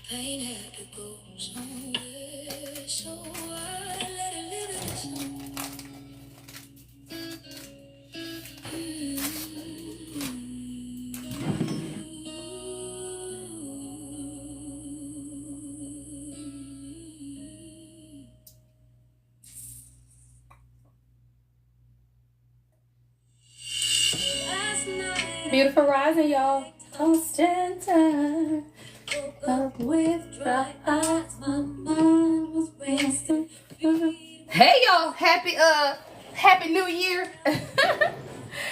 Pain had to go somewhere, so I let it live in the sun. Beautiful rising, y'all. Don't stand time. Up with dry eyes, my mind was racing. Hey, y'all. Happy New Year.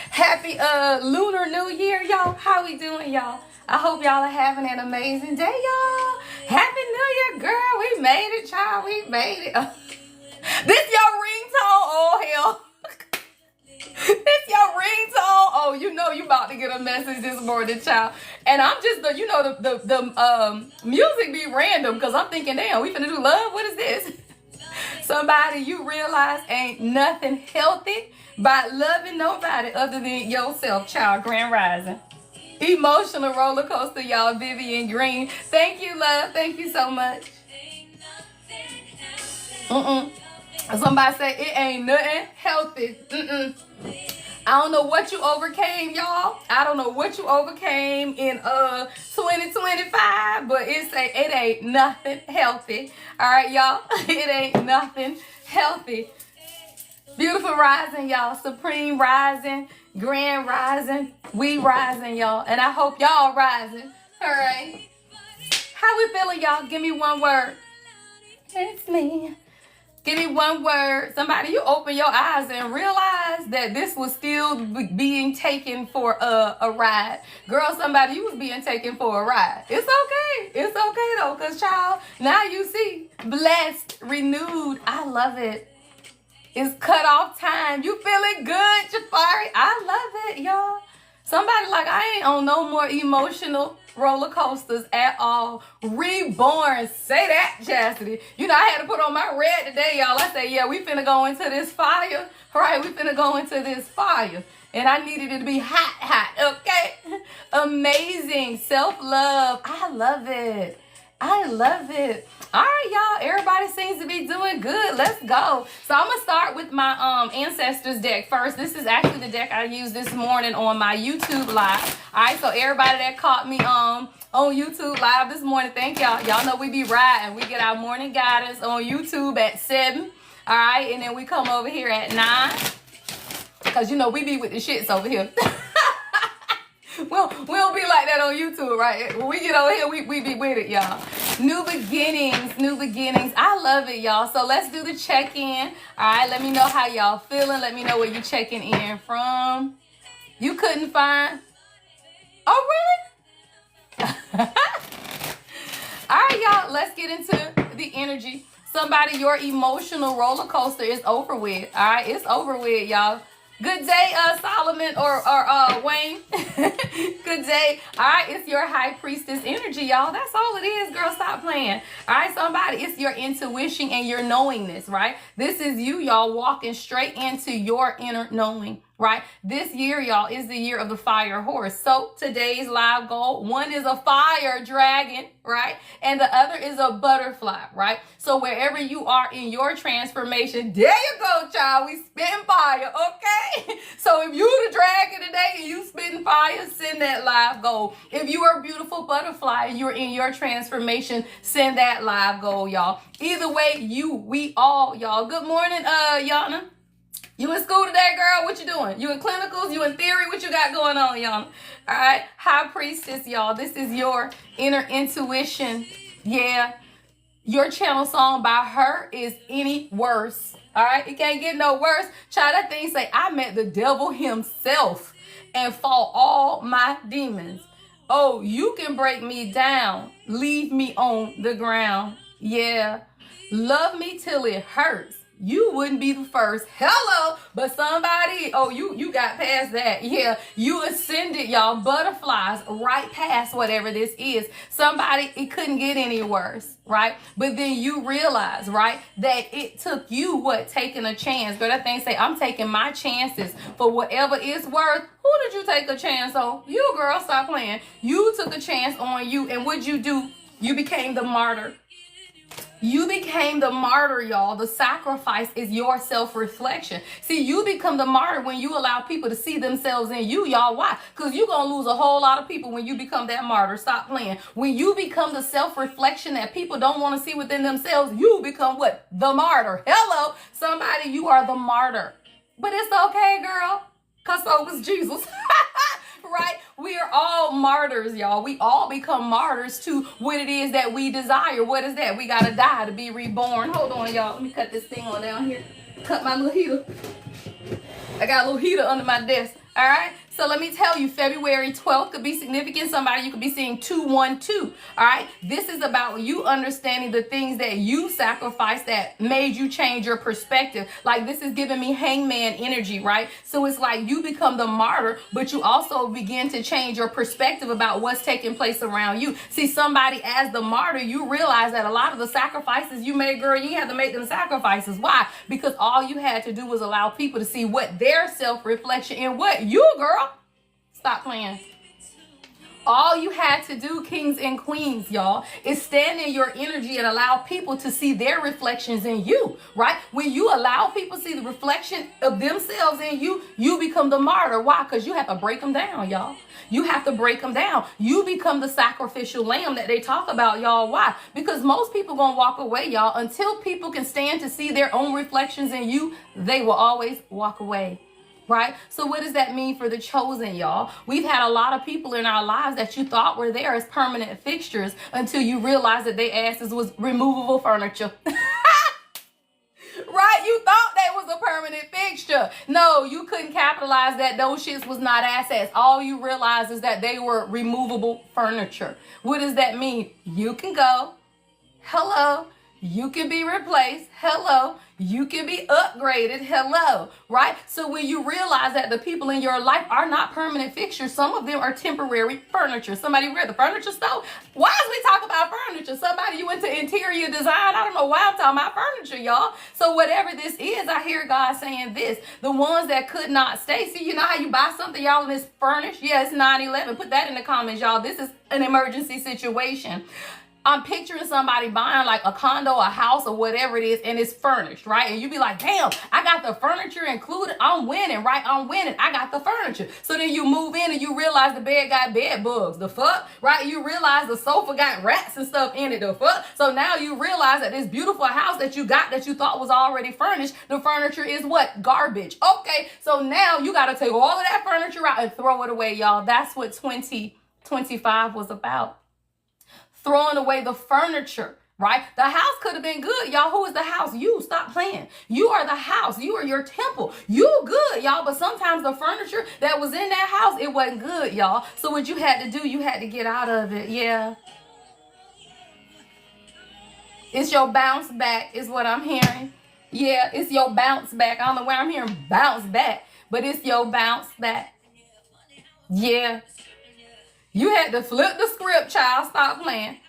Happy Lunar New Year, y'all. How we doing, y'all? I hope y'all are having an amazing day, y'all. Happy New Year, girl. We made it, child. We made it. This your ringtone? Oh, hell. This your ringtone? Oh, you know you about to get a message this morning, child. And I'm just the music be random because I'm thinking, damn, we finna do love? What is this? Somebody you realize ain't nothing healthy by loving nobody other than yourself, child. Grand rising. Emotional roller coaster, y'all. Vivian Green. Thank you, love. Thank you so much. Somebody say it ain't nothing healthy. I don't know what you overcame, y'all. I don't know what you overcame in 2025, but it ain't nothing healthy. All right, y'all. It ain't nothing healthy. Beautiful rising, y'all. Supreme rising, grand rising. We rising, y'all. And I hope y'all rising. All right. How we feeling, y'all? Give me one word. It's me. Give me one word. Somebody, you open your eyes and realize that this was still being taken for a ride. Girl, somebody, you was being taken for a ride. It's okay. It's okay, though, because, child, now you see, blessed, renewed. I love it. It's cut off time. You feeling good, Jafari? I love it, y'all. Somebody like, I ain't on no more emotional roller coasters at all. Reborn. Say that, Chastity. You know, I had to put on my red today, y'all. I said, yeah, we finna go into this fire. All right, we finna go into this fire. And I needed it to be hot, okay? Amazing. Self-love. I love it. I love it. All right, y'all. Everybody seems to be doing good. Let's go. So I'm going to start with my Ancestors deck first. This is actually the deck I used this morning on my YouTube live. All right, so everybody that caught me on YouTube live this morning, thank y'all. Y'all know we be riding. We get our morning guidance on YouTube at 7. All right, and then we come over here at 9. Because, you know, we be with the shits over here. We don't be like that on YouTube, right? When we get over here, we be with it, y'all. New beginnings, new beginnings. I love it, y'all. So let's do the check-in. All right, let me know how y'all feeling. Let me know where you checking in from. You couldn't find... Oh, really? All right, y'all, let's get into the energy. Somebody, your emotional roller coaster is over with. All right, it's over with, y'all. Good day, Solomon or Wayne. Good day. All right, it's your high priestess energy, y'all. That's all it is, girl. Stop playing. All right, somebody, it's your intuition and your knowingness, right? This is you, y'all, walking straight into your inner knowing, right? This year, y'all, is the year of the fire horse. So today's live goal, one is a fire dragon, right? And the other is a butterfly, right? So wherever you are in your transformation, there you go, child. We spitting fire, okay? So if you the dragon today and you spitting fire, send that live goal. If you are a beautiful butterfly and you're in your transformation, send that live goal, y'all. Either way, we all, y'all. Good morning, Yana. You in school today, girl? What you doing? You in clinicals? You in theory? What you got going on, y'all? All right. High priestess, y'all. This is your inner intuition. Yeah. Your channel song by her is Any Worse. All right. It can't get no worse. Child, that thing say, I met the devil himself and fought all my demons. Oh, you can break me down. Leave me on the ground. Yeah. Love me till it hurts. You wouldn't be the first. Hello. But somebody, oh, you got past that. Yeah, you ascended, y'all. Butterflies right past whatever this is. Somebody, it couldn't get any worse, right? But then you realize, right, that it took you, taking a chance. Girl, that thing say, I'm taking my chances for whatever it's worth. Who did you take a chance on? You, girl, stop playing. You took a chance on you. And what'd you do? You became the martyr. You became the martyr, y'all. The sacrifice is your self-reflection. See, you become the martyr when you allow people to see themselves in you, y'all. Why? Because you're going to lose a whole lot of people when you become that martyr. Stop playing. When you become the self-reflection that people don't want to see within themselves, you become what? The martyr. Hello, somebody, you are the martyr. But it's okay, girl, because so was Jesus. Right? We are all martyrs, y'all. We all become martyrs to what it is that we desire. What is that? We got to die to be reborn. Hold on, y'all. Let me cut this thing on down here. Cut my little heater. I got a little heater under my desk. All right? So let me tell you, February 12th could be significant. Somebody, you could be seeing 212. All right? This is about you understanding the things that you sacrificed that made you change your perspective. Like, this is giving me hangman energy, right? So it's like you become the martyr, but you also begin to change your perspective about what's taking place around you. See, somebody as the martyr, you realize that a lot of the sacrifices you made, girl, you had to make them sacrifices. Why? Because all you had to do was allow people to see what their self-reflection and what you, girl. Stop playing. All you had to do, kings and queens, y'all, is stand in your energy and allow people to see their reflections in you, right? When you allow people to see the reflection of themselves in you, you become the martyr. Why? Because you have to break them down, y'all. You have to break them down. You become the sacrificial lamb that they talk about, y'all. Why? Because most people gonna walk away, y'all. Until people can stand to see their own reflections in you, they will always walk away. Right? So what does that mean for the chosen, y'all? We've had a lot of people in our lives that you thought were there as permanent fixtures until you realized that their asses was removable furniture. Right? You thought that was a permanent fixture. No, you couldn't capitalize that. Those shits was not assets. All you realized is that they were removable furniture. What does that mean? You can go. Hello. You can be replaced. Hello. You can be upgraded. Hello. Right? So when you realize that the people in your life are not permanent fixtures, some of them are temporary furniture. Somebody read the furniture store? Why is we talking about furniture? Somebody, you into interior design? I don't know why I'm talking about furniture, y'all. So whatever this is, I hear God saying this. The ones that could not stay. See, you know how you buy something, y'all, and it's furnished? Yeah, it's 9/11. Put that in the comments, y'all. This is an emergency situation. I'm picturing somebody buying like a condo, a house, or whatever it is, and it's furnished, right? And you be like, damn, I got the furniture included. I'm winning, right? I'm winning. I got the furniture. So then you move in and you realize the bed got bed bugs. The fuck, right? You realize the sofa got rats and stuff in it. The fuck. So now you realize that this beautiful house that you got that you thought was already furnished, the furniture is what? Garbage. Okay, so now you got to take all of that furniture out and throw it away, y'all. That's what 2025 was about. Throwing away the furniture, right? The house could have been good, y'all. Who is the house? You. Stop playing. You are the house. You are your temple. You good, y'all. But sometimes the furniture that was in that house, it wasn't good, y'all. So what you had to do, you had to get out of it. Yeah. It's your bounce back is what I'm hearing. Yeah, it's your bounce back. I don't know where I'm hearing bounce back, but it's your bounce back. Yeah. You had to flip the script, child. Stop playing.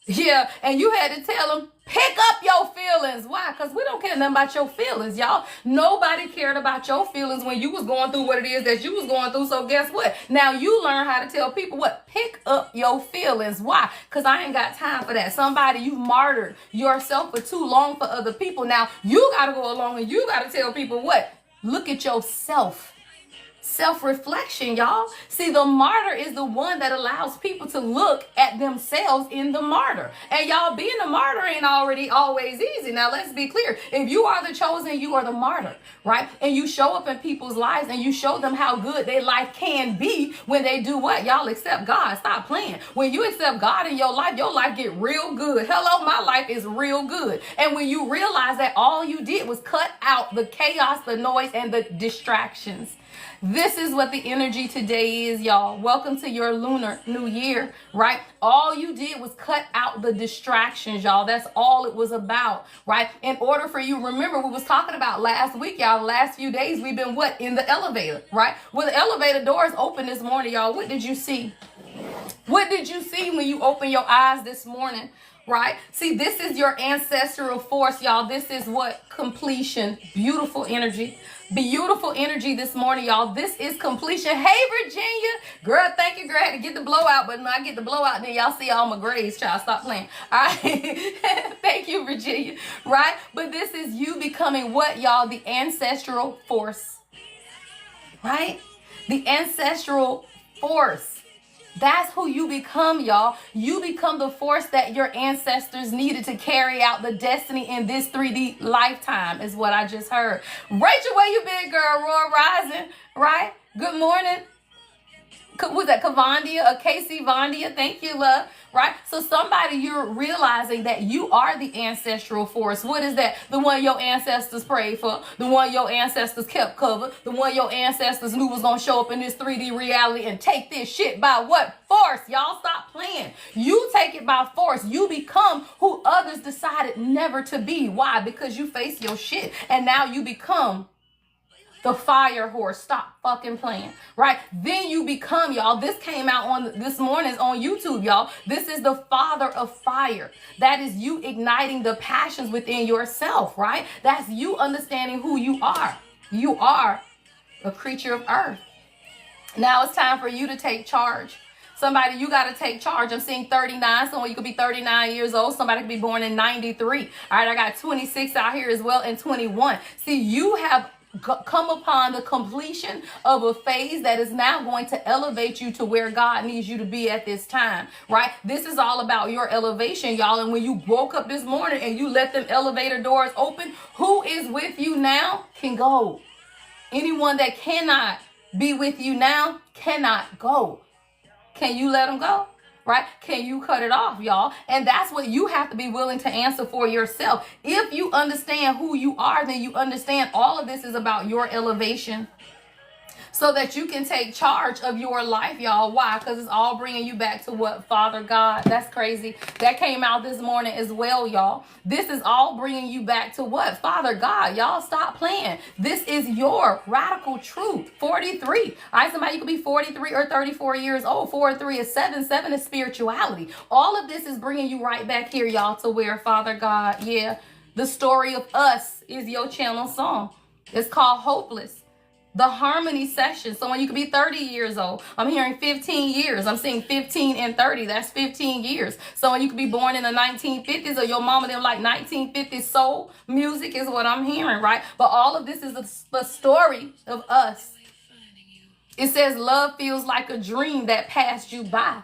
Yeah, and you had to tell them, pick up your feelings. Why? Because we don't care nothing about your feelings, y'all. Nobody cared about your feelings when you was going through what it is that you was going through. So guess what? Now you learn how to tell people what? Pick up your feelings. Why? Because I ain't got time for that. Somebody, you martyred yourself for too long for other people. Now you got to go along and you got to tell people what? Look at yourself. Self-reflection, y'all. See, the martyr is the one that allows people to look at themselves in the martyr. And y'all, being a martyr ain't already always easy. Now, let's be clear. If you are the chosen, you are the martyr, right? And you show up in people's lives and you show them how good their life can be when they do what? Y'all accept God. Stop playing. When you accept God in your life get real good. Hello, my life is real good. And when you realize that all you did was cut out the chaos, the noise, and the distractions. This is what the energy today is, y'all. Welcome to your lunar new year, right? All you did was cut out the distractions, y'all. That's all it was about, right? In order for you, remember we was talking about last week, y'all. The last few days we've been what? In the elevator, right? When the elevator doors open this morning, y'all, what did you see? What did you see when you opened your eyes this morning? right? See, this is your ancestral force, y'all. This is what completion, beautiful energy this morning, y'all. This is completion. Hey, Virginia. Girl, thank you, girl. I had to get the blowout, but when I get the blowout, then y'all see all my grades, child. Stop playing. All right. Thank you, Virginia. Right? But this is you becoming what, y'all? The ancestral force. Right? The ancestral force. That's who you become, y'all. You become the force that your ancestors needed to carry out the destiny in this 3D lifetime, is what I just heard. Rachel, where you been, girl? Roar Rising, right? Good morning. Was that Kavandia or Casey Vondia? Thank you, love. Right? So somebody, you're realizing that you are the ancestral force. What is that? The one your ancestors prayed for, the one your ancestors kept covered, the one your ancestors knew was going to show up in this 3D reality and take this shit by what force? Y'all stop playing. You take it by force. You become who others decided never to be. Why? Because you face your shit and now you become the fire horse. Stop fucking playing, right? Then you become, y'all. This came out on this morning's on YouTube, y'all. This is the father of fire. That is you igniting the passions within yourself, right? That's you understanding who you are. You are a creature of earth. Now it's time for you to take charge. Somebody, you got to take charge. I'm seeing 39. Someone, you could be 39 years old. Somebody could be born in 93. All right, I got 26 out here as well and 21. See, you have come upon the completion of a phase that is now going to elevate you to where God needs you to be at this time, right? This is all about your elevation, y'all. And when you woke up this morning and you let them elevator doors open, who is with you now can go. Anyone that cannot be with you now cannot go. Can you let them go? Right? Can you cut it off, y'all? And that's what you have to be willing to answer for yourself. If you understand who you are, then you understand all of this is about your elevation so that you can take charge of your life, y'all. Why? Because it's all bringing you back to what? Father God. That's crazy. That came out this morning as well, y'all. This is all bringing you back to what? Father God. Y'all stop playing. This is your radical truth. 43. All right, somebody, you could be 43 or 34 years old. 4 and 3 is 7. 7 is spirituality. All of this is bringing you right back here, y'all, to where Father God, yeah, the story of us is your channel song. It's called Hopeless. The harmony session. So when you could be 30 years old, I'm hearing 15 years. I'm seeing 15 and 30. That's 15 years. So when you could be born in the 1950s or your mama didn't like 1950s soul music is what I'm hearing, right? But all of this is the story of us. It says love feels like a dream that passed you by.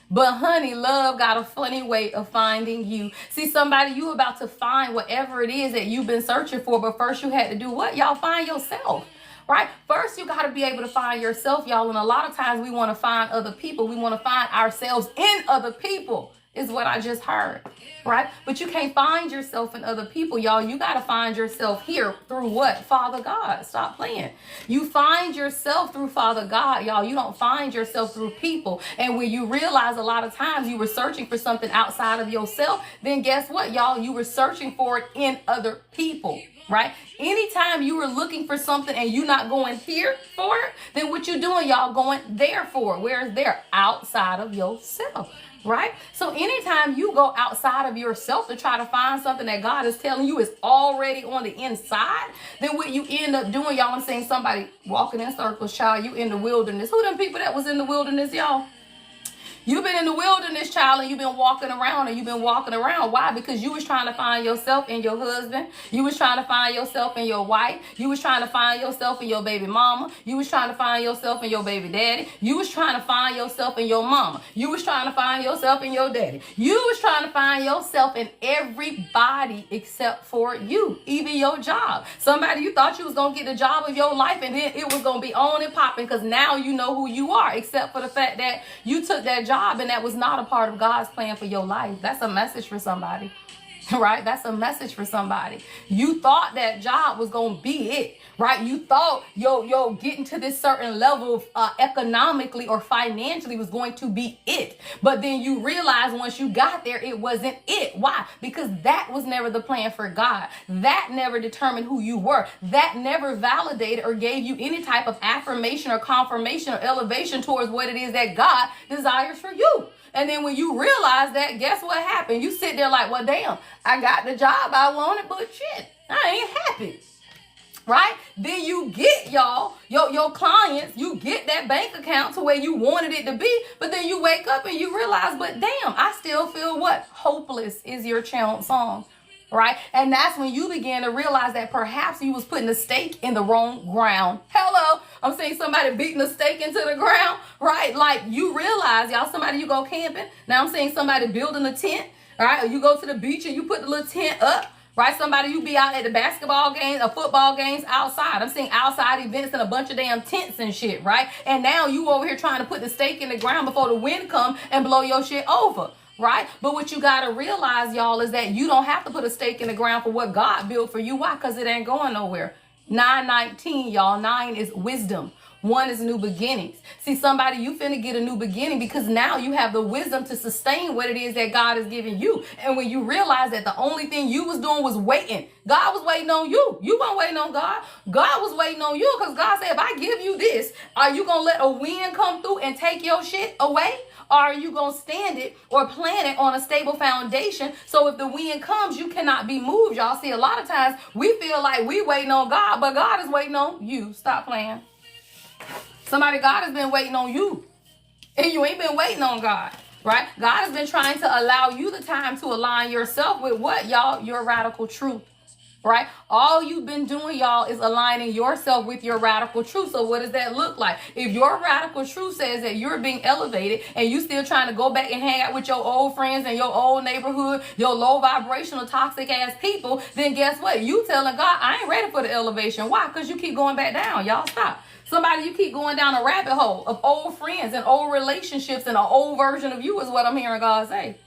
But honey, love got a funny way of finding you. See, somebody, you about to find whatever it is that you've been searching for. But first you had to do what? Y'all find yourself. Right? First, you got to be able to find yourself, y'all. And a lot of times we want to find other people. We want to find ourselves in other people is what I just heard. Right? But you can't find yourself in other people, y'all. You got to find yourself here through what? Father God. Stop playing. You find yourself through Father God, y'all. You don't find yourself through people. And when you realize a lot of times you were searching for something outside of yourself, then guess what, y'all? You were searching for it in other people. Right? Anytime you were looking for something and you not going here for it, then what you doing, y'all, going there for it. Where is there? Outside of yourself. Right? So anytime you go outside of yourself to try to find something that God is telling you is already on the inside, then what you end up doing, y'all, I'm saying somebody walking in circles, child, you in the wilderness. Who them people that was in the wilderness, y'all? You've been in the wilderness, child, and you've been walking around and you've been walking around. Why? Because you was trying to find yourself in your husband. You was trying to find yourself in your wife. You was trying to find yourself in your baby mama. You was trying to find yourself in your baby daddy. You was trying to find yourself in your mama. You was trying to find yourself in your daddy. You was trying to find yourself in everybody except for you, even your job. Somebody, you thought you was going to get the job of your life and then it was going to be on and popping because now you know who you are, except for the fact that you took that job and that was not a part of God's plan for your life. That's a message for somebody, right? That's a message for somebody. You thought that job was going to be it, right? You thought yo getting to this certain level of economically or financially was going to be it. But then you realize once you got there, it wasn't it. Why? Because that was never the plan for God. That never determined who you were. That never validated or gave you any type of affirmation or confirmation or elevation towards what it is that God desires for you. And then when you realize that, guess what happened? You sit there like, well, damn, I got the job I wanted, but shit, I ain't happy. Right? Then you get your clients, you get that bank account to where you wanted it to be, but then you wake up and you realize, but damn, I still feel what? Hopeless is your challenge song. Right? And that's when you begin to realize that perhaps you was putting a stake in the wrong ground. Hello. I'm seeing somebody beating a stake into the ground, right? Like you realize, y'all, somebody you go camping. Now I'm seeing somebody building a tent, all right? Or you go to the beach and you put the little tent up, right? Somebody you be out at the basketball games or football games outside. I'm seeing outside events and a bunch of damn tents and shit, right? And now you over here trying to put the stake in the ground before the wind come and blow your shit over. Right? But what you got to realize, y'all, is that you don't have to put a stake in the ground for what God built for you. Why? Because it ain't going nowhere. 9:19, y'all. 9 is wisdom. 1 is new beginnings. See, somebody, you finna get a new beginning because now you have the wisdom to sustain what it is that God is giving you. And when you realize that the only thing you was doing was waiting, God was waiting on you. You weren't waiting on God. God was waiting on you because God said, if I give you this, are you going to let a wind come through and take your shit away? Or are you going to stand it or plant it on a stable foundation so if the wind comes, you cannot be moved? Y'all see, a lot of times we feel like we waiting on God, but God is waiting on you. Stop playing. Somebody, God has been waiting on you. And you ain't been waiting on God, right? God has been trying to allow you the time to align yourself with what, y'all? Your radical truth. Right? All you've been doing, y'all, is aligning yourself with your radical truth. So what does that look like? If your radical truth says that you're being elevated and you still trying to go back and hang out with your old friends and your old neighborhood, your low vibrational toxic ass people, then guess what? You telling God, I ain't ready for the elevation. Why? Because you keep going back down. Y'all stop. Somebody, you keep going down a rabbit hole of old friends and old relationships and an old version of you is what I'm hearing God say.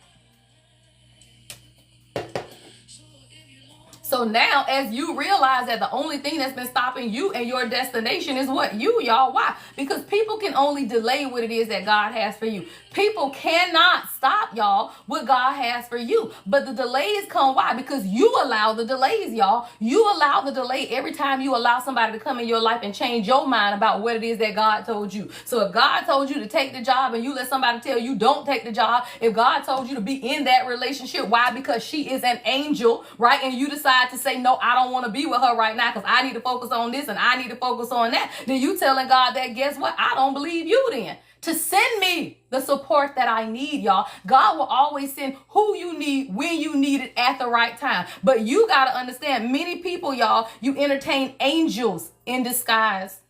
So now, as you realize that the only thing that's been stopping you and your destination is what? You, y'all. Why? Because people can only delay what it is that God has for you. People cannot stop, y'all, what God has for you. But the delays come. Why? Because you allow the delays, y'all. You allow the delay every time you allow somebody to come in your life and change your mind about what it is that God told you. So if God told you to take the job and you let somebody tell you don't take the job, if God told you to be in that relationship, why? Because she is an angel, right? And you decide to say, no, I don't want to be with her right now because I need to focus on this and I need to focus on that. Then you telling God that, guess what? I don't believe you then to send me the support that I need, y'all. God will always send who you need when you need it at the right time. But you got to understand, many people, y'all, you entertain angels in disguise.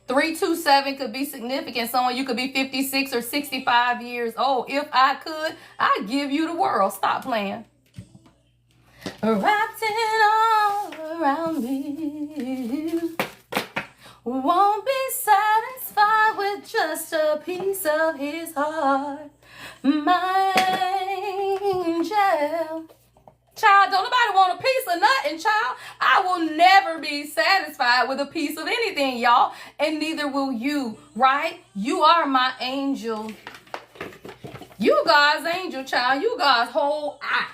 327 could be significant. Someone, you could be 56 or 65 years old. If I could, I'd give you the world. Stop playing. Wrapped it all around me. Won't be satisfied with just a piece of his heart. My angel. Child, don't nobody want a piece of nothing, child. I will never be satisfied with a piece of anything, y'all. And neither will you, right? You are my angel. You God's angel, child. You God's whole eye.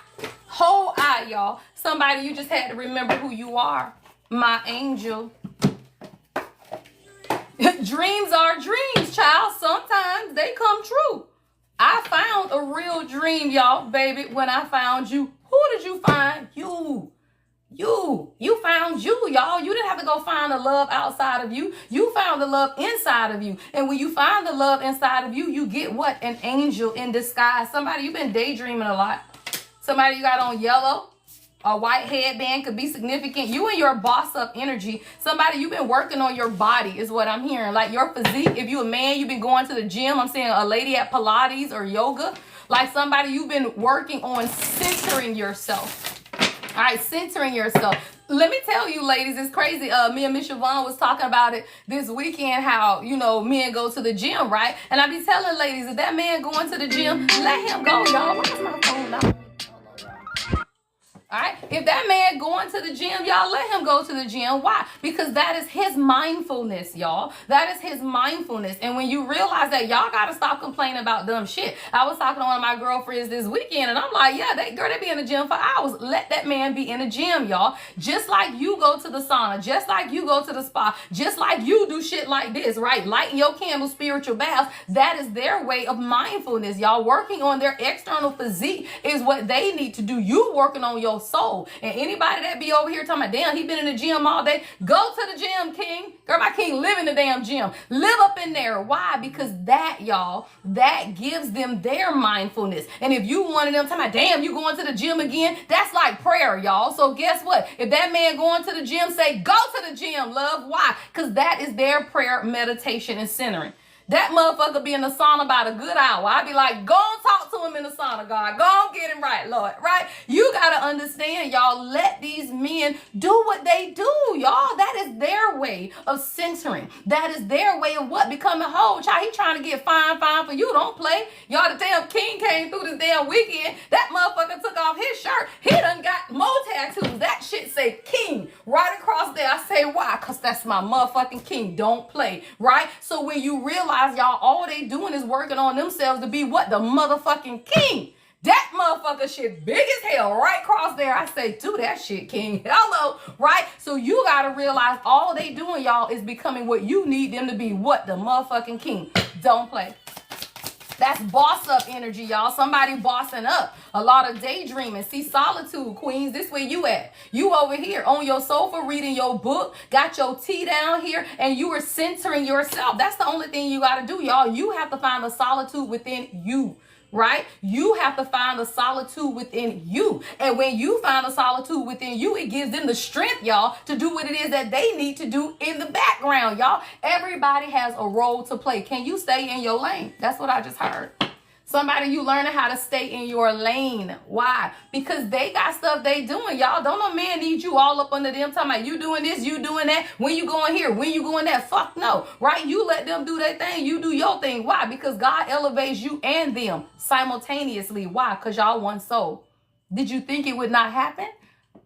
Whole eye, y'all. Somebody, you just had to remember who you are. My angel. Dreams are dreams, child. Sometimes they come true. I found a real dream, y'all, baby, when I found you. Who did you find? You. You found you, y'all. You didn't have to go find the love outside of you. You found the love inside of you. And when you find the love inside of you, you get what? An angel in disguise. Somebody, you've been daydreaming a lot. Somebody you got on yellow, a white headband could be significant. You and your boss up energy. Somebody, you've been working on your body is what I'm hearing. Like your physique. If you're a man, you've been going to the gym. I'm seeing a lady at Pilates or yoga. Like somebody, you've been working on centering yourself. All right, centering yourself. Let me tell you, ladies, it's crazy. Me and Miss Siobhan was talking about it this weekend, how, you know, men go to the gym, right? And I be telling ladies, if that man going to the gym, let him go, y'all. Why is my phone out? All right. If that man going to the gym, y'all let him go to the gym. Why? Because that is his mindfulness, y'all. That is his mindfulness. And when you realize that, y'all got to stop complaining about dumb shit. I was talking to one of my girlfriends this weekend, and I'm like, yeah, they be in the gym for hours. Let that man be in the gym, y'all. Just like you go to the sauna, just like you go to the spa, just like you do shit like this, right? Lighting your candle, spiritual baths. That is their way of mindfulness, y'all. Working on their external physique is what they need to do. You working on your soul. And anybody that be over here talking about, damn, he been in the gym all day, go to the gym, king. Girl, my king live in the damn gym. Live up in there. Why? Because that, y'all, that gives them their mindfulness. And if you one of them talking about, damn, you going to the gym again, that's like prayer, y'all. So guess what? If that man going to the gym, say, go to the gym, love. Why? Because that is their prayer, meditation, and centering. That motherfucker be in the sauna about a good hour. I be like, go and talk to him in the sauna, God. Go and get him right, Lord, right? You got to understand, y'all, let these men do what they do, y'all. That is their way of centering. That is their way of what? Becoming whole. Child, he trying to get fine for you. Don't play. Y'all, the damn king came through this damn weekend. That motherfucker took off his shirt. He done got more tattoos. That shit say king right across there. I say, why? Because that's my motherfucking king. Don't play, right? So when you realize, y'all, all they doing is working on themselves to be what? The motherfucking king. That motherfucker shit big as hell right across there. I say, do that shit, king. Hello, right? So you got to realize all they doing, y'all, is becoming what you need them to be. What? The motherfucking king. Don't play. That's boss up energy, y'all. Somebody bossing up. A lot of daydreaming. See, solitude, queens. This where you at. You over here on your sofa reading your book. Got your tea down here. And you are centering yourself. That's the only thing you got to do, y'all. You have to find the solitude within you. Right? You have to find the solitude within you. And when you find the solitude within you, it gives them the strength, y'all, to do what it is that they need to do in the background, y'all. Everybody has a role to play. Can you stay in your lane? That's what I just heard. Somebody, you learning how to stay in your lane. Why? Because they got stuff they doing, y'all. Don't no man need you all up under them talking about you doing this, you doing that. When you going here, when you going that. Fuck no, right? You let them do their thing. You do your thing. Why? Because God elevates you and them simultaneously. Why? Because y'all one soul. Did you think it would not happen?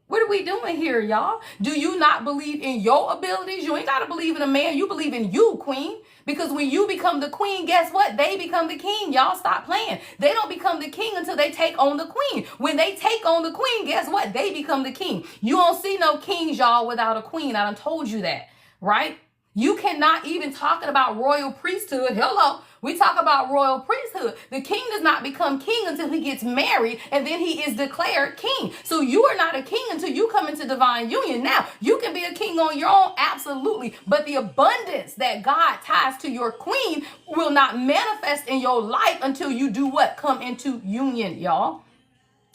What are we doing here, y'all? Do you not believe in your abilities? You ain't got to believe in a man. You believe in you, queen. Because when you become the queen, guess what? They become the king. Y'all stop playing. They don't become the king until they take on the queen. When they take on the queen, guess what? They become the king. You don't see no kings, y'all, without a queen. I done told you that, right? You cannot even talking about royal priesthood. Hello. We talk about royal priesthood. The king does not become king until he gets married, and then he is declared king. So you are not a king until you come into divine union. Now, you can be a king on your own, absolutely. But the abundance that God ties to your queen will not manifest in your life until you do what? Come into union, y'all.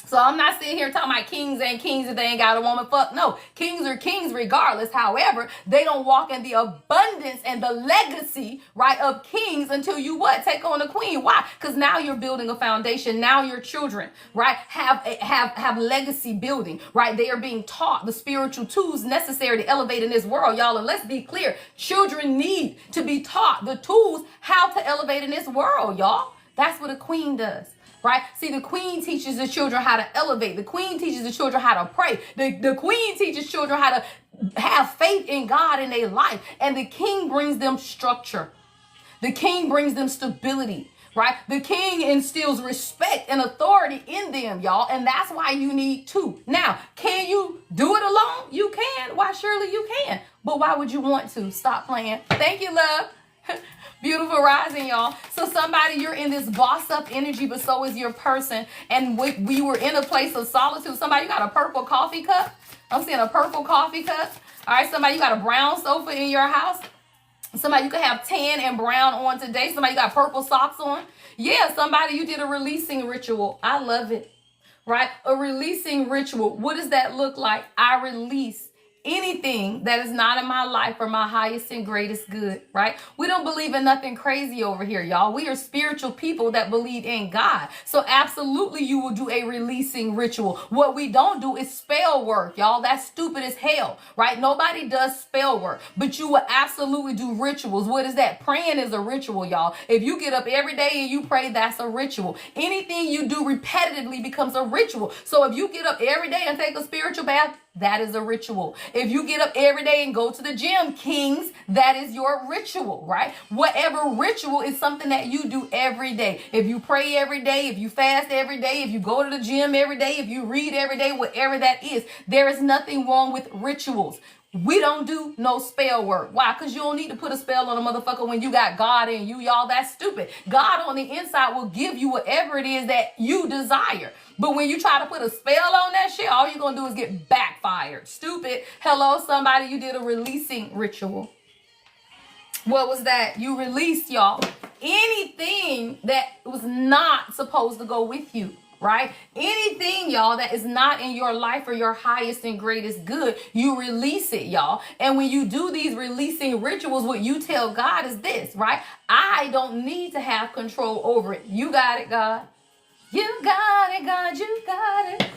So I'm not sitting here talking about kings ain't kings if they ain't got a woman. Fuck no. Kings are kings regardless. However, they don't walk in the abundance and the legacy, right, of kings until you what? Take on a queen. Why? Because now you're building a foundation. Now your children, right, have legacy building, right? They are being taught the spiritual tools necessary to elevate in this world, y'all. And let's be clear. Children need to be taught the tools how to elevate in this world, y'all. That's what a queen does. Right? See, the queen teaches the children how to elevate. The queen teaches the children how to pray. The queen teaches children how to have faith in God in their life. And the king brings them structure. The king brings them stability. Right? The king instills respect and authority in them, y'all. And that's why you need two. Now, can you do it alone? You can. Why, surely you can. But why would you want to? Stop playing. Thank you, love. Beautiful rising, y'all. So somebody, you're in this boss up energy, but so is your person. And we were in a place of solitude. Somebody, you got a purple coffee cup. I'm seeing a purple coffee cup. All right, somebody, you got a brown sofa in your house. Somebody, you could have tan and brown on today. Somebody, you got purple socks on. Yeah, somebody, you did a releasing ritual. I love it, right? A releasing ritual. What does that look like? I release anything that is not in my life for my highest and greatest good, right? We don't believe in nothing crazy over here, y'all. We are spiritual people that believe in God. So absolutely you will do a releasing ritual. What we don't do is spell work, y'all. That's stupid as hell, right? Nobody does spell work, but you will absolutely do rituals. What is that? Praying is a ritual, y'all. If you get up every day and you pray, that's a ritual. Anything you do repetitively becomes a ritual. So if you get up every day and take a spiritual bath, that is a ritual. If you get up every day and go to the gym, kings, that is your ritual, right? Whatever ritual is something that you do every day. If you pray every day, if you fast every day, if you go to the gym every day, if you read every day, whatever that is, there is nothing wrong with rituals. We don't do no spell work. Why? Because you don't need to put a spell on a motherfucker when you got God in you, y'all. That's stupid. God on the inside will give you whatever it is that you desire. But when you try to put a spell on that shit, all you're going to do is get backfired. Stupid. Hello, somebody, you did a releasing ritual. What was that? You released, y'all, anything that was not supposed to go with you. Right? Anything, y'all, that is not in your life or your highest and greatest good, you release it, y'all. And when you do these releasing rituals, what you tell God is this, right? I don't need to have control over it. You got it, God. You got it, God. You got it.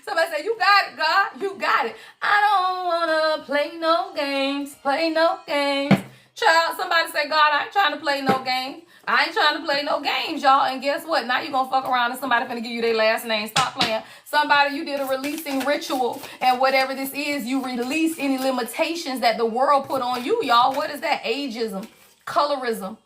Somebody say, you got it, God. You got it. I don't want to play no games. Play no games. Child, somebody say, God, I ain't trying to play no games. I ain't trying to play no games, y'all. And guess what? Now you're going to fuck around and somebody finna give you their last name. Stop playing. Somebody, you did a releasing ritual. And whatever this is, you release any limitations that the world put on you, y'all. What is that? Ageism, colorism,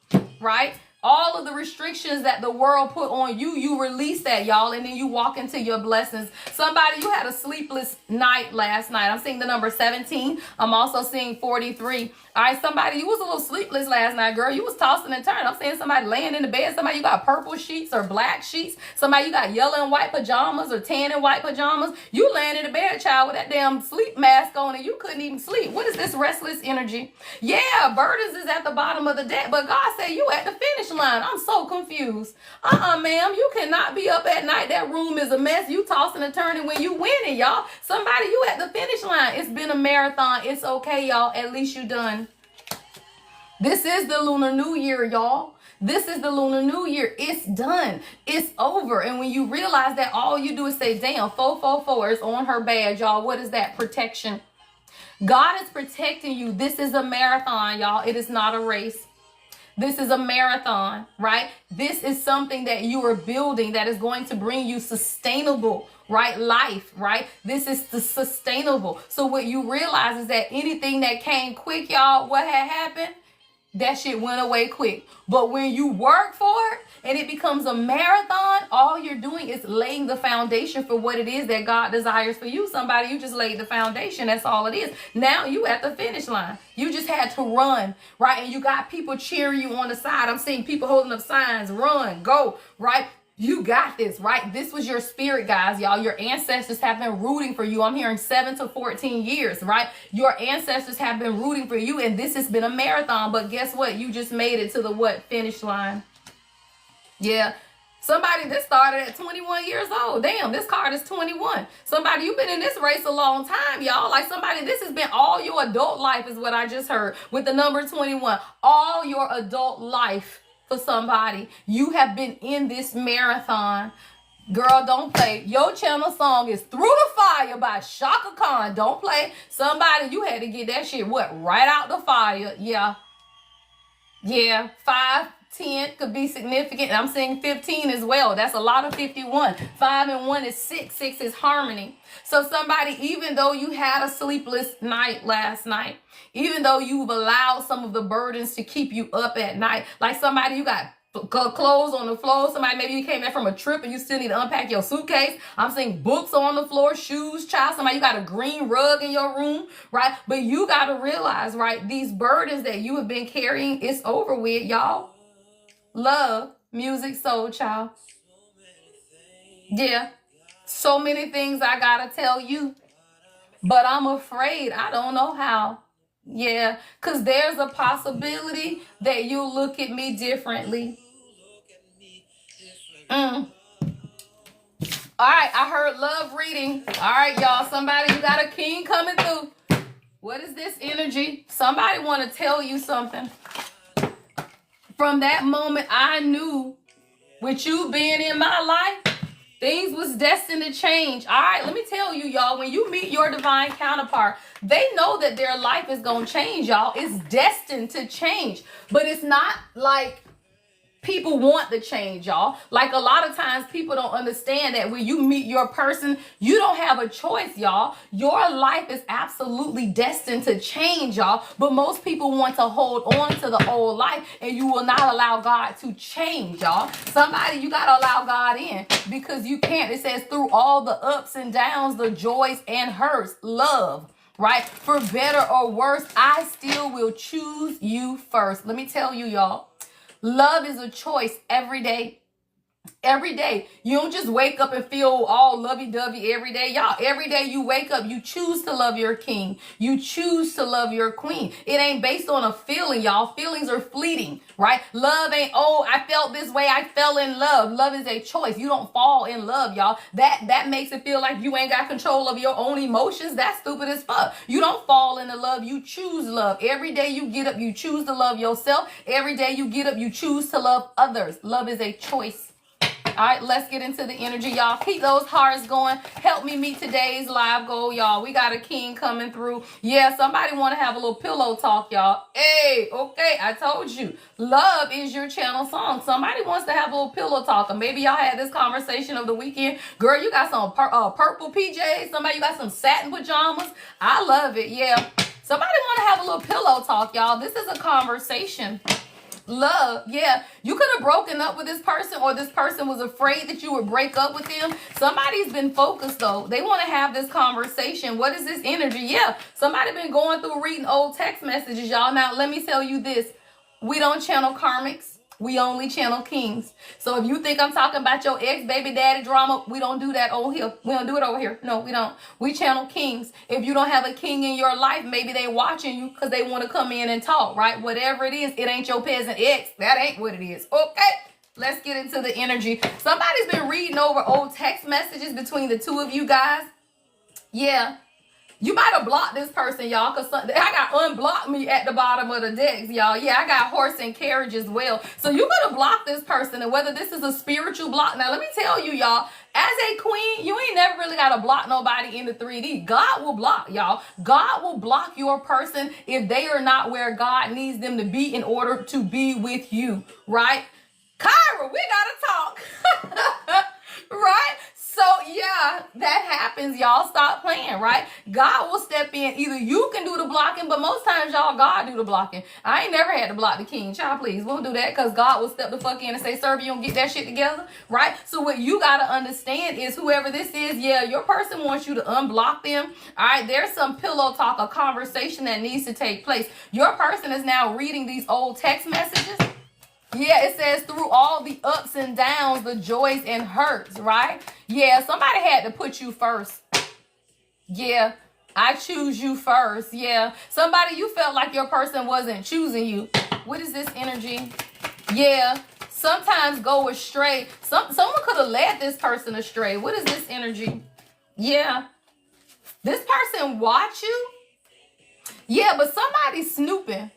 right? All of the restrictions that the world put on you, you release that, y'all, and then you walk into your blessings. Somebody, you had a sleepless night last night. I'm seeing the number 17. I'm also seeing 43. All right, somebody, you was a little sleepless last night, girl. You was tossing and turning. I'm seeing somebody laying in the bed. Somebody, you got purple sheets or black sheets. Somebody, you got yellow and white pajamas or tan and white pajamas. You laying in the bed, child, with that damn sleep mask on and you couldn't even sleep. What is this restless energy? Yeah, burdens is at the bottom of the deck, but God said you at the finish line. I'm so confused. Ma'am, you cannot be up at night. That room is a mess. You tossing and turning when you winning, y'all. Somebody, you at the finish line. It's been a marathon. It's okay, y'all. At least you done. This is the Lunar New Year, y'all. This is the Lunar New Year. It's done. It's over. And when you realize that all you do is say, damn, 444 is on her badge, y'all. What is that? Protection. God is protecting you. This is a marathon, y'all. It is not a race. This is a marathon, right? This is something that you are building that is going to bring you sustainable, right? Life, right? This is the sustainable. So what you realize is that anything that came quick, y'all, what had happened? That shit went away quick. But when you work for it and it becomes a marathon, all you're doing is laying the foundation for what it is that God desires for you. Somebody, you just laid the foundation. That's all it is. Now you at the finish line. You just had to run, right? And you got people cheering you on the side. I'm seeing people holding up signs, run, go, right? You got this, right? This was your spirit, guys, y'all. Your ancestors have been rooting for you. I'm hearing 7 to 14 years, right? Your ancestors have been rooting for you, and this has been a marathon. But guess what? You just made it to the what? Finish line. Yeah. Somebody that started at 21 years old. Damn, this card is 21. Somebody, you've been in this race a long time, y'all. Like somebody, this has been all your adult life is what I just heard with the number 21. All your adult life. For somebody, you have been in this marathon. Girl, don't play. Your channel song is Through the Fire by Shaka Khan. Don't play. Somebody, you had to get that shit, what, right out the fire. Yeah. 5, 10 could be significant. I'm saying 15 as well. That's a lot of 51. 5 and 1 is 6. 6 is harmony. So somebody, even though you had a sleepless night last night, even though you've allowed some of the burdens to keep you up at night, like somebody, you got clothes on the floor. Somebody, maybe you came back from a trip and you still need to unpack your suitcase. I'm seeing books on the floor, shoes, child. Somebody, you got a green rug in your room, right? But you got to realize, right, these burdens that you have been carrying, it's over with, y'all. Love, music, soul, child. Yeah. So many things I got to tell you, but I'm afraid I don't know how. Yeah, because there's a possibility that you'll look at me differently. All right, I heard love reading. All right, y'all. Somebody, you got a king coming through. What is this energy? Somebody want to tell you something. From that moment, I knew with you being in my life, things was destined to change. All right, let me tell you, y'all, when you meet your divine counterpart, they know that their life is going to change, y'all. It's destined to change. But it's not like people want the change, y'all. Like a lot of times people don't understand that when you meet your person, you don't have a choice, y'all. Your life is absolutely destined to change, y'all. But most people want to hold on to the old life, and you will not allow God to change, y'all. Somebody, you got to allow God in, because you can't. It says through all the ups and downs, the joys and hurts, love. Right? For better or worse, I still will choose you first. Let me tell you, y'all. Love is a choice every day. Every day. You don't just wake up and feel all lovey-dovey every day. Y'all, every day you wake up, you choose to love your king. You choose to love your queen. It ain't based on a feeling, y'all. Feelings are fleeting, right? Love ain't, oh, I felt this way, I fell in love. Love is a choice. You don't fall in love, y'all. That makes it feel like you ain't got control of your own emotions. That's stupid as fuck. You don't fall into love. You choose love. Every day you get up, you choose to love yourself. Every day you get up, you choose to love others. Love is a choice. All right, let's get into the energy, y'all. Keep those hearts going. Help me meet today's live goal, y'all. We got a king coming through. Yeah, somebody want to have a little pillow talk, y'all. Hey, okay, I told you. Love is your channel song. Somebody wants to have a little pillow talk. Or maybe y'all had this conversation of the weekend. Girl, you got some purple PJs. Somebody, you got some satin pajamas. I love it, yeah. Somebody want to have a little pillow talk, y'all. This is a conversation. Love, yeah. You could have broken up with this person, or this person was afraid that you would break up with them. Somebody's been focused, though. They want to have this conversation. What is this energy? Yeah, somebody been going through reading old text messages, y'all. Now, let me tell you this. We don't channel karmics. We only channel kings. So if you think I'm talking about your ex-baby daddy drama, we don't do that over here. We don't do it over here. No, we don't. We channel kings. If you don't have a king in your life, maybe they watching you because they want to come in and talk, right? Whatever it is, it ain't your peasant ex. That ain't what it is. Okay, let's get into the energy. Somebody's been reading over old text messages between the two of you guys. Yeah. You might have blocked this person, y'all, because I got unblocked me at the bottom of the decks, y'all. Yeah, I got horse and carriage as well. So you could have blocked this person, and whether this is a spiritual block. Now, let me tell you, y'all, as a queen, you ain't never really got to block nobody in the 3D. God will block, y'all. God will block your person if they are not where God needs them to be in order to be with you, right? Kyra, we got to talk, right? So, yeah, that happens, y'all. Stop playing, right? God will step in. Either you can do the blocking, but most times, y'all, God do the blocking. I ain't never had to block the king. Child, please, we'll do that, because God will step the fuck in and say, sir, you don't get that shit together, right? So what you got to understand is whoever this is, yeah, your person wants you to unblock them, all right? There's some pillow talk, a conversation that needs to take place. Your person is now reading these old text messages. Yeah, it says through all the ups and downs, the joys and hurts, right? Yeah, somebody had to put you first. Yeah, I choose you first. Yeah, somebody, you felt like your person wasn't choosing you. What is this energy? Yeah, sometimes go astray. Someone could have led this person astray. What is this energy? Yeah, this person watch you. Yeah, but somebody's snooping.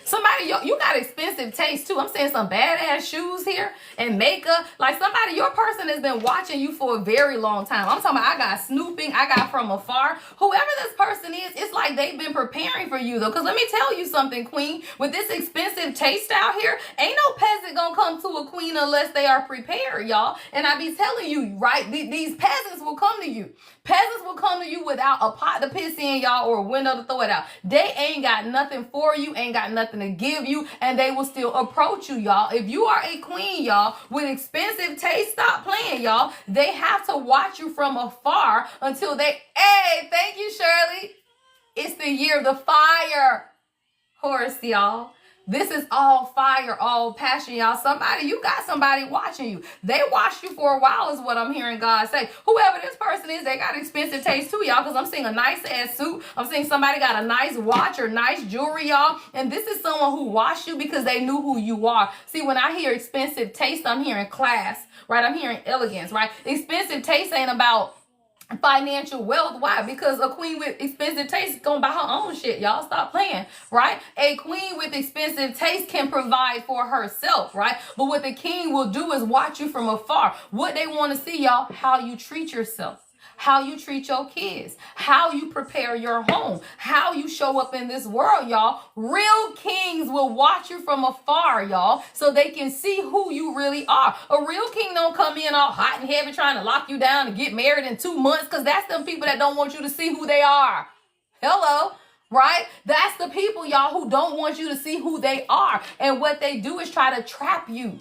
Somebody, you got expensive taste too. I'm saying some badass shoes here and makeup. Like somebody, your person has been watching you for a very long time. I'm talking about I got snooping. I got from afar. Whoever this person is, it's like they've been preparing for you though. Because let me tell you something, queen. With this expensive taste out here, ain't no peasant gonna come to a queen unless they are prepared, y'all. And I be telling you, right, these peasants will come to you. Peasants will come to you without a pot to piss in, y'all, or a window to throw it out. They ain't got nothing for you, ain't got nothing to give you, and they will still approach you, y'all. If you are a queen, y'all, with expensive taste, stop playing, y'all. They have to watch you from afar until they, hey, thank you, Shirley. It's the year of the fire horse, y'all. This is all fire, all passion, y'all. Somebody, you got somebody watching you. They watched you for a while is what I'm hearing God say. Whoever this person is, they got expensive taste too, y'all, because I'm seeing a nice ass suit. I'm seeing somebody got a nice watch or nice jewelry, y'all. And this is someone who watched you because they knew who you are. See, when I hear expensive taste, I'm hearing class, right? I'm hearing elegance, right? Expensive taste ain't about financial wealth. Why? Because a queen with expensive taste is gonna buy her own shit. Y'all stop playing, right? A queen with expensive taste can provide for herself, right? But what the king will do is watch you from afar. What they want to see, y'all, how you treat yourself, how you treat your kids, how you prepare your home, how you show up in this world, y'all. Real kings will watch you from afar, y'all, so they can see who you really are. A real king don't come in all hot and heavy trying to lock you down and get married in 2 months, because that's them people that don't want you to see who they are. Hello? Right? That's the people, y'all, who don't want you to see who they are. And what they do is try to trap you.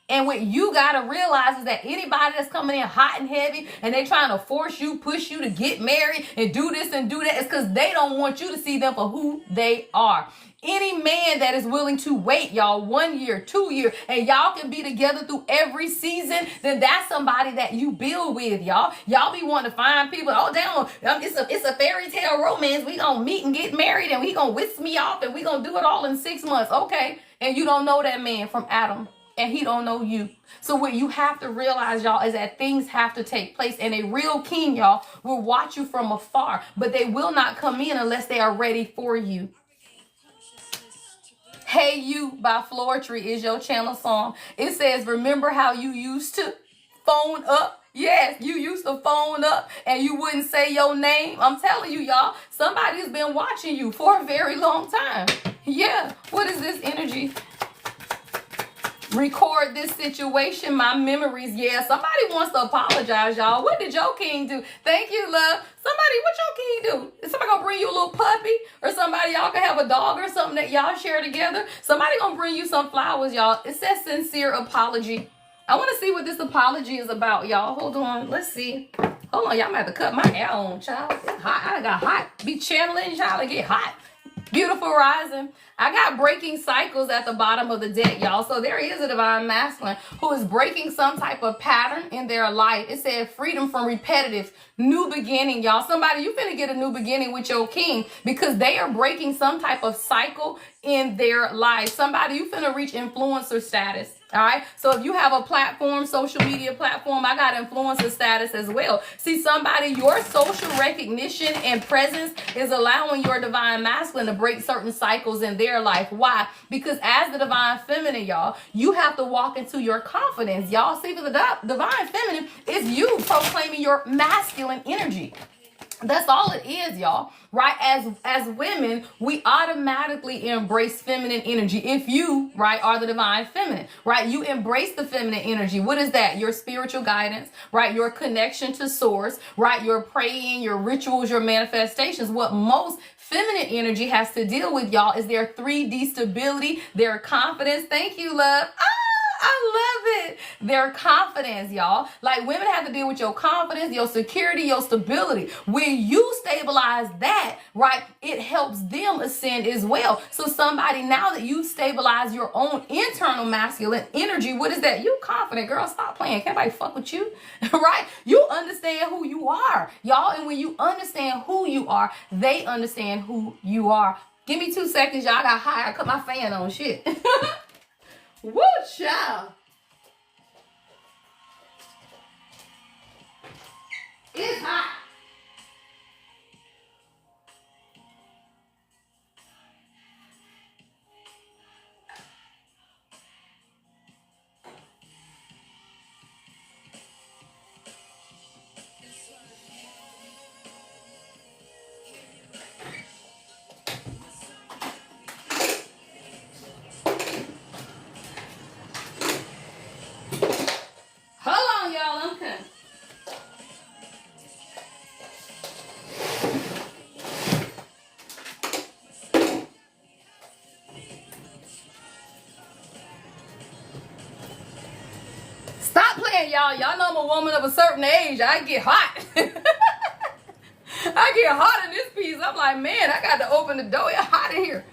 And what you got to realize is that anybody that's coming in hot and heavy and they trying to force you, push you to get married and do this and do that, is because they don't want you to see them for who they are. Any man that is willing to wait, y'all, 1 year, 2 years, and y'all can be together through every season, then that's somebody that you build with, y'all. Y'all be wanting to find people, oh, damn, it's a fairy tale romance. We gonna meet and get married and we gonna whisk me off and we gonna do it all in 6 months. Okay. And you don't know that man from Adam. And he don't know you. So what you have to realize, y'all, is that things have to take place. And a real king, y'all, will watch you from afar. But they will not come in unless they are ready for you. Hey You by Floetry is your channel song. It says, remember how you used to phone up? Yes, you used to phone up and you wouldn't say your name. I'm telling you, y'all, somebody's been watching you for a very long time. Yeah, what is this energy? Record this situation, my memories. Yeah, somebody wants to apologize, y'all. What did your king do? Thank you, love. Somebody, what your king do? Is somebody gonna bring you a little puppy? Or somebody, y'all can have a dog or something that y'all share together? Somebody gonna bring you some flowers, y'all. It says sincere apology. I want to see what this apology is about, y'all. Hold on, let's see. Hold on, y'all might have to cut my hair on, child. It's hot. I got hot. Be channeling, y'all, and get hot. Beautiful rising. I got breaking cycles at the bottom of the deck, y'all. So there is a divine masculine who is breaking some type of pattern in their life. It said freedom from repetitive, new beginning, y'all. Somebody, you finna get a new beginning with your king because they are breaking some type of cycle in their life. Somebody, you finna reach influencer status. All right. So if you have a platform, social media platform, I got influencer status as well. See, somebody, your social recognition and presence is allowing your divine masculine to break certain cycles in their life. Why? Because as the divine feminine, y'all, you have to walk into your confidence. Y'all see, for the divine feminine is you proclaiming your masculine energy. That's all it is, y'all, right? As women, we automatically embrace feminine energy. If you, right, are the divine feminine, right? You embrace the feminine energy. What is that? Your spiritual guidance, right? Your connection to source, right? Your praying, your rituals, your manifestations. What most feminine energy has to deal with, y'all, is their 3D stability, their confidence. Thank you, love. I love it. Their confidence, y'all. Like, women have to deal with your confidence, your security, your stability. When you stabilize that, right, it helps them ascend as well. So somebody, now that you stabilize your own internal masculine energy, what is that? You confident, girl. Stop playing. Can't nobody fuck with you, right? You understand who you are, y'all. And when you understand who you are, they understand who you are. Give me 2 seconds, y'all. I got high. I cut my fan on. Shit. Woo, child. It's hot. Hold on, y'all. I'm coming. Stop playing, y'all. Y'all know I'm a woman of a certain age. I get hot. I get hot in this piece. I'm like, man, I got to open the door. It's hot in here.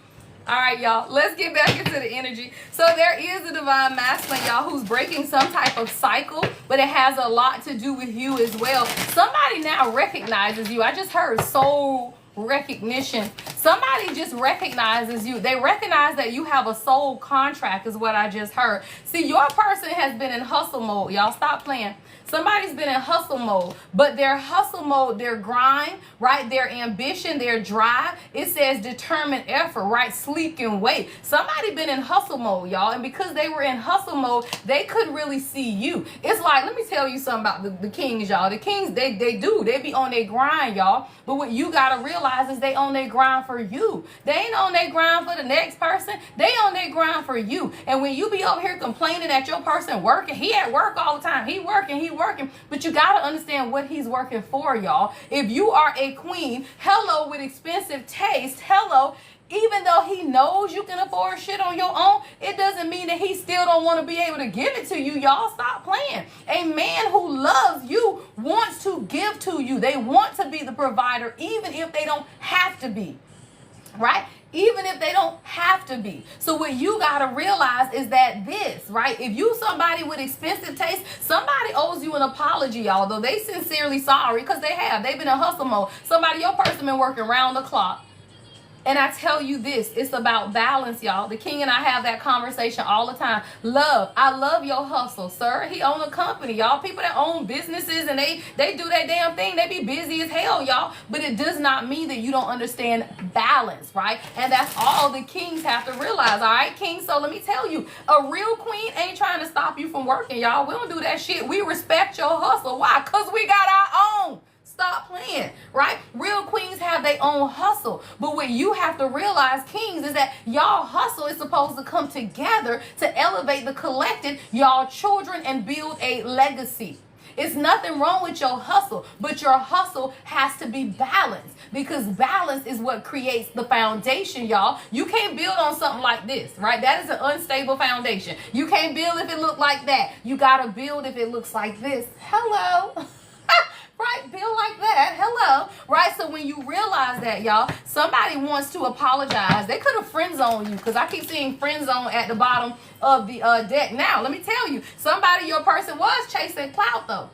All right, y'all, let's get back into the energy. So there is a divine masculine, y'all, who's breaking some type of cycle, but it has a lot to do with you as well. Somebody now recognizes you. I just heard soul recognition. Somebody just recognizes you. They recognize that you have a soul contract is what I just heard. See, your person has been in hustle mode. Y'all stop playing. Somebody's been in hustle mode, but their hustle mode, their grind, right? Their ambition, their drive, it says determined effort, right? Sleep and wait. Somebody been in hustle mode, y'all. And because they were in hustle mode, they couldn't really see you. It's like, let me tell you something about the kings, y'all. The kings, they be on their grind, y'all. But what you got to realize is they on their grind for you. They ain't on their grind for the next person. They on their grind for you. And when you be up here complaining that your person working, he at work all the time. He working, but you got to understand what he's working for, y'all. If you are a queen, hello, with expensive taste, hello, even though he knows you can afford shit on your own, it doesn't mean that he still don't want to be able to give it to you. Y'all stop playing. A man who loves you wants to give to you. They want to be the provider, even if they don't have to be, right? Even if they don't have to be. So what you got to realize is that this, right? If you somebody with expensive taste, somebody owes you an apology, although they sincerely sorry, because they've been in hustle mode. Somebody, your person been working round the clock. And I tell you this, it's about balance, y'all. The king and I have that conversation all the time. Love, I love your hustle, sir. He own a company, y'all. People that own businesses and they do that damn thing. They be busy as hell, y'all. But it does not mean that you don't understand balance, right? And that's all the kings have to realize, all right, king? So let me tell you, a real queen ain't trying to stop you from working, y'all. We don't do that shit. We respect your hustle. Why? Because we got our own. Stop playing, right? Real queens have their own hustle. But what you have to realize, kings, is that y'all hustle is supposed to come together to elevate the collective, y'all children, and build a legacy. It's nothing wrong with your hustle, but your hustle has to be balanced, because balance is what creates the foundation, y'all. You can't build on something like this, right? That is an unstable foundation. You can't build if it look like that. You got to build if it looks like this. Hello. Right, build like that. Hello. Right, so when you realize that, y'all, somebody wants to apologize. They could have friend zoned you, because I keep seeing friend zone at the bottom of the deck. Now, let me tell you, somebody, your person was chasing clout, though.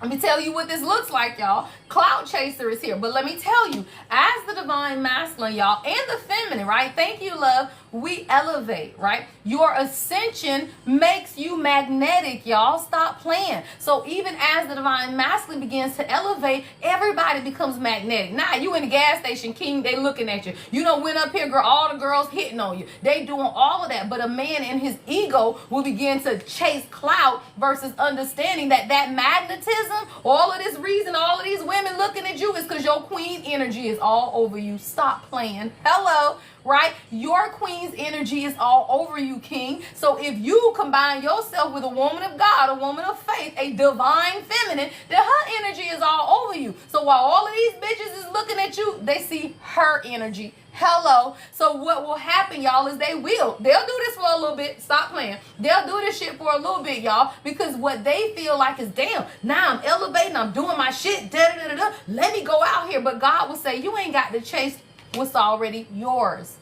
Let me tell you what this looks like, y'all. Cloud chaser is here. But let me tell you, as the divine masculine, y'all, and the feminine, right? Thank you, love. We elevate, right? Your ascension makes you magnetic, y'all. Stop playing. So even as the divine masculine begins to elevate, everybody becomes magnetic. Now, you in the gas station, king, they looking at you. You done went up here, girl, all the girls hitting on you. They doing all of that. But a man in his ego will begin to chase clout versus understanding that magnetism, all of this reason, all of these women looking at you is because your queen energy is all over you. Stop playing. Hello. Right? Your queen's energy is all over you, king. So if you combine yourself with a woman of God, a woman of faith, a divine feminine, then her energy is all over you. So while all of these bitches is looking at you, they see her energy. Hello. So what will happen, y'all, is they'll do this for a little bit. Stop playing. They'll do this shit for a little bit, y'all, because what they feel like is, damn, now I'm elevating, I'm doing my shit, da-da-da-da-da. Let me go out here. But God will say, you ain't got to chase what's already yours.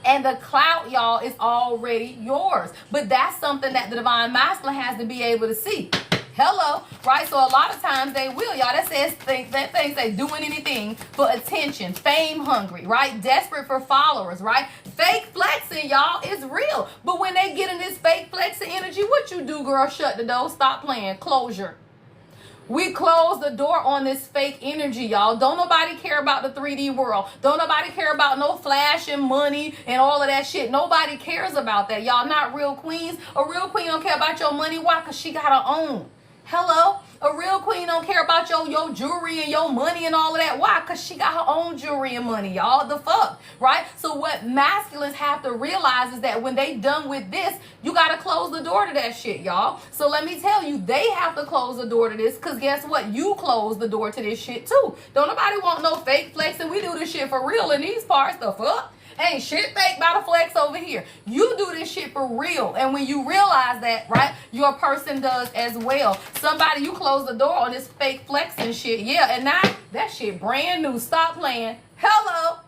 And the clout, y'all, is already yours. But that's something that the divine masculine has to be able to see. Hello, right? So a lot of times they will, y'all. That says that things they doing anything for attention, fame hungry, right? Desperate for followers, right? Fake flexing, y'all, is real. But when they get in this fake flexing energy, what you do, girl? Shut the door. Stop playing. Closure. We close the door on this fake energy, y'all. Don't nobody care about the 3D world. Don't nobody care about no flash and money and all of that shit. Nobody cares about that, y'all. Not real queens. A real queen don't care about your money. Why? Because she got her own. Hello? A real queen don't care about your jewelry and your money and all of that. Why? Because she got her own jewelry and money, y'all. The fuck, right? So what masculines have to realize is that when they done with this, you got to close the door to that shit, y'all. So let me tell you, they have to close the door to this, because guess what? You close the door to this shit too. Don't nobody want no fake flexing. We do this shit for real in these parts. The fuck? Ain't shit fake about a flex over here. You do this shit for real. And when you realize that, right, your person does as well. Somebody, you close the door on this fake flexing shit. Yeah, and now that shit brand new. Stop playing. Hello.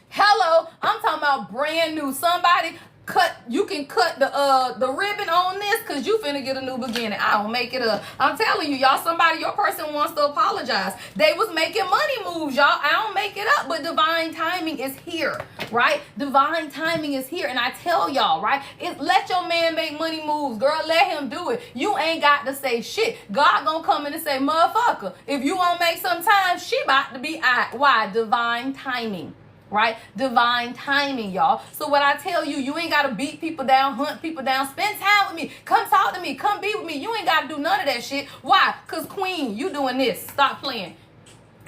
Hello. I'm talking about brand new. Somebody cut the ribbon on this because you finna get a new beginning. I don't make it up. I'm telling you, y'all, your person wants to apologize. They was making money moves, y'all. I don't make it up, but divine timing is here, right? Divine timing is here. And I tell y'all, right? Let your man make money moves, girl. Let him do it. You ain't got to say shit. God gonna come in and say, motherfucker, if you won't make some time, she about to be out. Why? Divine timing. Right? Divine timing, y'all. So what I tell you, you ain't got to beat people down, hunt people down. Spend time with me. Come talk to me. Come be with me. You ain't got to do none of that shit. Why? Because queen, you doing this. Stop playing.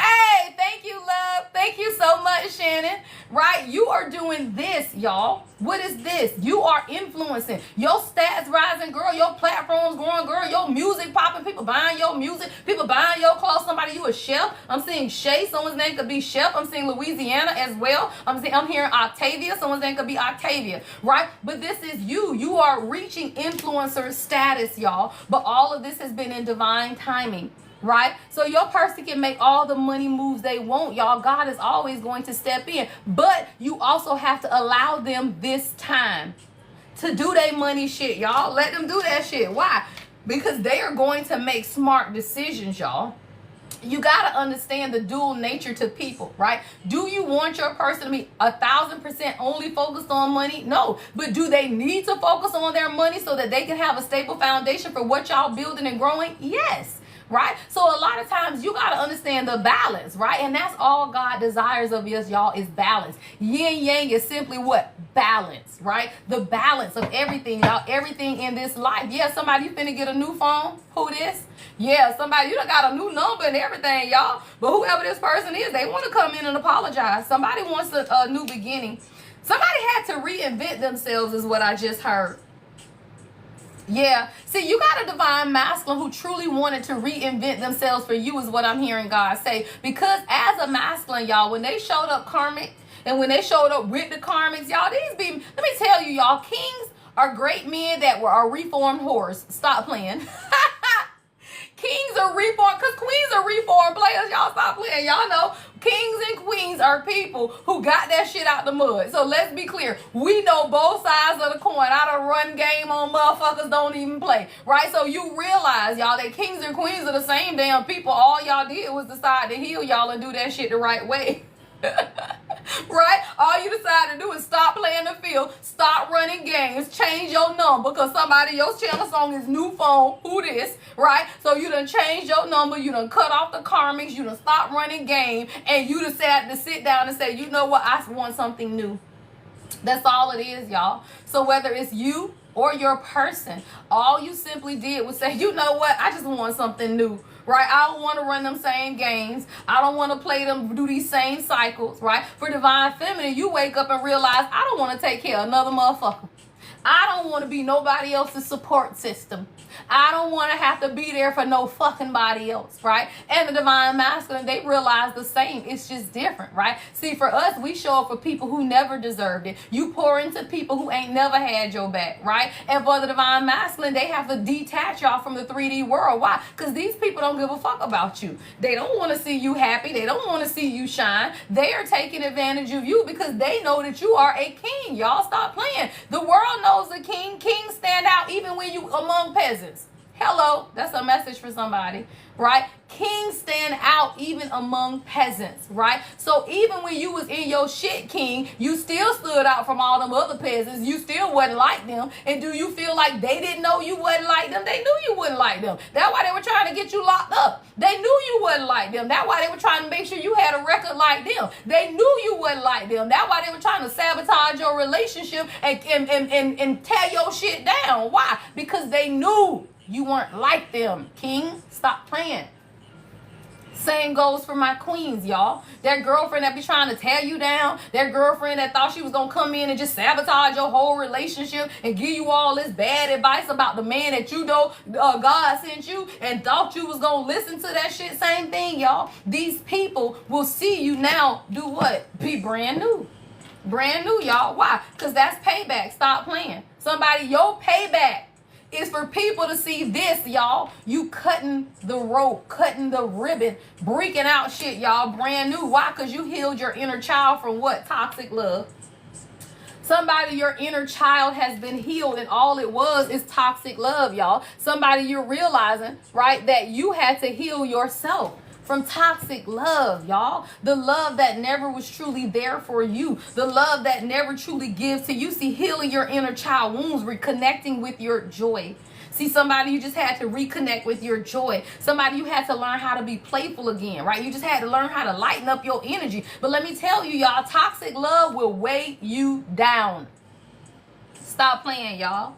Hey, thank you, love. Thank you so much, Shannon. Right? You are doing this, y'all. What is this? You are influencing. Your stats rising, girl. Your platforms growing, girl. Your music popping. People buying your music. People buying your clothes. Somebody, you a chef. I'm seeing Shay. Someone's name could be Chef. I'm seeing Louisiana as well. I'm hearing Octavia. Someone's name could be Octavia. Right? But this is you. You are reaching influencer status, y'all. But all of this has been in divine timing. Right? So your person can make all the money moves they want, y'all. God is always going to step in. But you also have to allow them this time to do their money shit, y'all. Let them do that shit. Why? Because they are going to make smart decisions, y'all. You got to understand the dual nature to people, right? Do you want your person to be 1,000% only focused on money? No. But do they need to focus on their money so that they can have a stable foundation for what y'all building and growing? Yes. Right? So a lot of times you got to understand the balance, right? And that's all God desires of us, y'all, is balance. Yin yang is simply what? Balance, right? The balance of everything, y'all. Everything in this life. Yeah, somebody, you finna get a new phone. Who this? Yeah, somebody, you done got a new number and everything, y'all. But whoever this person is, they want to come in and apologize. Somebody wants a new beginning. Somebody had to reinvent themselves is what I just heard. Yeah. See, you got a divine masculine who truly wanted to reinvent themselves for you is what I'm hearing God say. Because as a masculine, y'all, when they showed up karmic and when they showed up with the karmics, y'all, let me tell you, y'all, kings are great men that are reformed whores. Stop playing. Kings are reformed, because queens are reformed players. Y'all stop playing. Y'all know kings and queens are people who got that shit out the mud. So let's be clear. We know both sides of the coin. I done run game on motherfuckers don't even play. Right? So you realize, y'all, that kings and queens are the same damn people. All y'all did was decide to heal y'all and do that shit the right way. Right? All you decide to do is stop playing the field, stop running games, change your number because somebody your channel song is new phone. Who this? Right? So you done changed your number, you done cut off the karmics, you done stop running game, and you decided to sit down and say, you know what, I want something new. That's all it is, y'all. So whether it's you or your person, all you simply did was say, you know what, I just want something new. Right? I don't want to run them same games. I don't want to play them, do these same cycles, right? For divine feminine, you wake up and realize, I don't want to take care of another motherfucker. I don't want to be nobody else's support system. I don't want to have to be there for no fucking body else, right? And the divine masculine, they realize the same. It's just different, right? See, for us, we show up for people who never deserved it. You pour into people who ain't never had your back, right? And for the divine masculine, they have to detach y'all from the 3D world. Why? Because these people don't give a fuck about you. They don't want to see you happy. They don't want to see you shine. They are taking advantage of you because they know that you are a king. Y'all stop playing. The world knows the king. Kings stand out even when you among peasants. Hello, that's a message for somebody, right? Kings stand out even among peasants, right? So even when you was in your shit, king, you still stood out from all them other peasants. You still wasn't like them. And do you feel like they didn't know you wasn't like them? They knew you wouldn't like them. That's why they were trying to get you locked up. They knew you wasn't like them. That's why they were trying to make sure you had a record like them. They knew you wasn't like them. That's why they were trying to sabotage your relationship and tear your shit down. Why? Because they knew you weren't like them. King, stop playing. Same goes for my queens, y'all. That girlfriend that be trying to tear you down, that girlfriend that thought she was going to come in and just sabotage your whole relationship and give you all this bad advice about the man that you know God sent you and thought you was going to listen to that shit. Same thing, y'all. These people will see you now do what? Be brand new. Brand new, y'all. Why? Because that's payback. Stop playing. Somebody, your payback is for people to see this, y'all. You cutting the rope, cutting the ribbon, breaking out shit, y'all, brand new. Why? Because you healed your inner child from what? Toxic love. Somebody, your inner child has been healed, and all it was is toxic love, y'all. Somebody, you're realizing, right, that you had to heal yourself from toxic love, y'all. The love that never was truly there for you. The love that never truly gives to you. See, healing your inner child wounds, reconnecting with your joy. See, somebody, you just had to reconnect with your joy. Somebody, you had to learn how to be playful again, right? You just had to learn how to lighten up your energy. But let me tell you, y'all, toxic love will weigh you down. Stop playing, y'all.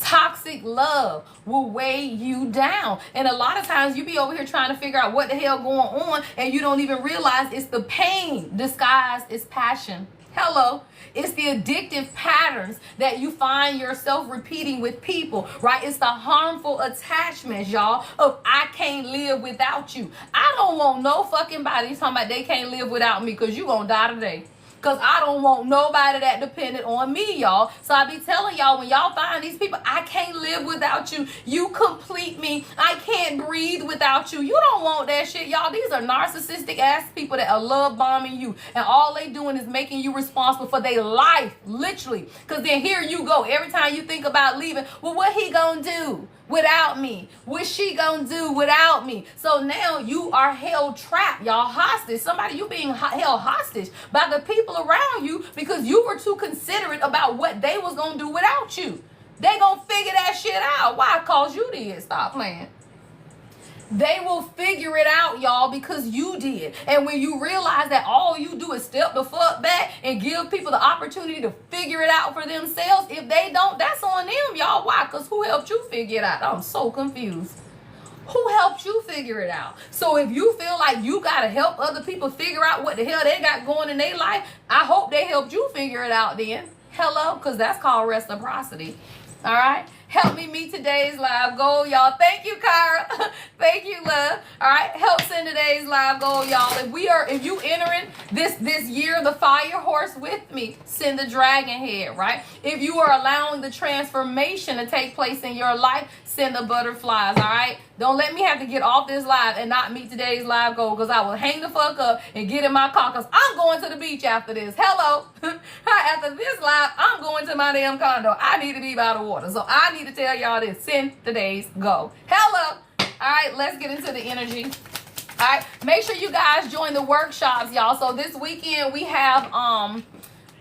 Toxic love will weigh you down. And a lot of times you be over here trying to figure out what the hell going on, and you don't even realize it's the pain disguised as passion. Hello. It's the addictive patterns that you find yourself repeating with people, right? It's the harmful attachments, y'all, of I can't live without you. I don't want no fucking body talking about they can't live without me because you gonna die today. Because I don't want nobody that dependent on me, y'all. So I be telling y'all, when y'all find these people, I can't live without you. You complete me. I can't breathe without you. You don't want that shit, y'all. These are narcissistic ass people that are love bombing you. And all they doing is making you responsible for their life, literally. Because then here you go. Every time you think about leaving, well, what he gonna do without me? What she gonna do without me? So now you are held trapped, y'all, hostage. Somebody, you being held hostage by the people around you because you were too considerate about what they was gonna do without you. They gonna figure that shit out. Why? Cause you did. Stop playing. They will figure it out, y'all, because you did. And when you realize that all you do is step the fuck back and give people the opportunity to figure it out for themselves, if they don't, that's on them, y'all. Why? Because who helped you figure it out? I'm so confused. Who helped you figure it out? So if you feel like you got to help other people figure out what the hell they got going in their life, I hope they helped you figure it out then. Hello? Because that's called reciprocity. All right? Help me meet today's live goal, y'all. Thank you, Kyra. Thank you, love. All right, help send today's live goal, y'all. If you entering this year the fire horse with me, send the dragon head, right? If you are allowing the transformation to take place in your life, send the butterflies, all right? Don't let me have to get off this live and not meet today's live goal, because I will hang the fuck up and get in my car, because I'm going to the beach after this. Hello. After this live, I'm going to my damn condo. I need to be by the water. So I need to tell y'all this. Send today's go. Hello. All right, let's get into the energy. All right, make sure you guys join the workshops, y'all. So this weekend we have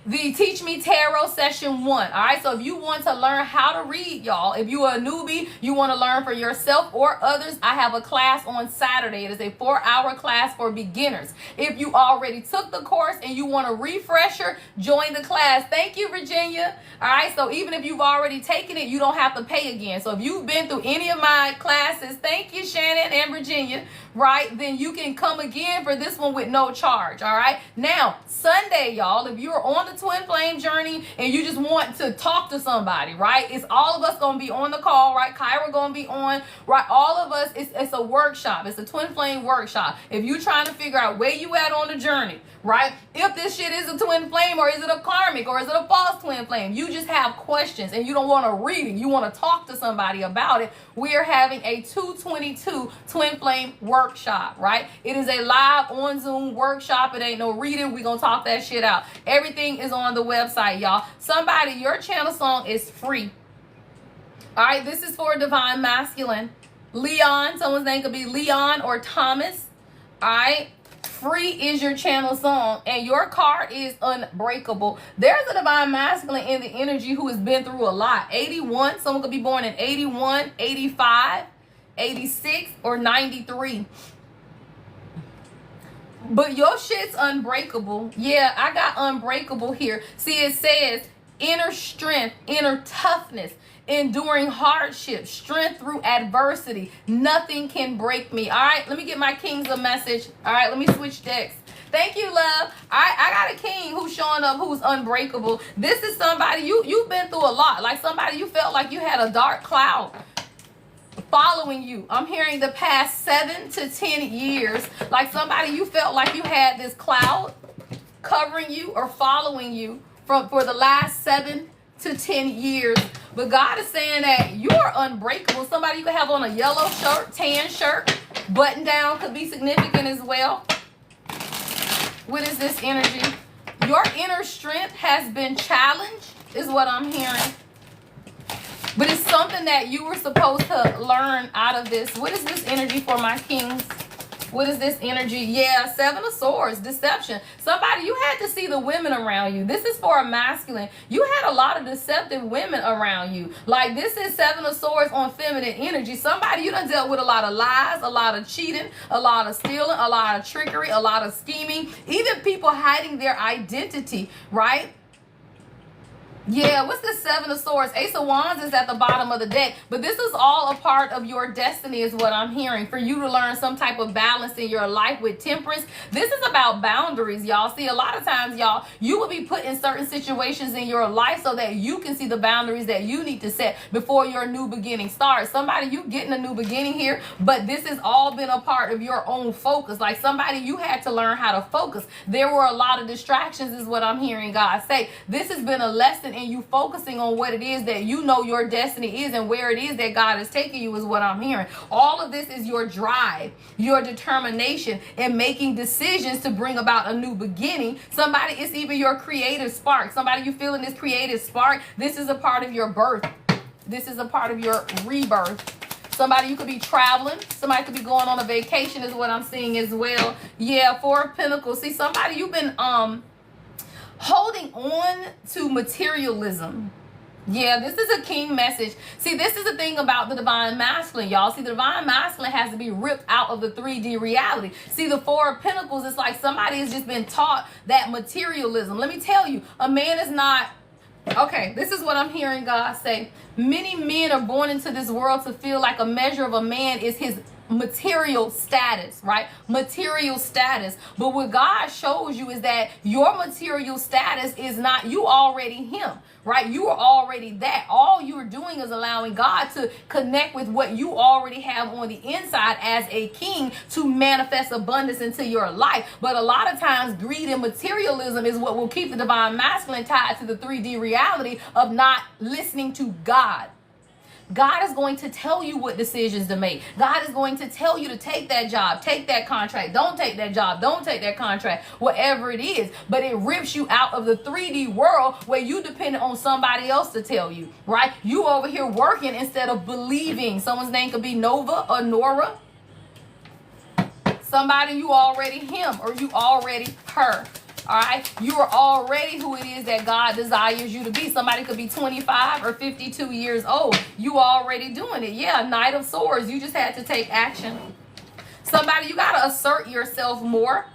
the Teach Me Tarot session 1. All right, so if you want to learn how to read, y'all, if you are a newbie, you want to learn for yourself or others, I have a class on Saturday. It is a 4-hour class for beginners. If you already took the course and you want a refresher, join the class. Thank you, Virginia. All right, so even if you've already taken it, you don't have to pay again. So if you've been through any of my classes, thank you, Shannon and Virginia, right, then you can come again for this one with no charge. All right, now Sunday, y'all, if you're on the twin flame journey and you just want to talk to somebody, right, it's all of us gonna be on the call, right? Kyra gonna be on, right? All of us, it's a workshop. It's a twin flame workshop. If you're trying to figure out where you at on the journey, right, if this shit is a twin flame or is it a karmic or is it a false twin flame, you just have questions and you don't want to read it, you want to talk to somebody about it, we are having a 222 twin flame workshop, right? It is a live on Zoom workshop. It ain't no reading. We're gonna talk that shit out. Everything is on the website, y'all. Somebody, your channel song is free. All right, this is for Divine Masculine. Leon, someone's name could be Leon or Thomas. All right, free is your channel song, and your card is unbreakable. There's a Divine Masculine in the energy who has been through a lot. 81, someone could be born in 81, 85, 86, or 93. But your shit's unbreakable. Yeah, I got unbreakable here. See, it says inner strength, inner toughness, enduring hardship, strength through adversity. Nothing can break me. All right, let me get my kings a message. All right, let me switch decks. Thank you, love. All right, I got a king who's showing up who's unbreakable. This is somebody, you've been through a lot. Like somebody you felt like you had a dark cloud following you. I'm hearing the past 7 to 10 years. Like somebody you felt like you had this cloud covering you or following you for the last 7 to 10 years. But God is saying that you're unbreakable. Somebody you could have on a yellow shirt, tan shirt, button down could be significant as well. What is this energy? Your inner strength has been challenged, is what I'm hearing. But it's something that you were supposed to learn out of this. What is this energy for my kings? What is this energy? Yeah, Seven of Swords, deception. Somebody, you had to see the women around you. This is for a masculine. You had a lot of deceptive women around you. Like, this is Seven of Swords on feminine energy. Somebody, you done dealt with a lot of lies, a lot of cheating, a lot of stealing, a lot of trickery, a lot of scheming. Even people hiding their identity, right? Yeah, what's this Seven of Swords? Ace of Wands is at the bottom of the deck. But this is all a part of your destiny is what I'm hearing. For you to learn some type of balance in your life with temperance. This is about boundaries, y'all. See, a lot of times, y'all, you will be put in certain situations in your life so that you can see the boundaries that you need to set before your new beginning starts. Somebody, you getting a new beginning here, but this has all been a part of your own focus. Like somebody, you had to learn how to focus. There were a lot of distractions is what I'm hearing God say. This has been a lesson and you focusing on what it is that you know your destiny is and where it is that God is taking you is what I'm hearing. All of this is your drive, your determination, and making decisions to bring about a new beginning. Somebody, it's even your creative spark. Somebody, you feeling this creative spark. This is a part of your birth. This is a part of your rebirth. Somebody, you could be traveling. Somebody could be going on a vacation is what I'm seeing as well. Yeah, Four of Pentacles. See, somebody, you've been holding on to materialism. Yeah, this is a king message. See, this is the thing about the divine masculine, y'all. See, the divine masculine has to be ripped out of the 3D reality. See, the Four of Pentacles, it's like somebody has just been taught that materialism. Let me tell you, a man is not... Okay, this is what I'm hearing God say. Many men are born into this world to feel like a measure of a man is his material status, right? Material status. But what God shows you is that your material status is not, you already him, right? You are already that. All you're doing is allowing God to connect with what you already have on the inside as a king to manifest abundance into your life. But a lot of times greed and materialism is what will keep the divine masculine tied to the 3D reality of not listening to God. God is going to tell you what decisions to make. God is going to tell you to take that job, take that contract, don't take that job, don't take that contract, whatever it is. But it rips you out of the 3D world where you depend on somebody else to tell you, right? You over here working instead of believing. Someone's name could be Nova or Nora. Somebody, you already him or you already her. All right, you are already who it is that God desires you to be. Somebody could be 25 or 52 years old. You already doing it. Yeah, Knight of Swords. You just had to take action. Somebody, you got to assert yourself more.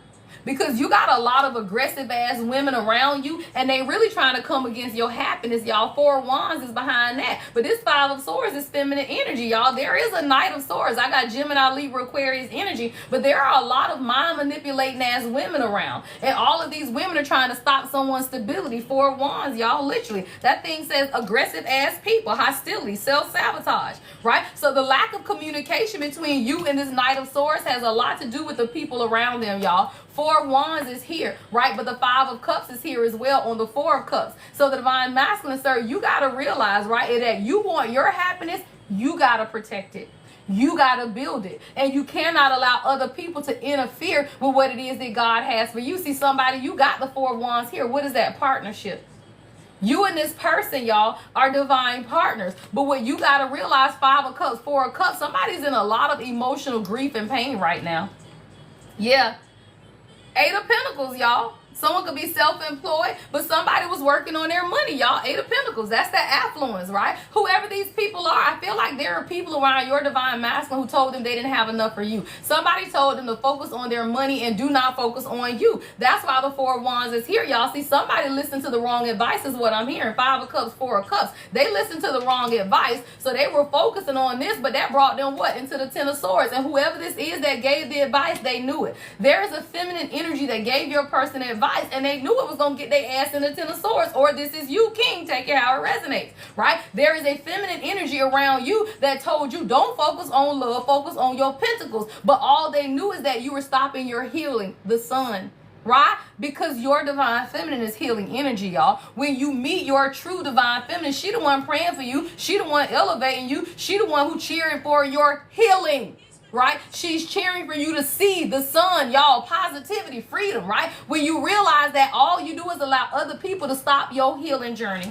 Because you got a lot of aggressive ass women around you and they really trying to come against your happiness, y'all. Four of Wands is behind that. But this Five of Swords is feminine energy, y'all. There is a Knight of Swords. I got Gemini, Libra, Aquarius energy. But there are a lot of mind manipulating ass women around. And all of these women are trying to stop someone's stability. Four of Wands, y'all. Literally. That thing says aggressive ass people, hostility, self-sabotage, right? So the lack of communication between you and this Knight of Swords has a lot to do with the people around them, y'all. Four of Wands is here, right? But the Five of Cups is here as well on the Four of Cups. So the divine masculine, sir, you got to realize, right, that you want your happiness, you got to protect it. You got to build it. And you cannot allow other people to interfere with what it is that God has for you. See, somebody, you got the Four of Wands here. What is that? Partnership. You and this person, y'all, are divine partners. But what you got to realize, Five of Cups, Four of Cups, somebody's in a lot of emotional grief and pain right now. Yeah. Eight of Pentacles, y'all. Someone could be self-employed, but somebody was working on their money, y'all. Eight of Pentacles. That's the affluence, right? Whoever these people are, I feel like there are people around your divine masculine who told them they didn't have enough for you. Somebody told them to focus on their money and do not focus on you. That's why the Four of Wands is here, y'all. See, somebody listened to the wrong advice is what I'm hearing. Five of Cups, Four of Cups. They listened to the wrong advice, so they were focusing on this, but that brought them what? Into the Ten of Swords. And whoever this is that gave the advice, they knew it. There is a feminine energy that gave your person advice, and they knew it was going to get their ass in the Ten of Swords, or this is you, king. Take it how it resonates, right? There is a feminine energy around you that told you don't focus on love, focus on your pentacles. But all they knew is that you were stopping your healing, the sun, right? Because your divine feminine is healing energy, y'all. When you meet your true divine feminine, she the one praying for you. She the one elevating you. She the one who cheering for your healing. right? She's cheering for you to see the sun, y'all. Positivity, freedom, right? When you realize that all you do is allow other people to stop your healing journey.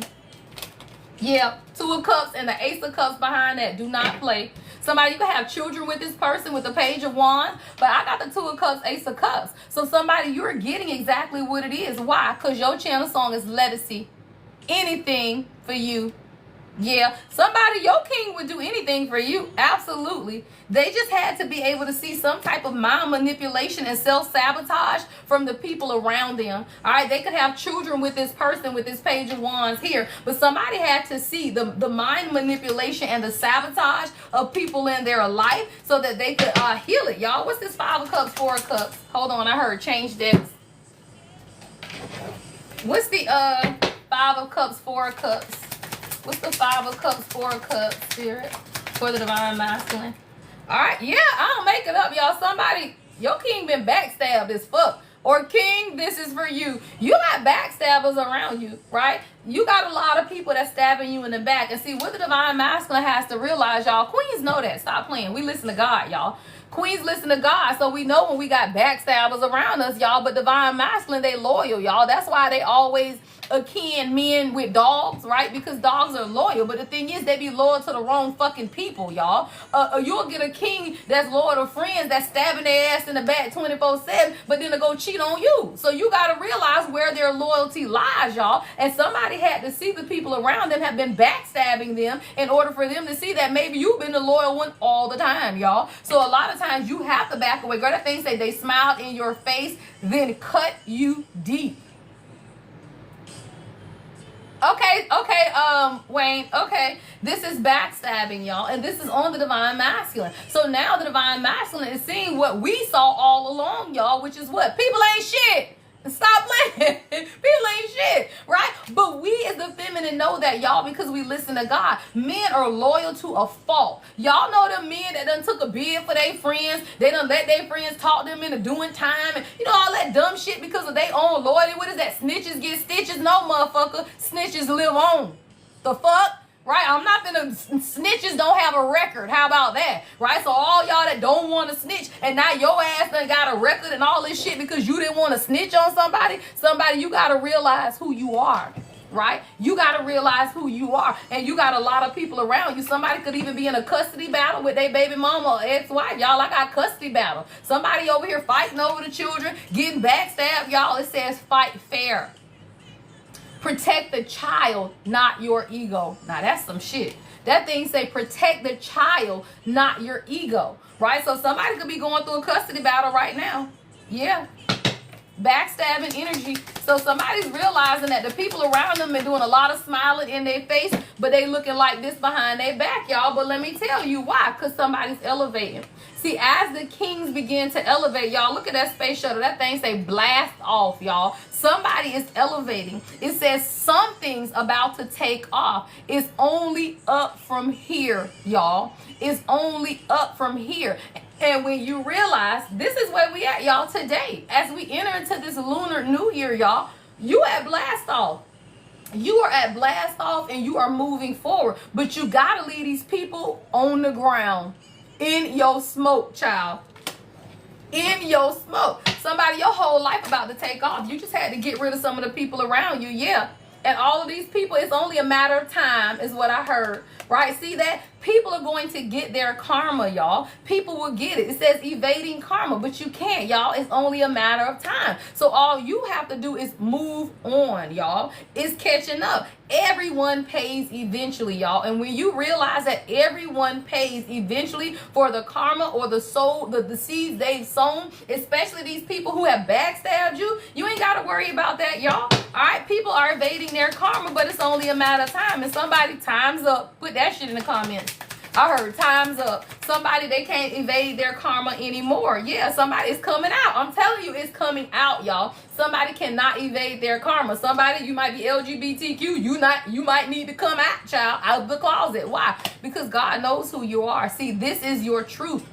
Yeah, 2 of Cups and the Ace of Cups behind that. Do not play. Somebody, you can have children with this person with the Page of Wands, but I got the 2 of Cups, Ace of Cups. So somebody, you're getting exactly what it is. Why? Because your channel song is Legacy. Anything for you. Yeah, somebody, your king would do anything for you. Absolutely. They just had to be able to see some type of mind manipulation and self-sabotage from the people around them. All right, they could have children with this person with this Page of Wands here, but somebody had to see the mind manipulation and the sabotage of people in their life so that they could heal it, y'all. What's this 5 of Cups, 4 of Cups? Hold on, I heard change this. What's the 5 of Cups, 4 of Cups? What's the 5 of Cups, 4 of Cups, Spirit, for the Divine Masculine? All right, yeah, I don't make it up, y'all. Somebody, your king been backstabbed as fuck. Or king, this is for you. You got backstabbers around you, right? You got a lot of people that's stabbing you in the back. And see, what the Divine Masculine has to realize, y'all, queens know that. Stop playing. We listen to God, y'all. Queens listen to God, so we know when we got backstabbers around us, y'all. But Divine Masculine, they loyal, y'all. That's why they always akin men with dogs, right? Because dogs are loyal. But the thing is, they be loyal to the wrong fucking people, y'all. You'll get a king that's loyal to friends that's stabbing their ass in the back 24/7, but then to go cheat on you. So you got to realize where their loyalty lies, y'all. And somebody had to see the people around them have been backstabbing them in order for them to see that maybe you've been the loyal one all the time, y'all. So a lot of times you have to back away. Girl, that thing say they smiled in your face, then cut you deep. Okay, Wayne, okay. This is backstabbing, y'all, and this is on the Divine Masculine. So now the Divine Masculine is seeing what we saw all along, y'all, which is what? People ain't shit. Stop playing. People ain't shit, right? But we as the feminine know that, y'all, because we listen to God. Men are loyal to a fault. Y'all know the men that done took a bid for their friends. They done let their friends talk them into doing time. And you know, all that dumb shit because of their own loyalty. What is that? Snitches get stitches? No, motherfucker. Snitches live on. The fuck? Right? I'm not gonna, snitches don't have a record. How about that? Right? So all y'all that don't want to snitch and now your ass done got a record and all this shit because you didn't want to snitch on somebody, you got to realize who you are. Right? You got to realize who you are. And you got a lot of people around you. Somebody could even be in a custody battle with their baby mama or ex-wife. Y'all, I got custody battle. Somebody over here fighting over the children, getting backstabbed. Y'all, it says fight fair. Protect the child, not your ego. Now, that's some shit. That thing say protect the child, not your ego. Right? So somebody could be going through a custody battle right now. Yeah. Backstabbing energy. So somebody's realizing that the people around them are doing a lot of smiling in their face, but they looking like this behind their back, y'all. But let me tell you why. Because somebody's elevating. See, as the kings begin to elevate, y'all, look at that space shuttle. That thing say blast off, y'all. Somebody is elevating. It says something's about to take off. It's only up from here, y'all. It's only up from here. And when you realize this is where we at, y'all, today, as we enter into this lunar new year, y'all, you at blast off. You are at blast off and you are moving forward. But you got to leave these people on the ground. In your smoke, child. In your smoke. Somebody, your whole life about to take off. You just had to get rid of some of the people around you. Yeah. And all of these people, it's only a matter of time is what I heard. Right? See that? People are going to get their karma, y'all. People will get it. It says evading karma, but you can't, y'all. It's only a matter of time. So all you have to do is move on, y'all. It's catching up. Everyone pays eventually, y'all. And when you realize that everyone pays eventually for the karma or the soul, the seeds they've sown, especially these people who have backstabbed you, you ain't got to worry about that, y'all. All right? People are evading their karma, but it's only a matter of time. And somebody, time's up. Put that shit in the comments. I heard time's up. Somebody, they can't evade their karma anymore. Yeah, somebody is coming out. I'm telling you, it's coming out, y'all. Somebody cannot evade their karma. Somebody, you might be LGBTQ. You might need to come out, child, out of the closet. Why? Because God knows who you are. See, this is your truth.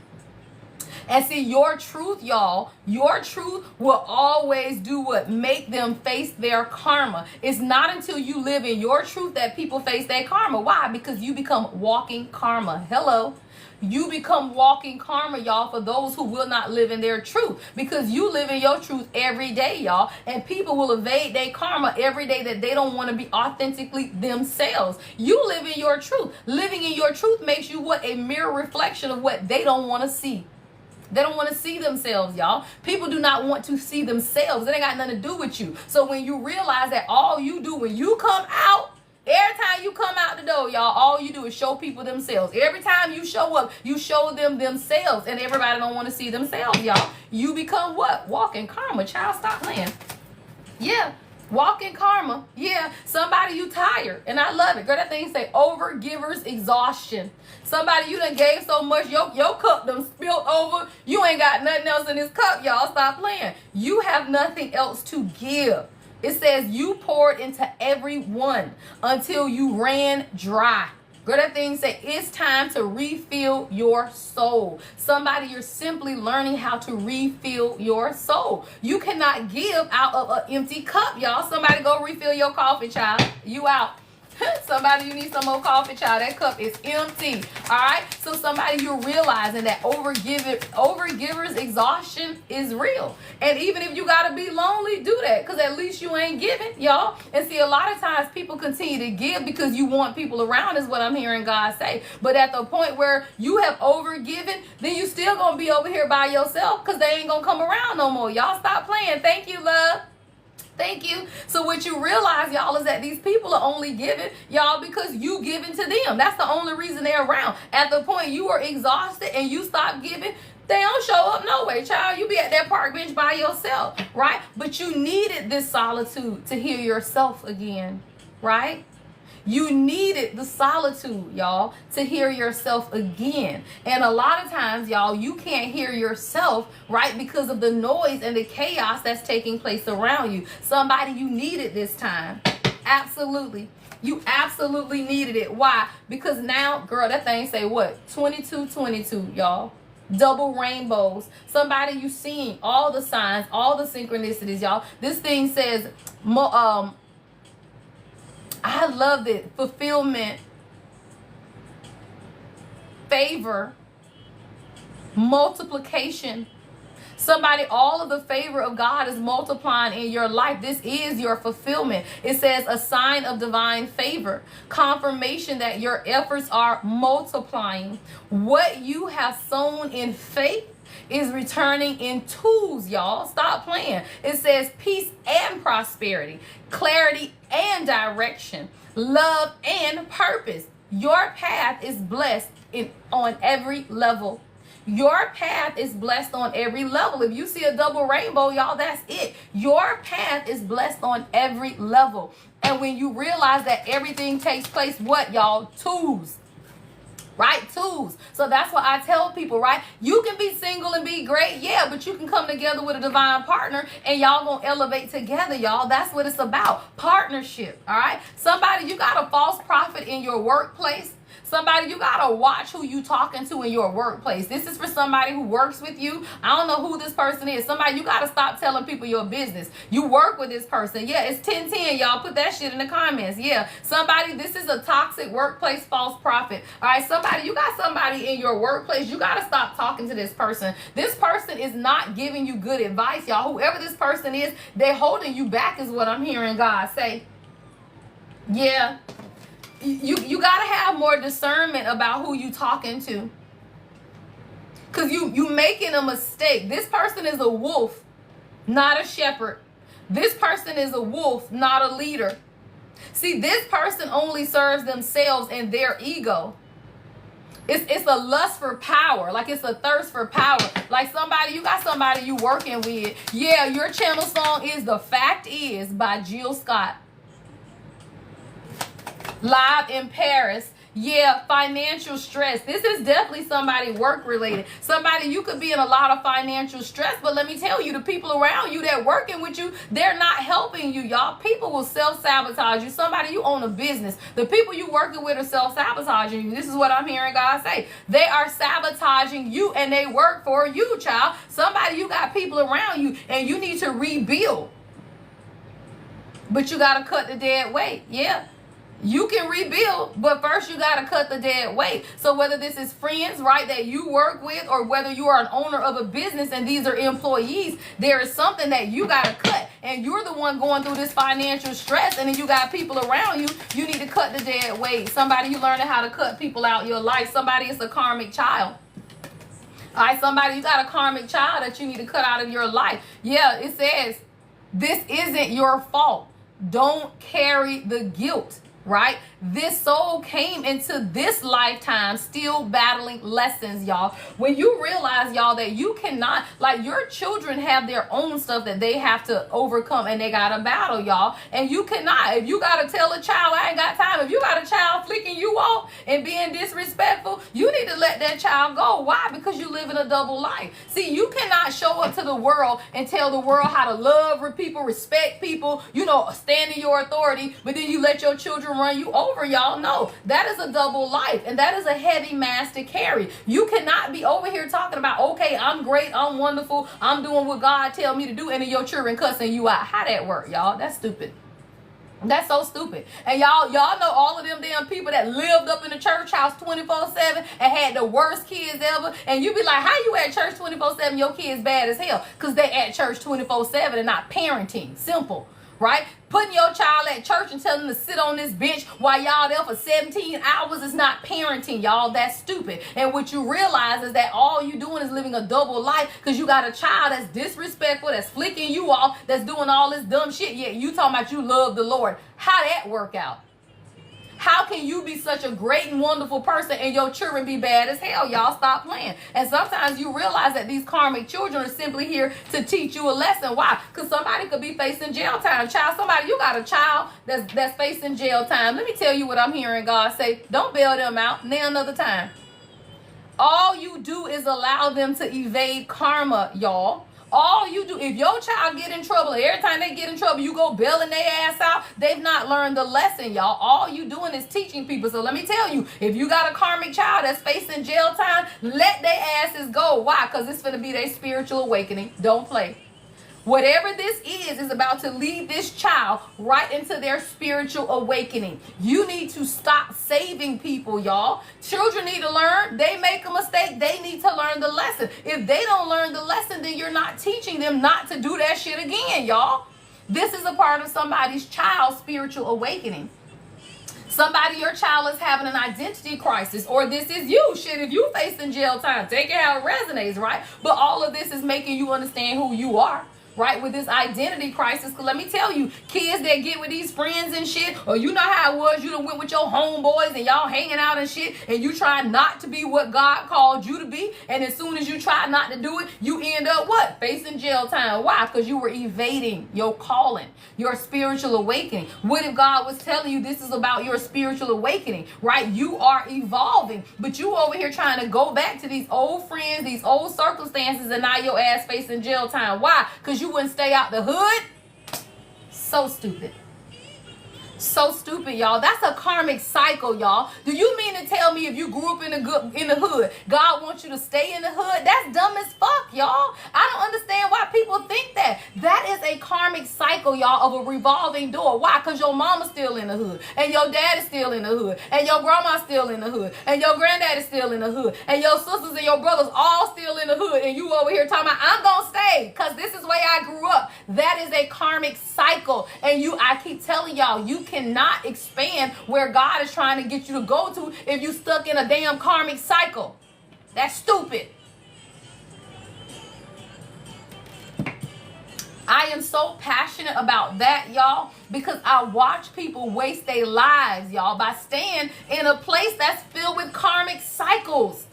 And see, your truth, y'all, your truth will always do what? Make them face their karma. It's not until you live in your truth that people face their karma. Why? Because you become walking karma. Hello. You become walking karma, y'all, for those who will not live in their truth. Because you live in your truth every day, y'all. And people will evade their karma every day that they don't want to be authentically themselves. You live in your truth. Living in your truth makes you what? A mirror reflection of what they don't want to see. They don't want to see themselves, y'all. People do not want to see themselves. It ain't got nothing to do with you. So when you realize that all you do when you come out, every time you come out the door, y'all, all you do is show people themselves. Every time you show up, you show them themselves. And everybody don't want to see themselves, y'all. You become what? Walking karma. Child, stop playing. Yeah. Walking karma. Yeah. Somebody you tired. And I love it. Girl, that thing say over givers exhaustion. Somebody you done gave so much, your cup done spilled over. You ain't got nothing else in this cup, y'all. Stop playing. You have nothing else to give. It says you poured into everyone until you ran dry. Girl, that thing say it's time to refill your soul. Somebody, you're simply learning how to refill your soul. You cannot give out of an empty cup, y'all. Somebody go refill your coffee, child. You out. Somebody, you need some more coffee, child. That cup is empty. All right. So somebody, you're realizing that overgivers exhaustion is real. And even if you got to be lonely, do that. Because at least you ain't giving, y'all. And see, a lot of times people continue to give because you want people around is what I'm hearing God say. But at the point where you have overgiven, then you still going to be over here by yourself because they ain't going to come around no more. Y'all stop playing. Thank you, love. Thank you. So what you realize, y'all, is that these people are only giving, y'all, because you giving to them. That's the only reason they're around. At the point you are exhausted and you stop giving, they don't show up no way, child. You be at that park bench by yourself, right? But you needed this solitude to hear yourself again, right? You needed the solitude, y'all, to hear yourself again. And a lot of times, y'all, you can't hear yourself, right, because of the noise and the chaos that's taking place around you. Somebody, you needed this time. Absolutely. You absolutely needed it. Why? Because now, girl, that thing say what? 2222, y'all. Double rainbows. Somebody, you seeing all the signs, all the synchronicities, y'all. This thing says, I love it. Fulfillment, favor, multiplication. Somebody, all of the favor of God is multiplying in your life. This is your fulfillment. It says a sign of divine favor, confirmation that your efforts are multiplying. What you have sown in faith is returning in tools, y'all. Stop playing. It says peace and prosperity, clarity and direction, love and purpose. Your path is blessed on every level. Your path is blessed on every level. If you see a double rainbow, y'all, that's it. Your path is blessed on every level. And when you realize that everything takes place, what, y'all? Tools. Right? Tools. So that's what I tell people, right? You can be single and be great, yeah, but you can come together with a divine partner and y'all gonna elevate together, y'all. That's what it's about. Partnership, all right? Somebody, you got a false prophet in your workplace. Somebody, you got to watch who you talking to in your workplace. This is for somebody who works with you. I don't know who this person is. Somebody, you got to stop telling people your business. You work with this person. Yeah, it's 1010. Y'all put that shit in the comments. Yeah, somebody, this is a toxic workplace false prophet. All right, somebody, you got somebody in your workplace. You got to stop talking to this person. This person is not giving you good advice, y'all. Whoever this person is, they're holding you back is what I'm hearing God say. Yeah. You got to have more discernment about who you talking to. Because you making a mistake. This person is a wolf, not a shepherd. This person is a wolf, not a leader. See, this person only serves themselves and their ego. It's a lust for power. Like it's a thirst for power. Like somebody, you got somebody you working with. Yeah, your channel song is The Fact Is by Jill Scott. Live in Paris. Yeah, financial stress. This is definitely somebody work related. Somebody, you could be in a lot of financial stress, but let me tell you, the people around you that working with you, they're not helping you, y'all. People will self-sabotage you. Somebody, you own a business. The people you working with are self-sabotaging you. This is what I'm hearing God say. They are sabotaging you and they work for you, child. Somebody, you got people around you and you need to rebuild. But you got to cut the dead weight. Yeah. You can rebuild, but first you got to cut the dead weight. So whether this is friends, right, that you work with, or whether you are an owner of a business and these are employees, there is something that you got to cut. And you're the one going through this financial stress, and then you got people around you. You need to cut the dead weight. Somebody you learning how to cut people out in your life. Somebody is a karmic child. All right, somebody, you got a karmic child that you need to cut out of your life. Yeah, it says, this isn't your fault. Don't carry the guilt. Right? This soul came into this lifetime still battling lessons, y'all. When you realize, y'all, that you cannot, like, your children have their own stuff that they have to overcome and they got to battle, y'all. And you cannot, if you got to tell a child, I ain't got time, if you got a child flicking you off and being disrespectful, you need to let that child go. Why? Because you live in a double life. See, you cannot show up to the world and tell the world how to love people, respect people, you know, stand in your authority, but then you let your children run you over, y'all. No, that is a double life, and that is a heavy mass to carry. You cannot be over here talking about, okay, I'm great, I'm wonderful, I'm doing what God tell me to do, and then your children cussing you out. How that work, y'all? That's stupid. That's so stupid. And y'all know all of them damn people that lived up in the church house 24/7 and had the worst kids ever. And you be like, how you at church 24/7? Your kids bad as hell. Because they at church 24/7 and not parenting. Simple. Right? Putting your child at church and telling them to sit on this bench while y'all there for 17 hours is not parenting, y'all. That's stupid. And what you realize is that all you doing is living a double life because you got a child that's disrespectful, that's flicking you off, that's doing all this dumb shit. Yet you talking about you love the Lord. How that work out? How can you be such a great and wonderful person and your children be bad as hell? Y'all stop playing. And sometimes you realize that these karmic children are simply here to teach you a lesson. Why? Because somebody could be facing jail time. You got a child that's facing jail time. Let me tell you what I'm hearing God say. Don't bail them out. Now another time. All you do is allow them to evade karma, y'all. All you do, if your child get in trouble, every time they get in trouble, you go bailing their ass out, they've not learned the lesson, y'all. All you doing is teaching people. So let me tell you, if you got a karmic child that's facing jail time, let their asses go. Why? Because it's going to be their spiritual awakening. Don't play. Whatever this is about to lead this child right into their spiritual awakening. You need to stop saving people, y'all. Children need to learn. They make a mistake. They need to learn the lesson. If they don't learn the lesson, then you're not teaching them not to do that shit again, y'all. This is a part of somebody's child's spiritual awakening. Your child is having an identity crisis, or this is you. Shit, if you facing jail time, take it how it resonates, right? But all of this is making you understand who you are. Right, with this identity crisis. Because let me tell you, kids that get with these friends and shit, or you know how it was, you done went with your homeboys and y'all hanging out and shit, and you try not to be what God called you to be, and as soon as you try not to do it, you end up what? Facing jail time. Why? Because you were evading your calling, your spiritual awakening. What if God was telling you this is about your spiritual awakening, right? You are evolving, but you over here trying to go back to these old friends, these old circumstances, and now your ass facing jail time. Why? Because you wouldn't stay out the hood. So stupid. So stupid, y'all. That's a karmic cycle, y'all. Do you mean to tell me if you grew up in the hood, God wants you to stay in the hood? That's dumb as fuck, y'all. I don't understand why people think that. That is a karmic cycle, y'all, of a revolving door. Why? Because your mama's still in the hood, and your dad is still in the hood, and your grandma's still in the hood, and your granddad is still in the hood, and your sisters and your brothers all still in the hood, and you over here talking about, I'm gonna stay because this is the way I grew up. That is a karmic cycle. And I keep telling y'all, you cannot expand where God is trying to get you to go to if you stuck in a damn karmic cycle. That's stupid. I am so passionate about that, y'all, because I watch people waste their lives, y'all, by staying in a place that's filled with karmic cycles.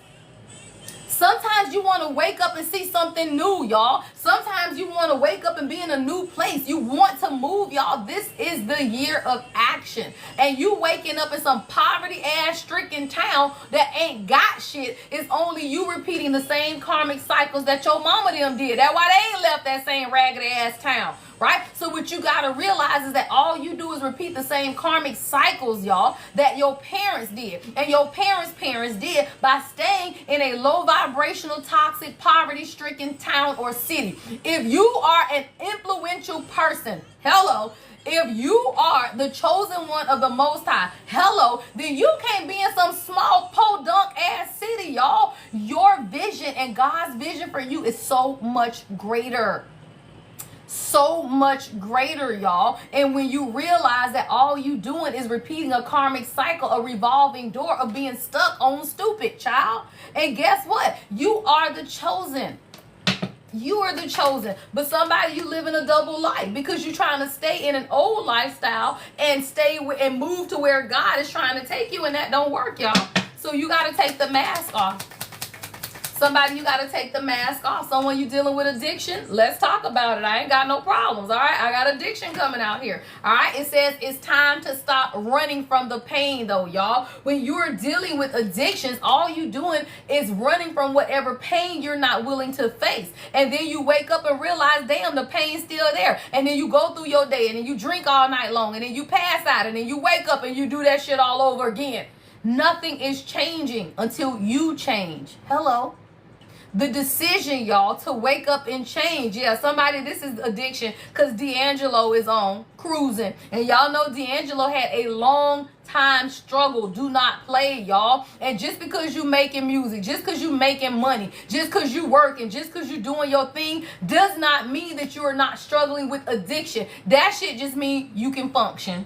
Sometimes you want to wake up and see something new, y'all. Sometimes you want to wake up and be in a new place. You want to move, y'all. This is the year of action. And you waking up in some poverty-ass stricken town that ain't got shit. It's only you repeating the same karmic cycles that your mama them did. That's why they ain't left that same raggedy-ass town. Right? So what you got to realize is that all you do is repeat the same karmic cycles, y'all, that your parents did and your parents' did by staying in a low vibrational, toxic, poverty-stricken town or city. If you are an influential person, hello, If you are the chosen one of the Most High, hello, then you can't be in some small podunk ass city, y'all. Your vision and God's vision for you is so much greater. So much greater, y'all. And when you realize that all you doing is repeating a karmic cycle, a revolving door of being stuck on stupid, child. And guess what? You are the chosen. You are the chosen. But somebody, you live in a double life because you're trying to stay in an old lifestyle and and move to where God is trying to take you, and that don't work, y'all. So you got to take the mask off. Somebody, you got to take the mask off. Someone you dealing with addiction, let's talk about it. I ain't got no problems, all right? I got addiction coming out here, all right? It says it's time to stop running from the pain, though, y'all. When you're dealing with addictions, all you doing is running from whatever pain you're not willing to face. And then you wake up and realize, damn, the pain's still there. And then you go through your day, and then you drink all night long, and then you pass out, and then you wake up, and you do that shit all over again. Nothing is changing until you change. Hello. The decision, y'all, to wake up and change. Yeah, somebody, this is addiction because D'Angelo is on cruising. And y'all know D'Angelo had a long time struggle. Do not play, y'all. And just because you making music, just because you making money, just because you working, just because you doing your thing, does not mean that you are not struggling with addiction. That shit just means you can function.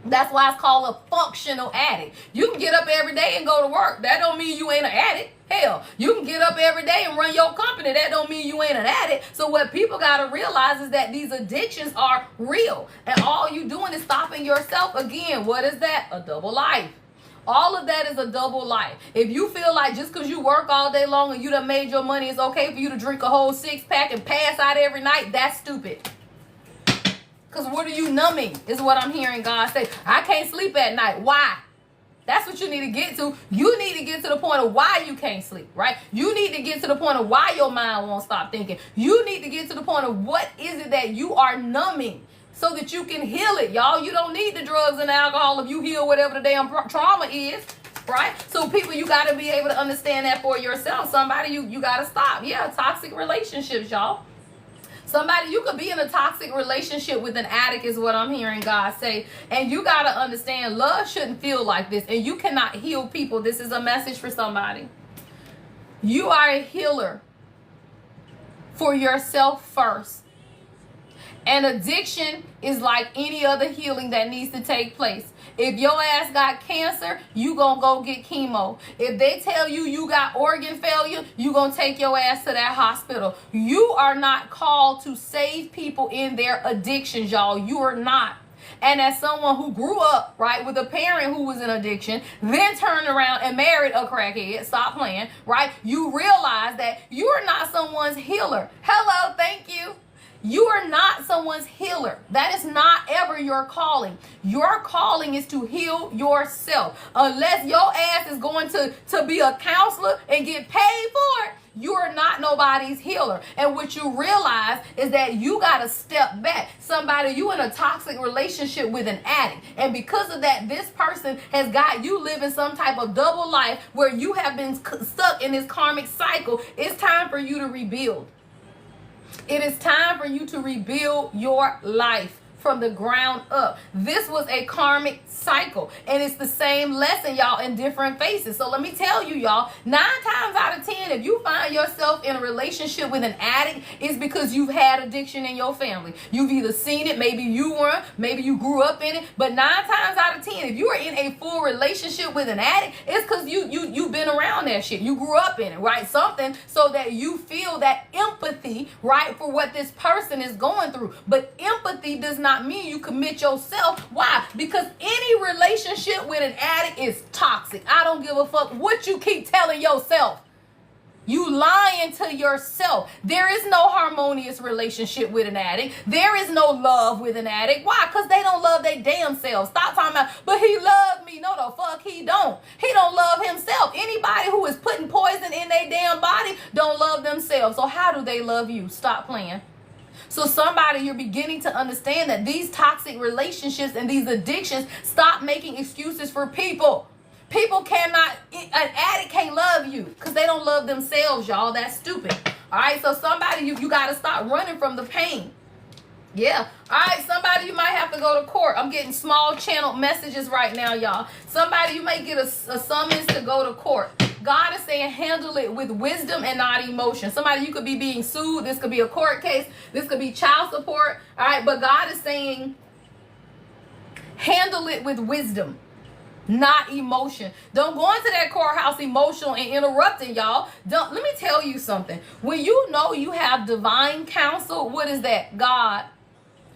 That's why it's called a functional addict. You can get up every day and go to work. That don't mean you ain't an addict. Hell, you can get up every day and run your company. That don't mean you ain't an addict. So what people got to realize is that these addictions are real. And all you doing is stopping yourself. Again, what is that? A double life. All of that is a double life. If you feel like just because you work all day long and you done made your money, it's okay for you to drink a whole 6-pack and pass out every night, that's stupid. Because what are you numbing is what I'm hearing God say. I can't sleep at night. Why? That's what you need to get to. You need to get to the point of why you can't sleep, right? You need to get to the point of why your mind won't stop thinking. You need to get to the point of what is it that you are numbing so that you can heal it, y'all. You don't need the drugs and the alcohol if you heal whatever the damn trauma is, right? So people, you got to be able to understand that for yourself. Somebody, you got to stop. Yeah, toxic relationships, y'all. Somebody, you could be in a toxic relationship with an addict is what I'm hearing God say. And you got to understand, love shouldn't feel like this. And you cannot heal people. This is a message for somebody. You are a healer for yourself first. And addiction is like any other healing that needs to take place. If your ass got cancer, you gonna go get chemo. If they tell you you got organ failure, you gonna take your ass to that hospital. You are not called to save people in their addictions, y'all. You are not. And as someone who grew up, right, with a parent who was in addiction, then turned around and married a crackhead, stop playing, right? You realize that you are not someone's healer. Hello, thank you. You are not someone's healer. That is not ever your calling. Your calling is to heal yourself. Unless your ass is going to be a counselor and get paid for it, you are not nobody's healer. And what you realize is that you got to step back. Somebody, you in a toxic relationship with an addict. And because of that, this person has got you living some type of double life where you have been stuck in this karmic cycle. It's time for you to rebuild. It is time for you to rebuild your life from the ground up. This was a karmic cycle, and it's the same lesson, y'all, in different faces. So let me tell you, y'all, 9 times out of 10, if you find yourself in a relationship with an addict, it's because you've had addiction in your family. You've either seen it, maybe you weren't, maybe you grew up in it, but 9 times out of 10, if you are in a full relationship with an addict, it's because you've been around that shit. You grew up in it, right? Something so that you feel that empathy, right, for what this person is going through. But empathy does not mean you commit yourself. Why? Because any relationship with an addict is toxic. I don't give a fuck what you keep telling yourself. You lying to yourself. There is no harmonious relationship with an addict. There is no love with an addict. Why? Because they don't love their damn selves. Stop talking about, but he loved me. No, the fuck he don't. He don't love himself. Anybody who is putting poison in their damn body don't love themselves. So how do they love you? Stop playing. So somebody, you're beginning to understand that these toxic relationships and these addictions, stop making excuses for people. People cannot, an addict can't love you because they don't love themselves, y'all. That's stupid. All right, so somebody, you got to stop running from the pain. Yeah. All right, somebody, you might have to go to court. I'm getting small channel messages right now, y'all. Somebody, you may get a summons to go to court. God is saying handle it with wisdom and not emotion. Somebody, you could be being sued. This could be a court case. This could be child support. All right, but God is saying handle it with wisdom, not emotion. Don't go into that courthouse emotional and interrupting, y'all. Don't. Let me tell you something. When you know you have divine counsel, what is that? God.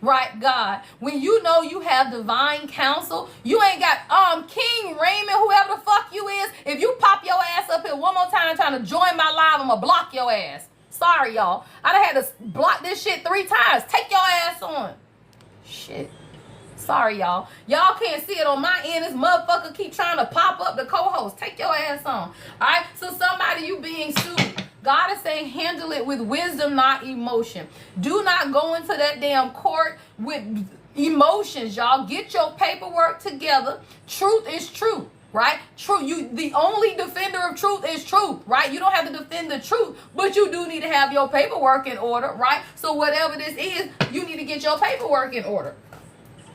Right, God. When you know you have divine counsel, you ain't got King Raymond, whoever the fuck you is. If you pop your ass up here one more time trying to join my live, I'm gonna block your ass. Sorry, y'all. I done had to block this shit 3 times. Take your ass on. Shit. Sorry, y'all. Y'all can't see it on my end. This motherfucker keep trying to pop up the co-host. Take your ass on. All right? So somebody, you being sued. God is saying handle it with wisdom, not emotion. Do not go into that damn court with emotions, y'all. Get your paperwork together. Truth is truth, right? True. The only defender of truth is truth, right? You don't have to defend the truth, but you do need to have your paperwork in order, right? So whatever this is, you need to get your paperwork in order.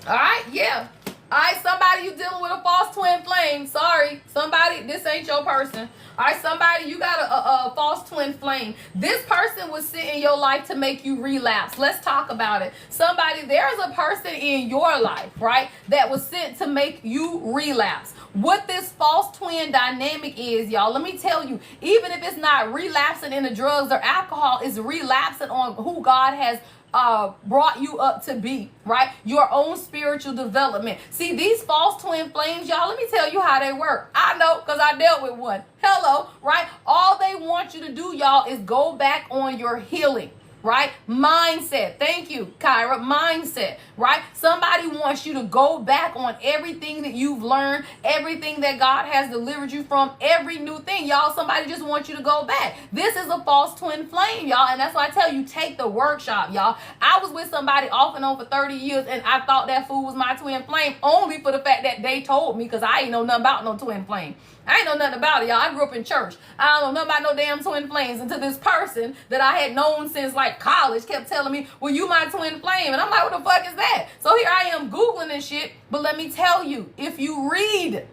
All right? Yeah. All right, somebody, you dealing with a false twin flame. Sorry. Somebody, this ain't your person. All right, somebody, you got a false twin flame. This person was sent in your life to make you relapse. Let's talk about it. Somebody, there's a person in your life, right, that was sent to make you relapse. What this false twin dynamic is, y'all, let me tell you, even if it's not relapsing into drugs or alcohol, it's relapsing on who God has brought you up to be, right? Your own spiritual development. See, these false twin flames, y'all, let me tell you how they work. I know, because I dealt with one. Hello, right? All they want you to do, y'all, is go back on your healing, right? Mindset. Thank you, Kyra. Mindset, right? Somebody wants you to go back on everything that you've learned, everything that God has delivered you from, every new thing, y'all. Somebody just wants you to go back. This is a false twin flame, y'all, and that's why I tell you, take the workshop, y'all. I was with somebody off and on for 30 years, and I thought that fool was my twin flame only for the fact that they told me, because I ain't know nothing about no twin flame. I ain't know nothing about it, y'all. I grew up in church. I don't know nothing about no damn twin flames until this person that I had known since like college kept telling me, well, you my twin flame. And I'm like, what the fuck is that? So here I am Googling this shit. But let me tell you, if you read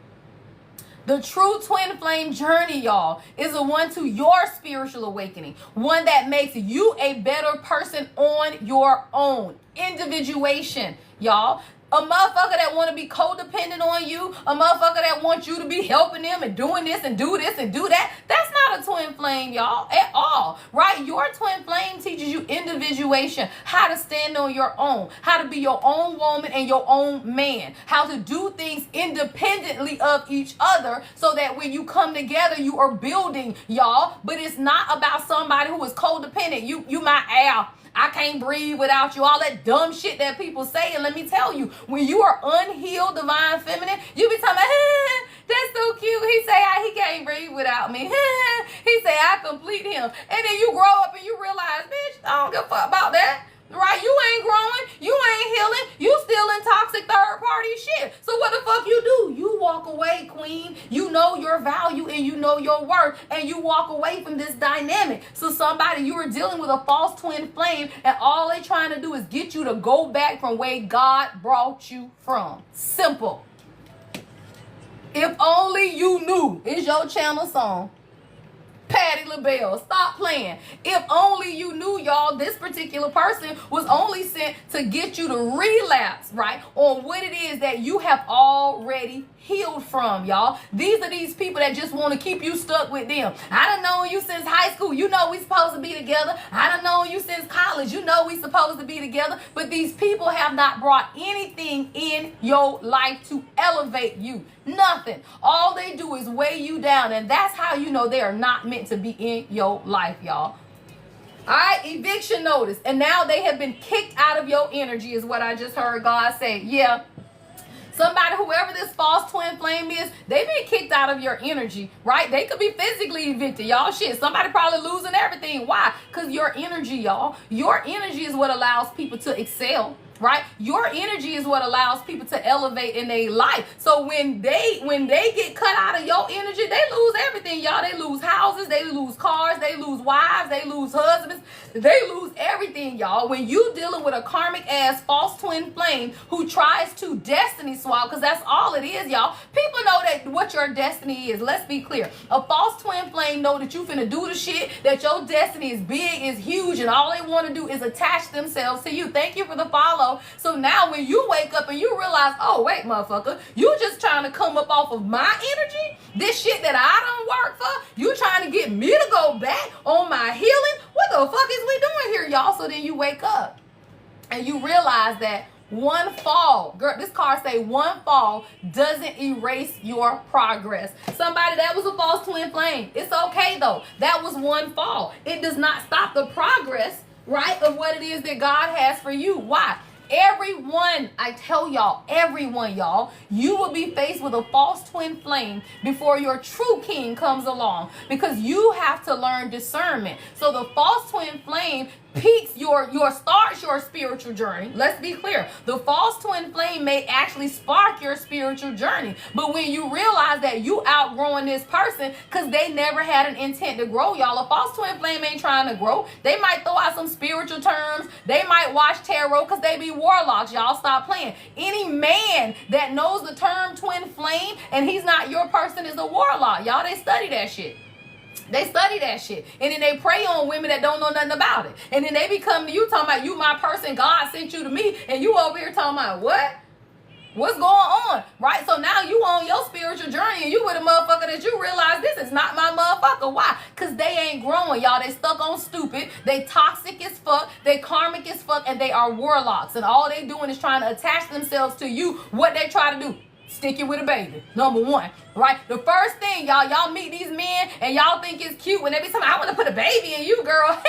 the true twin flame journey, y'all, is the one to your spiritual awakening. One that makes you a better person on your own. Individuation, y'all. A motherfucker that want to be codependent on you, a motherfucker that wants you to be helping them and doing this and do this and do that, that's not a twin flame, y'all, at all, right? Your twin flame teaches you individuation, how to stand on your own, how to be your own woman and your own man, how to do things independently of each other so that when you come together, you are building, y'all. But it's not about somebody who is codependent. You my air. I can't breathe without you. All that dumb shit that people say. And let me tell you, when you are unhealed, divine feminine, you be talking about, that's so cute. He say he can't breathe without me. He say I complete him. And then you grow up and you realize, bitch, I don't give a fuck about that. Right? You ain't growing. You ain't healing. You still in toxic third party shit. So what the fuck you do? You walk away, queen. You know your value and you know your worth. And you walk away from this dynamic. So somebody, you are dealing with a false twin flame. And all they trying to do is get you to go back from where God brought you from. Simple. If only you knew. It's your channel song. Patti LaBelle, stop playing. If only you knew, y'all, this particular person was only sent to get you to relapse, right, on what it is that you have already healed from, y'all. These are these people that just want to keep you stuck with them. I done known you since high school. You know we supposed to be together. I done known you since college. You know we supposed to be together. But these people have not brought anything in your life to elevate you. Nothing. All they do is weigh you down. And that's how you know they are not meant to be in your life, y'all. All right, eviction notice. And now they have been kicked out of your energy is what I just heard God say. Yeah. Somebody, whoever this false twin flame is, they been kicked out of your energy, right? They could be physically evicted, y'all. Shit, somebody probably losing everything. Why? Because your energy, y'all. Your energy is what allows people to excel, right? Your energy is what allows people to elevate in their life. So when they get cut out of your energy, they lose everything, y'all. They lose houses, they lose cars, they lose wives, they lose husbands, they lose everything, y'all. When you dealing with a karmic ass false twin flame who tries to destiny swap, because that's all it is, y'all. People know that what your destiny is. Let's be clear. A false twin flame know that you finna do the shit, that your destiny is big, is huge, and all they want to do is attach themselves to you. Thank you for the follow. So now when you wake up and you realize, oh wait, motherfucker, you just trying to come up off of my energy, this shit that I don't work for, you trying to get me to go back on my healing? What the fuck is we doing here, y'all? So then you wake up and you realize that one fall, girl, this card say one fall doesn't erase your progress. Somebody, that was a false twin flame. It's okay though. That was one fall. It does not stop the progress, right, of what it is that God has for you. Why? Everyone, I tell y'all, everyone, y'all, you will be faced with a false twin flame before your true king comes along, because you have to learn discernment. So the false twin flame peaks starts your spiritual journey. Let's be clear. The false twin flame may actually spark your spiritual journey. But when you realize that you outgrowing this person because they never had an intent to grow, y'all, a false twin flame ain't trying to grow. They might throw out some spiritual terms. They might watch tarot because they be warlocks. Y'all stop playing. Any man that knows the term twin flame and he's not your person is a warlock. Y'all, they study that shit. They study that shit. And then they prey on women that don't know nothing about it. And then they be coming to you talking about, you my person, God sent you to me. And you over here talking about, what? What's going on? Right? So now you on your spiritual journey and you with a motherfucker that you realize this is not my motherfucker. Why? Because they ain't growing, y'all. They stuck on stupid. They toxic as fuck. They karmic as fuck. And they are warlocks. And all they doing is trying to attach themselves to you. What they try to do? Stick you with a baby. Number one, right? The first thing, y'all meet these men and y'all think it's cute when they be saying, I want to put a baby in you, girl.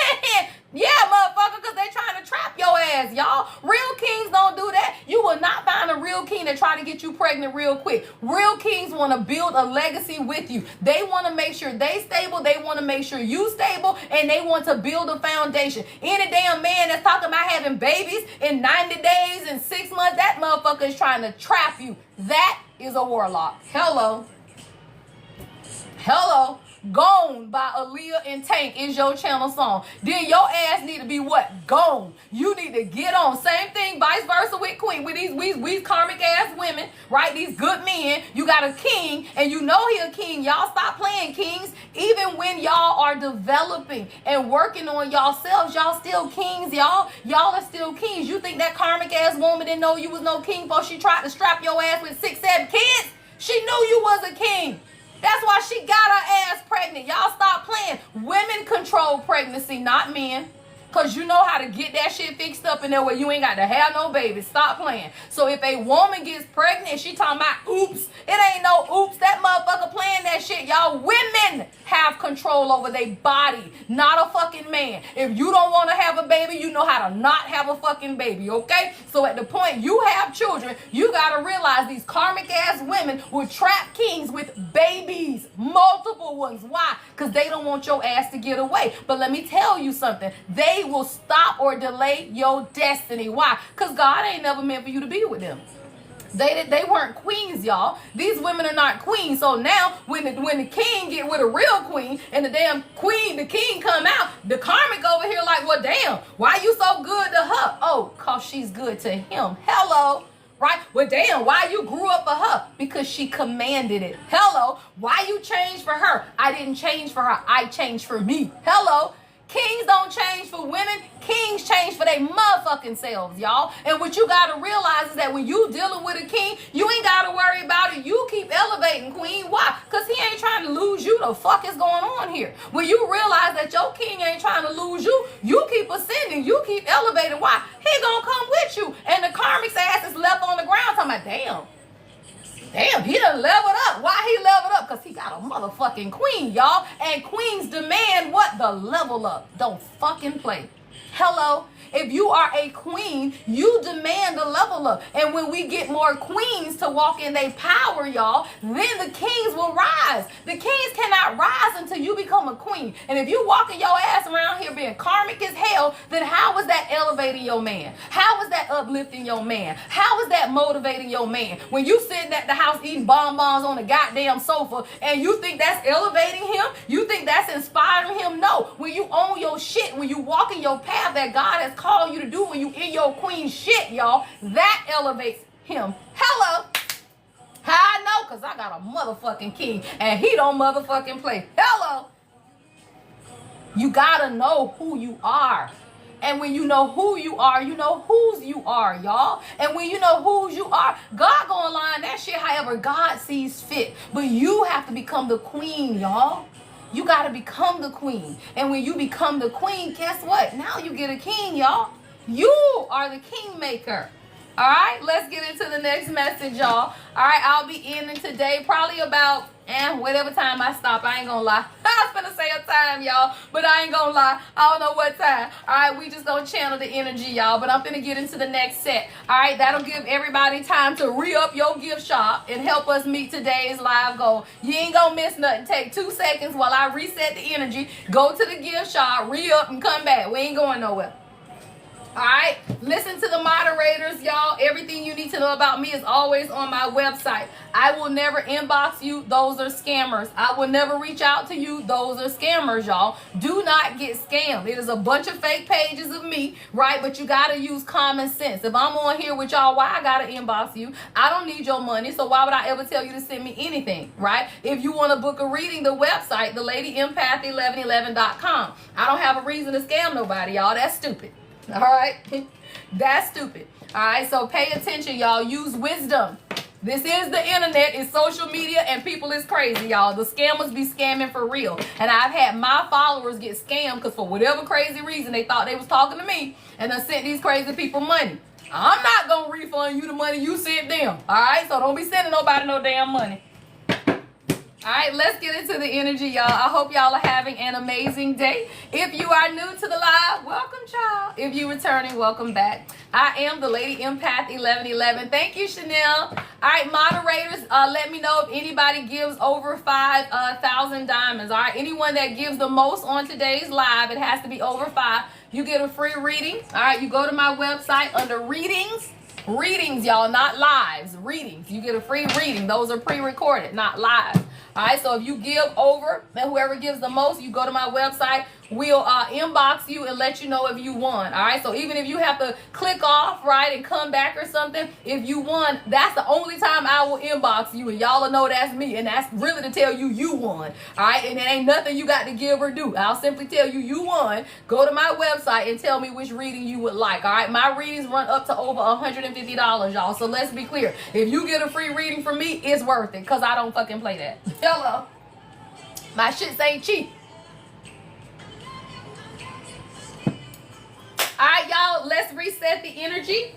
Yeah, motherfucker, because they trying to trap your ass, y'all. Real kings don't do that. You will not find a real king that try to get you pregnant real quick. Real kings want to build a legacy with you. They want to make sure they stable. They want to make sure you stable. And they want to build a foundation. Any damn man that's talking about having babies in 90 days and 6 months, that motherfucker is trying to trap you. That is a warlock. Hello. Hello. Gone by Aaliyah and Tank is your channel song. Then your ass need to be what? Gone. You need to get on. Same thing, vice versa with Queen. With these karmic ass women, right? These good men. You got a king and you know he a king. Y'all stop playing kings. Even when y'all are developing and working on y'allselves, y'all still kings, y'all. Y'all are still kings. You think that karmic ass woman didn't know you was no king before she tried to strap your ass with 6, 7 kids? She knew you was a king. That's why she got her ass pregnant. Y'all stop playing. Women control pregnancy, not men. Because you know how to get that shit fixed up in there where you ain't got to have no baby. Stop playing. So if a woman gets pregnant and she talking about oops, it ain't no oops. That motherfucker playing that shit. Y'all, women have control over their body, not a fucking man. If you don't want to have a baby, you know how to not have a fucking baby, okay? So at the point you have children, you got to realize these karmic ass women will trap kings with babies, multiple ones. Why? Because they don't want your ass to get away. But let me tell you something. They will stop or delay your destiny. Why? Because God ain't never meant for you to be with them. They weren't queens, y'all. These women are not queens. So now when the king get with a real queen and the damn queen, the king come out, the karmic over here like, well, damn, why you so good to her? Oh, because she's good to him. Hello. Right? Well, damn, why you grew up for her? Because she commanded it. Hello. Why you changed for her? I didn't change for her. I changed for me. Hello. Kings don't change for women. Kings change for their motherfucking selves, y'all. And what you got to realize is that when you dealing with a king, you ain't got to worry about it. You keep elevating, queen. Why? Because he ain't trying to lose you. The fuck is going on here? When you realize that your king ain't trying to lose you, you keep ascending. You keep elevating. Why? He gonna come with you. And the karmic's ass is left on the ground talking about, damn, he done leveled up. Why he leveled up? Because he got a motherfucking queen, y'all. And queens demand what? The level up. Don't fucking play. Hello. If you are a queen, you demand a level up. And when we get more queens to walk in their power, y'all, then the kings will rise. The kings cannot rise until you become a queen. And if you walking your ass around here being karmic as hell, then how is that elevating your man? How is that uplifting your man? How is that motivating your man? When you sitting at the house eating bonbons on the goddamn sofa and you think that's elevating him? You think that's inspiring him? No. When you own your shit, when you walk in your path that God has call you to do, when you in your queen shit, y'all, that elevates him. Hello. How I know? Because I got a motherfucking king and he don't motherfucking play. Hello. You gotta know who you are. And when you know who you are, you know whose you are, y'all. And when you know whose you are, God gonna align that shit however God sees fit. But you have to become the queen, y'all. You got to become the queen. And when you become the queen, guess what? Now you get a king, y'all. You are the kingmaker. All right, let's get into the next message, y'all. All right, I'll be ending today probably about whatever time I stop. I ain't gonna lie. I was gonna say a time, y'all, but I ain't gonna lie. I don't know what time. All right, we just gonna channel the energy, y'all, but I'm gonna get into the next set. All right, that'll give everybody time to re-up your gift shop and help us meet today's live goal. You ain't gonna miss nothing. Take 2 seconds while I reset the energy. Go to the gift shop, re-up, and come back. We ain't going nowhere. All right, listen to the moderators, y'all. Everything you need to know about me is always on my website. I will never inbox you. Those are scammers. I will never reach out to you. Those are scammers, y'all. Do not get scammed. It is a bunch of fake pages of me, right? But you got to use common sense. If I'm on here with y'all, why I got to inbox you? I don't need your money, so why would I ever tell you to send me anything, right? If you want to book a reading, the website, thelady-empath1111.com. I don't have a reason to scam nobody, y'all. That's stupid. All right, that's stupid. All right, so pay attention, y'all. Use wisdom. This is the internet, it's social media, and people is crazy, y'all. The scammers be scamming for real. And I've had my followers get scammed because for whatever crazy reason they thought they was talking to me and I sent these crazy people money. I'm not gonna refund you the money you sent them. All right, so don't be sending nobody no damn money. All right, let's get into the energy, y'all. I hope y'all are having an amazing day. If you are new to the live, welcome, child. If you're returning, welcome back. I am the Lady Empath 1111. Thank you, Chanel. All right, moderators, let me know if anybody gives over 5,000 diamonds. All right, anyone that gives the most on today's live, it has to be over 5. You get a free reading. All right, you go to my website under readings. Readings, y'all, not lives. Readings. You get a free reading. Those are pre-recorded, not live. All right, so if you give over, and whoever gives the most, you go to my website. We'll inbox you and let you know if you won. All right, so even if you have to click off, right, and come back or something, if you won, that's the only time I will inbox you, and y'all will know that's me, and that's really to tell you you won. All right, and it ain't nothing you got to give or do. I'll simply tell you you won. Go to my website and tell me which reading you would like. All right, my readings run up to over $150, y'all. So let's be clear. If you get a free reading from me, it's worth it because I don't fucking play that. Hello, my shits ain't cheap. All right, y'all, let's reset the energy.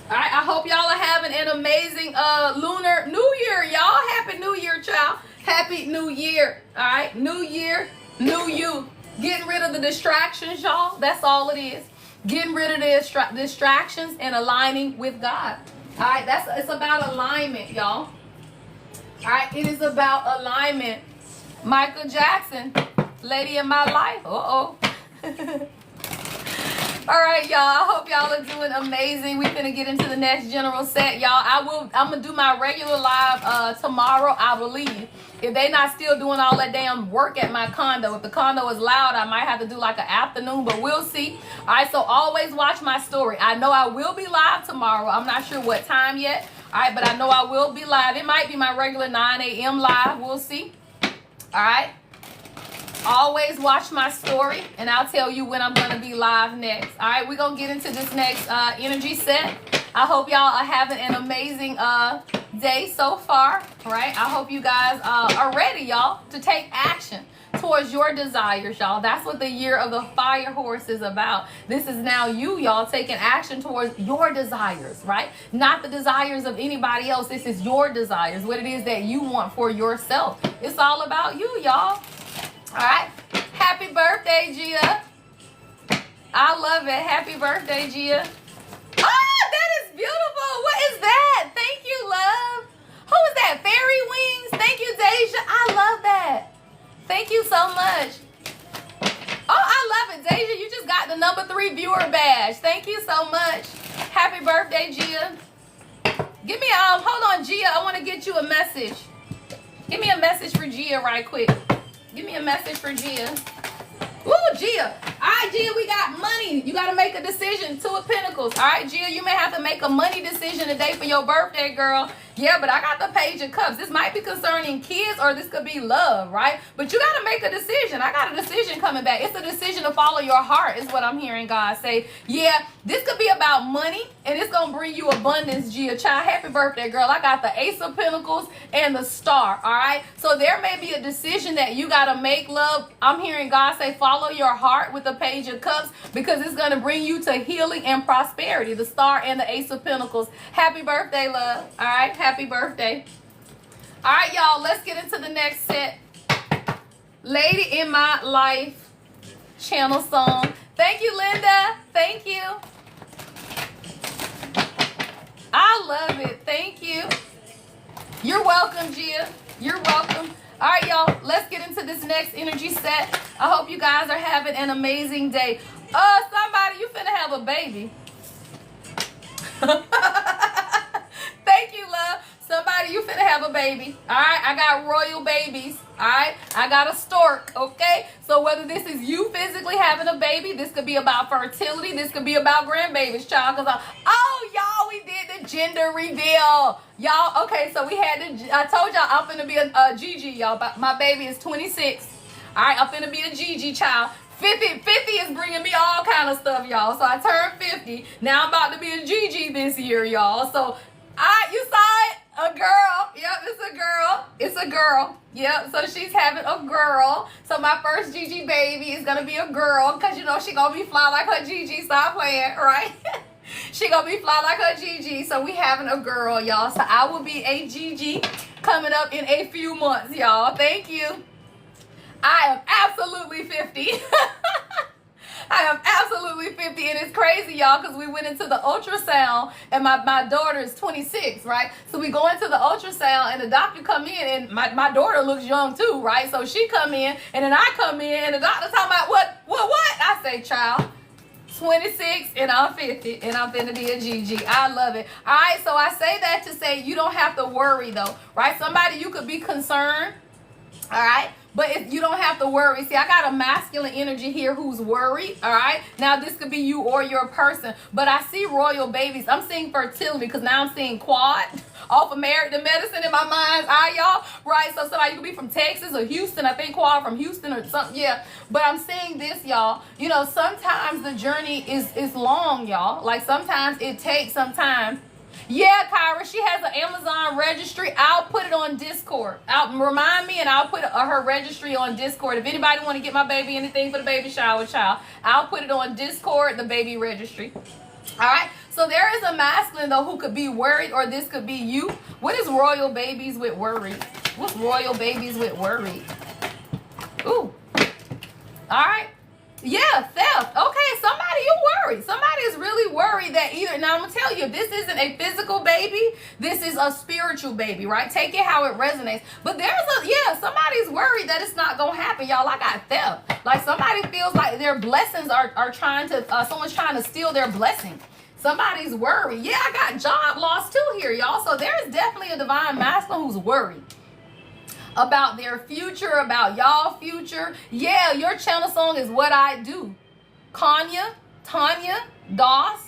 All right, I hope y'all are having an amazing lunar new year, y'all. Happy New Year, child. Happy New Year. All right, new year, new you. Getting rid of the distractions, y'all. That's all it is. Getting rid of the distractions and aligning with God. All right, it's about alignment, y'all. All right, it is about alignment. Michael Jackson, Lady in My Life. Uh-oh. All right, y'all. I hope y'all are doing amazing. We're gonna get into the next general set, y'all. I'm gonna do my regular live tomorrow, I believe. If they not still doing all that damn work at my condo, if the condo is loud, I might have to do like an afternoon, but we'll see. All right, so always watch my story. I know I will be live tomorrow. I'm not sure what time yet. All right, but I know I will be live. It might be my regular 9 a.m. live. We'll see. All right. Always watch my story, and I'll tell you when I'm going to be live next. All right, we're going to get into this next energy set. I hope y'all are having an amazing day so far, right? I hope you guys are ready, y'all, to take action towards your desires, y'all. That's what the year of the fire horse is about. This is now you, y'all, taking action towards your desires, right? Not the desires of anybody else. This is your desires, what it is that you want for yourself. It's all about you, y'all. All right. Happy birthday, Gia. I love it. Happy birthday, Gia. Oh, that is beautiful. What is that? Thank you, love. Who is that? Fairy Wings? Thank you, Deja. I love that. Thank you so much. Oh, I love it, Deja. You just got the #3 viewer badge. Thank you so much. Happy birthday, Gia. Give me hold on, Gia. I want to get you a message. Give me a message for Gia right quick. Give me a message for Gia. Ooh, Gia. All right, Gia, we got money. You got to make a decision. 2 of Pentacles. All right, Gia, you may have to make a money decision today for your birthday, girl. Yeah, but I got the Page of Cups. This might be concerning kids or this could be love, right? But you got to make a decision. I got a decision coming back. It's a decision to follow your heart is what I'm hearing God say. Yeah, this could be about money and it's going to bring you abundance, Gia. Child, happy birthday, girl. I got the Ace of Pentacles and the Star, all right? So there may be a decision that you got to make, love. I'm hearing God say follow your heart with the Page of Cups because it's going to bring you to healing and prosperity, the Star and the Ace of Pentacles. Happy birthday, love. All right, happy birthday. All right, y'all, let's get into the next set. Lady in My Life channel song. Thank you, Linda. Thank you. I love it. Thank you. You're welcome, Gia. You're welcome. All right, y'all, let's get into this next energy set. I hope you guys are having an amazing day. Somebody, you finna have a baby. Thank you, love. Somebody, you finna have a baby. All right, I got royal babies. All right, I got a stork. Okay, so whether this is you physically having a baby, this could be about fertility, this could be about grandbabies, child. Cause y'all, we did the gender reveal, y'all. Okay, so we had I told y'all I'm finna be a Gigi, y'all. My baby is 26. All right, I'm finna be a Gigi, child. 50 is bringing me all kind of stuff, y'all. So I turned 50. Now I'm about to be a Gigi this year, y'all. So you saw it? A girl. Yep, it's a girl. It's a girl. Yep, so she's having a girl. So my first Gigi baby is going to be a girl because, you know, she going to be fly like her Gigi. Stop playing, right? She going to be fly like her Gigi. So we having a girl, y'all. So I will be a Gigi coming up in a few months, y'all. Thank you. I am absolutely 50. I am absolutely 50, and it's crazy, y'all, because we went into the ultrasound, and my daughter is 26, right? So we go into the ultrasound, and the doctor come in, and my daughter looks young too, right? So she come in, and then I come in, and the doctor talking about what? I say, child, 26, and I'm 50, and I'm finna be a Gigi. I love it. All right, so I say that to say you don't have to worry, though, right? Somebody, you could be concerned, all right? But if you don't have to worry. See, I got a masculine energy here who's worried, all right? Now, this could be you or your person. But I see royal babies. I'm seeing fertility because now I'm seeing quad off of Married to Medicine in my mind's eye, y'all. Right? So somebody could be from Texas or Houston. I think quad from Houston or something. Yeah. But I'm seeing this, y'all. You know, sometimes the journey is long, y'all. Like sometimes it takes some time. Yeah, Kyra, she has an Amazon registry. I'll put it on Discord. Remind me and I'll put her registry on Discord. If anybody want to get my baby anything for the baby shower, child, I'll put it on Discord, the baby registry. All right. So there is a masculine, though, who could be worried, or this could be you. What is royal babies with worried? What's royal babies with worried? Ooh. All right. Yeah, theft. Okay, somebody you worried. Somebody is really worried that either, now I'm going to tell you, this isn't a physical baby. This is a spiritual baby, right? Take it how it resonates. But somebody's worried that it's not going to happen, y'all. I got theft. Like somebody feels like their blessings are trying to, someone's trying to steal their blessing. Somebody's worried. Yeah, I got job loss too here, y'all. So there's definitely a divine masculine who's worried about their future, about y'all future. Yeah, your channel song is What I Do. Tanya, Doss.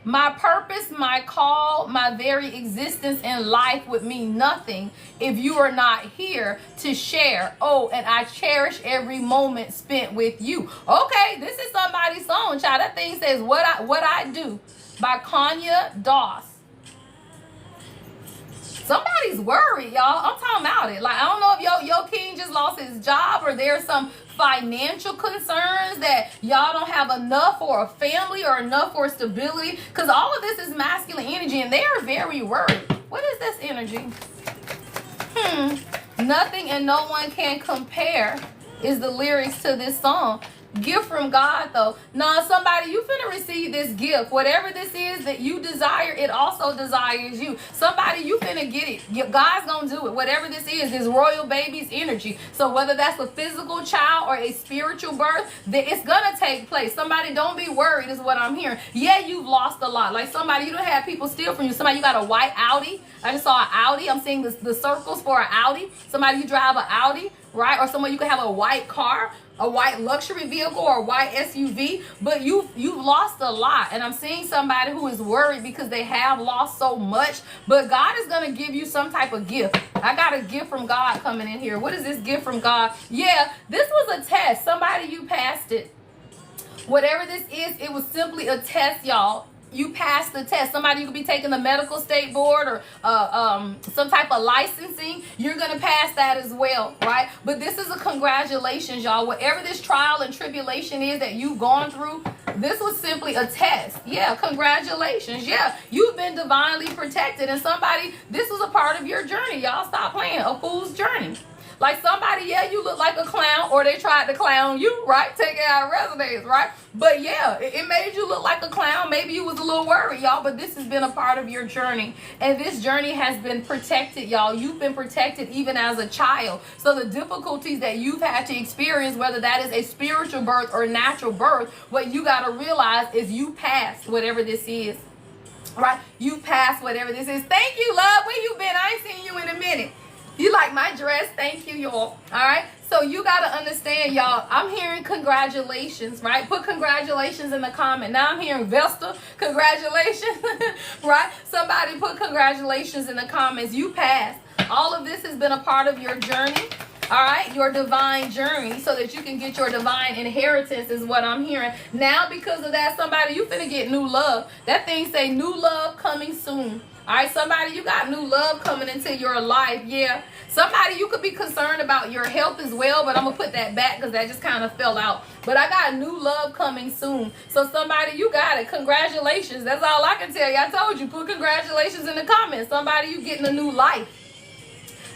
My purpose, my call, my very existence in life would mean nothing if you are not here to share. Oh, and I cherish every moment spent with you. Okay, this is somebody's song, child. That thing says What I Do by Kanya Doss. Somebody's worried, y'all. I'm talking about it. Like, I don't know if your king just lost his job or there's some financial concerns that y'all don't have enough for a family or enough for stability. Because all of this is masculine energy and they are very worried. What is this energy? Nothing and no one can compare is the lyrics to this song. Gift from God, though. Nah, somebody, you finna receive this gift. Whatever this is that you desire, it also desires you. Somebody, you finna get it. God's gonna do it. Whatever this is royal baby's energy. So whether that's a physical child or a spiritual birth, it's gonna take place. Somebody, don't be worried is what I'm hearing. Yeah, you've lost a lot. Like somebody, you don't have people steal from you. Somebody, you got a white Audi. I just saw an Audi. I'm seeing the circles for an Audi. Somebody, you drive an Audi, right? Or someone, you can have a white car, a white luxury vehicle, or a white SUV, but you've lost a lot. And I'm seeing somebody who is worried because they have lost so much, but God is going to give you some type of gift. I got a gift from God coming in here. What is this gift from God? Yeah, this was a test. Somebody, you passed it. Whatever this is, it was simply a test, y'all. You passed the test. Somebody, you could be taking the medical state board or some type of licensing. You're going to pass that as well, right? But this is a congratulations, y'all. Whatever this trial and tribulation is that you've gone through, this was simply a test. Yeah, congratulations. Yeah, you've been divinely protected. And somebody, this was a part of your journey, y'all. Stop playing. A fool's journey. Like somebody, yeah, you look like a clown, or they tried to clown you, right? Take it out of resonance, right? But yeah, it made you look like a clown. Maybe you was a little worried, y'all, but this has been a part of your journey. And this journey has been protected, y'all. You've been protected even as a child. So the difficulties that you've had to experience, whether that is a spiritual birth or natural birth, what you got to realize is you passed whatever this is. Right? You passed whatever this is. Thank you, love. Where you been? I ain't seen you in a minute. You like my dress? Thank you, y'all. All right. So you got to understand, y'all, I'm hearing congratulations, right? Put congratulations in the comment. Now I'm hearing Vesta, congratulations, right? Somebody put congratulations in the comments. You passed. All of this has been a part of your journey, all right? Your divine journey, so that you can get your divine inheritance is what I'm hearing. Now, because of that, somebody, you finna get new love. That thing say new love coming soon. All right, somebody, you got new love coming into your life. Yeah. Somebody, you could be concerned about your health as well, but I'm going to put that back because that just kind of fell out. But I got new love coming soon. So somebody, you got it. Congratulations. That's all I can tell you. I told you, put congratulations in the comments. Somebody, you getting a new life.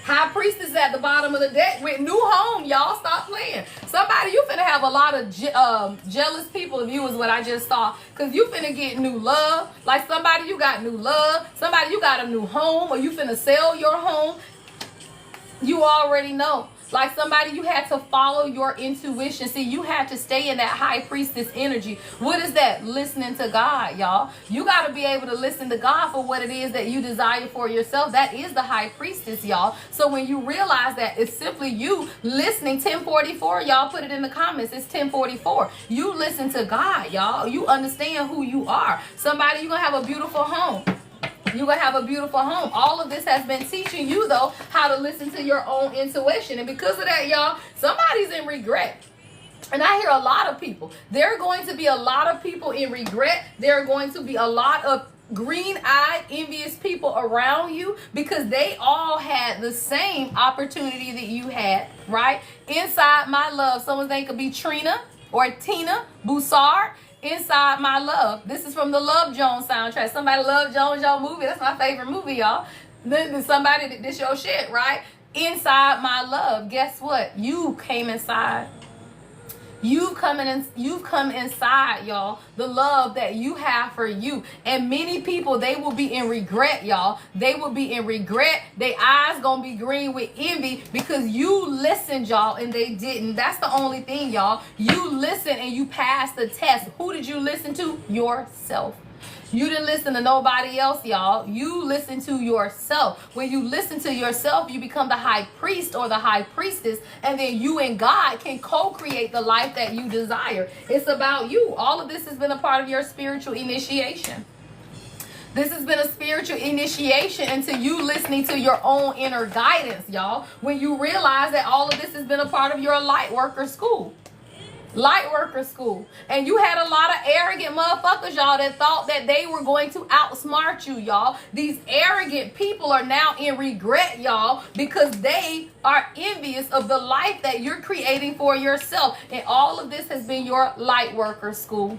High priestess at the bottom of the deck with new home, y'all. Stop playing. Somebody, you finna have a lot of jealous people of you is what I just saw. Because you finna get new love. Like somebody, you got new love. Somebody, you got a new home, or you finna sell your home. You already know. Like somebody, you had to follow your intuition. See, you had to stay in that high priestess energy. What is that? Listening to God, y'all. You got to be able to listen to God for what it is that you desire for yourself. That is the high priestess, y'all. So when you realize that, it's simply you listening. 1044, y'all, put it in the comments. It's 1044. You listen to God, y'all. You understand who you are. Somebody, you're going to have a beautiful home. You're going to have a beautiful home. All of this has been teaching you, though, how to listen to your own intuition. And because of that, y'all, somebody's in regret. And I hear a lot of people. There are going to be a lot of people in regret. There are going to be a lot of green-eyed, envious people around you because they all had the same opportunity that you had, right? Inside My Love. Someone's name could be Trina or Tina Boussard. Inside My Love. This is from the Love Jones soundtrack. Somebody love Jones, y'all movie. That's my favorite movie, y'all. Then somebody, this your shit, right? Inside My Love. Guess what? You came inside. You've come inside, y'all, the love that you have for you. And many people, they will be in regret, y'all. They will be in regret. Their eyes gonna be green with envy because you listened, y'all, and they didn't. That's the only thing, y'all. You listened and you passed the test. Who did you listen to? Yourself. You didn't listen to nobody else, y'all. You listen to yourself. When you listen to yourself, you become the high priest or the high priestess, and then you and God can co-create the life that you desire. It's about you. All of this has been a part of your spiritual initiation. This has been a spiritual initiation into you listening to your own inner guidance, y'all. When you realize that all of this has been a part of your light worker school. Light worker school. And you had a lot of arrogant motherfuckers, y'all, that thought that they were going to outsmart you, y'all. These arrogant people are now in regret, y'all, because they are envious of the life that you're creating for yourself. And all of this has been your light worker school.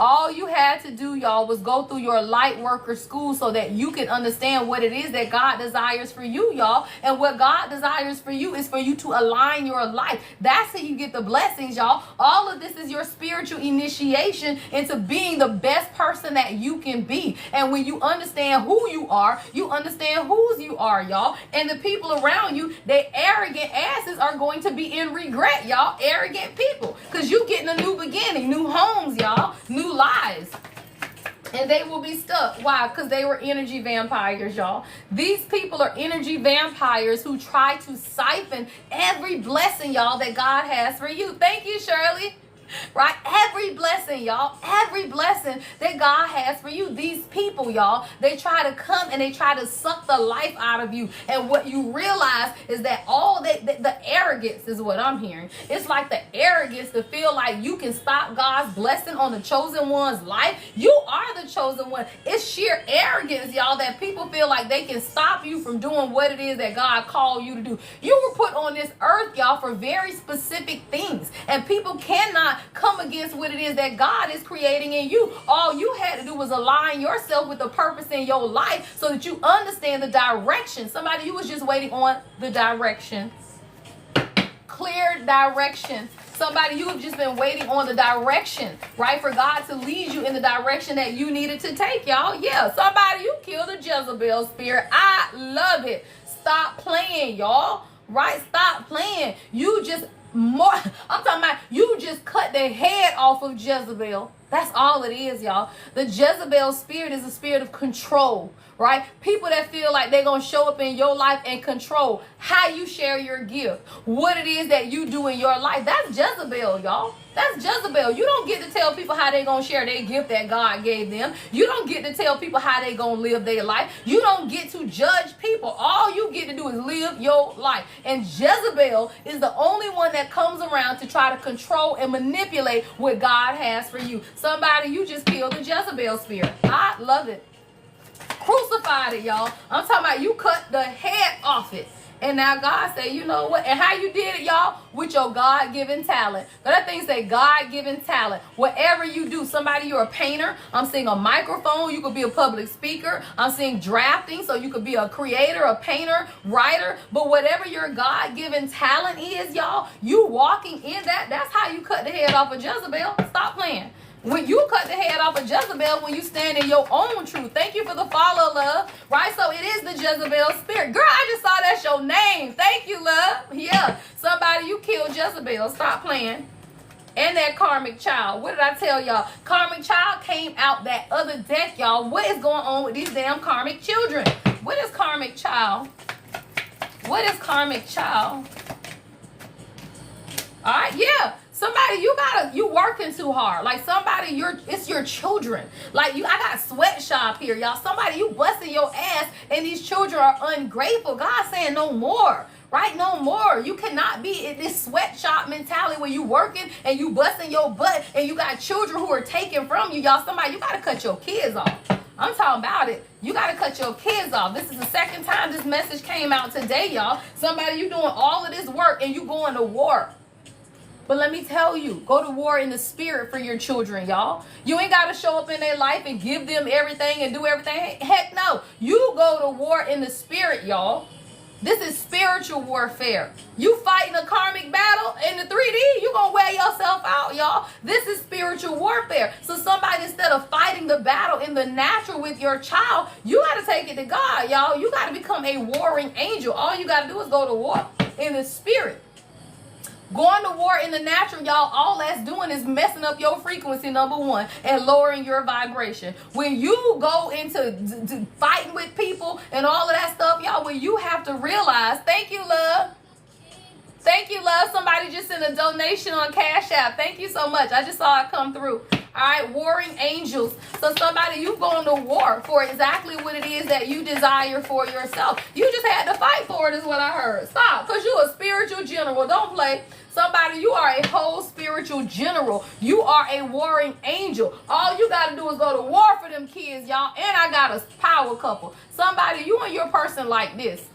All you had to do, y'all, was go through your light worker school so that you can understand what it is that God desires for you, y'all. And what God desires for you is for you to align your life. That's how you get the blessings, y'all. All of this is your spiritual initiation into being the best person that you can be. And when you understand who you are, you understand whose you are, y'all. And the people around you, they arrogant asses are going to be in regret, y'all. Arrogant people. Because you getting a new beginning, new homes, y'all. New lives. And they will be stuck. Why? Because they were energy vampires, y'all. These people are energy vampires who try to siphon every blessing, y'all, that God has for you. Thank you, Shirley. Right? Every blessing, y'all. Every blessing that God has for you. These people, y'all, they try to come and they try to suck the life out of you. And what you realize is that all the arrogance is what I'm hearing. It's like the arrogance to feel like you can stop God's blessing on the chosen one's life. You are the chosen one. It's sheer arrogance, y'all, that people feel like they can stop you from doing what it is that God called you to do. You were put on this earth, y'all, for very specific things. And people cannot come against what it is that God is creating in you. All you had to do was align yourself with the purpose in your life so that you understand the direction. Somebody, you was just waiting on the direction. Clear direction. Somebody, you have just been waiting on the direction, right? For God to lead you in the direction that you needed to take, y'all. Yeah, somebody, you killed a Jezebel spirit. I love it. Stop playing, y'all. Right? Stop playing. You just I'm talking about you just cut the head off of Jezebel. That's all it is, y'all. The Jezebel spirit is a spirit of control, right? People that feel like they're going to show up in your life and control how you share your gift, what it is that you do in your life. That's Jezebel, y'all. That's Jezebel. You don't get to tell people how they're going to share their gift that God gave them. You don't get to tell people how they're going to live their life. You don't get to judge people. All you get to do is live your life. And Jezebel is the only one that comes around to try to control and manipulate what God has for you. Somebody, you just killed the Jezebel spirit. I love it. Crucified it, y'all. I'm talking about you cut the head off it. And now God said, you know what? And how you did it, y'all? With your God-given talent. But that thing say God-given talent. Whatever you do, somebody, you're a painter. I'm seeing a microphone. You could be a public speaker. I'm seeing drafting. So you could be a creator, a painter, writer. But whatever your God-given talent is, y'all, you walking in that, that's how you cut the head off of Jezebel. Stop playing. When you cut the head off of Jezebel, when you stand in your own truth. Thank you for the follow, love. Right? So it is the Jezebel spirit. Girl, I just saw that's your name. Thank you, love. Yeah. Somebody, you killed Jezebel. Stop playing. And that karmic child. What did I tell y'all? Karmic child came out that other deck, y'all. What is going on with these damn karmic children? What is karmic child? What is karmic child? All right, yeah. Somebody, you working too hard. Like somebody, it's your children. Like I got sweatshop here, y'all. Somebody, you busting your ass and these children are ungrateful. God's saying no more, right? No more. You cannot be in this sweatshop mentality where you working and you busting your butt and you got children who are taken from you, y'all. Somebody, you got to cut your kids off. I'm talking about it. You got to cut your kids off. This is the second time this message came out today, y'all. Somebody, you doing all of this work and you going to war. But let me tell you, go to war in the spirit for your children, y'all. You ain't got to show up in their life and give them everything and do everything. Heck no. You go to war in the spirit, y'all. This is spiritual warfare. You fighting a karmic battle in the 3D, you going to wear yourself out, y'all. This is spiritual warfare. So somebody, instead of fighting the battle in the natural with your child, you got to take it to God, y'all. You got to become a warring angel. All you got to do is go to war in the spirit. Going to war in the natural, y'all, all that's doing is messing up your frequency, number one, and lowering your vibration. When you go into fighting with people and all of that stuff, y'all, when you have to realize, thank you, love. Thank you, love. Somebody just sent a donation on Cash App. Thank you so much. I just saw it come through. All right, warring angels. So somebody, you going to war for exactly what it is that you desire for yourself. You just had to fight for it is what I heard. Stop, because you're a spiritual general. Don't play. Somebody, you are a whole spiritual general. You are a warring angel. All you got to do is go to war for them kids, y'all. And I got a power couple. Somebody, you and your person like this.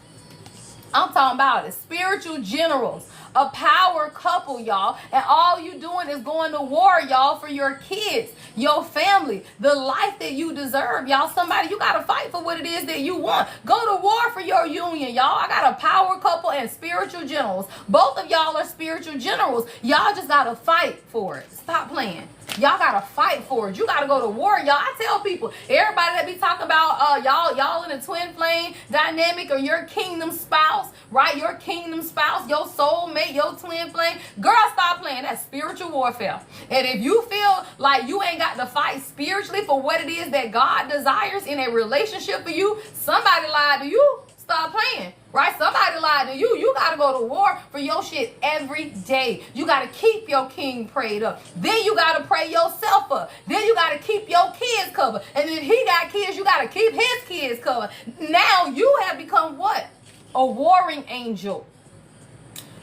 I'm talking about it. Spiritual generals. a power couple, y'all. And all you doing is going to war, y'all, for your kids, your family, the life that you deserve, y'all. Somebody, you got to fight for what it is that you want. Go to war for your union, y'all. I got a power couple and spiritual generals. Both of y'all are spiritual generals. Y'all just got to fight for it. Stop playing. Y'all gotta fight for it. You gotta go to war, y'all. I tell people, everybody that be talking about y'all in a twin flame dynamic, or your kingdom spouse, right? Your kingdom spouse, your soulmate, your twin flame. Girl, stop playing. That's spiritual warfare. And if you feel like you ain't got to fight spiritually for what it is that God desires in a relationship for you, somebody lied to you. Stop playing, right? Somebody lied to you. You got to go to war for your shit every day. You got to keep your king prayed up. Then you got to pray yourself up. Then you got to keep your kids covered. And if he got kids, you got to keep his kids covered. Now you have become what? A warring angel.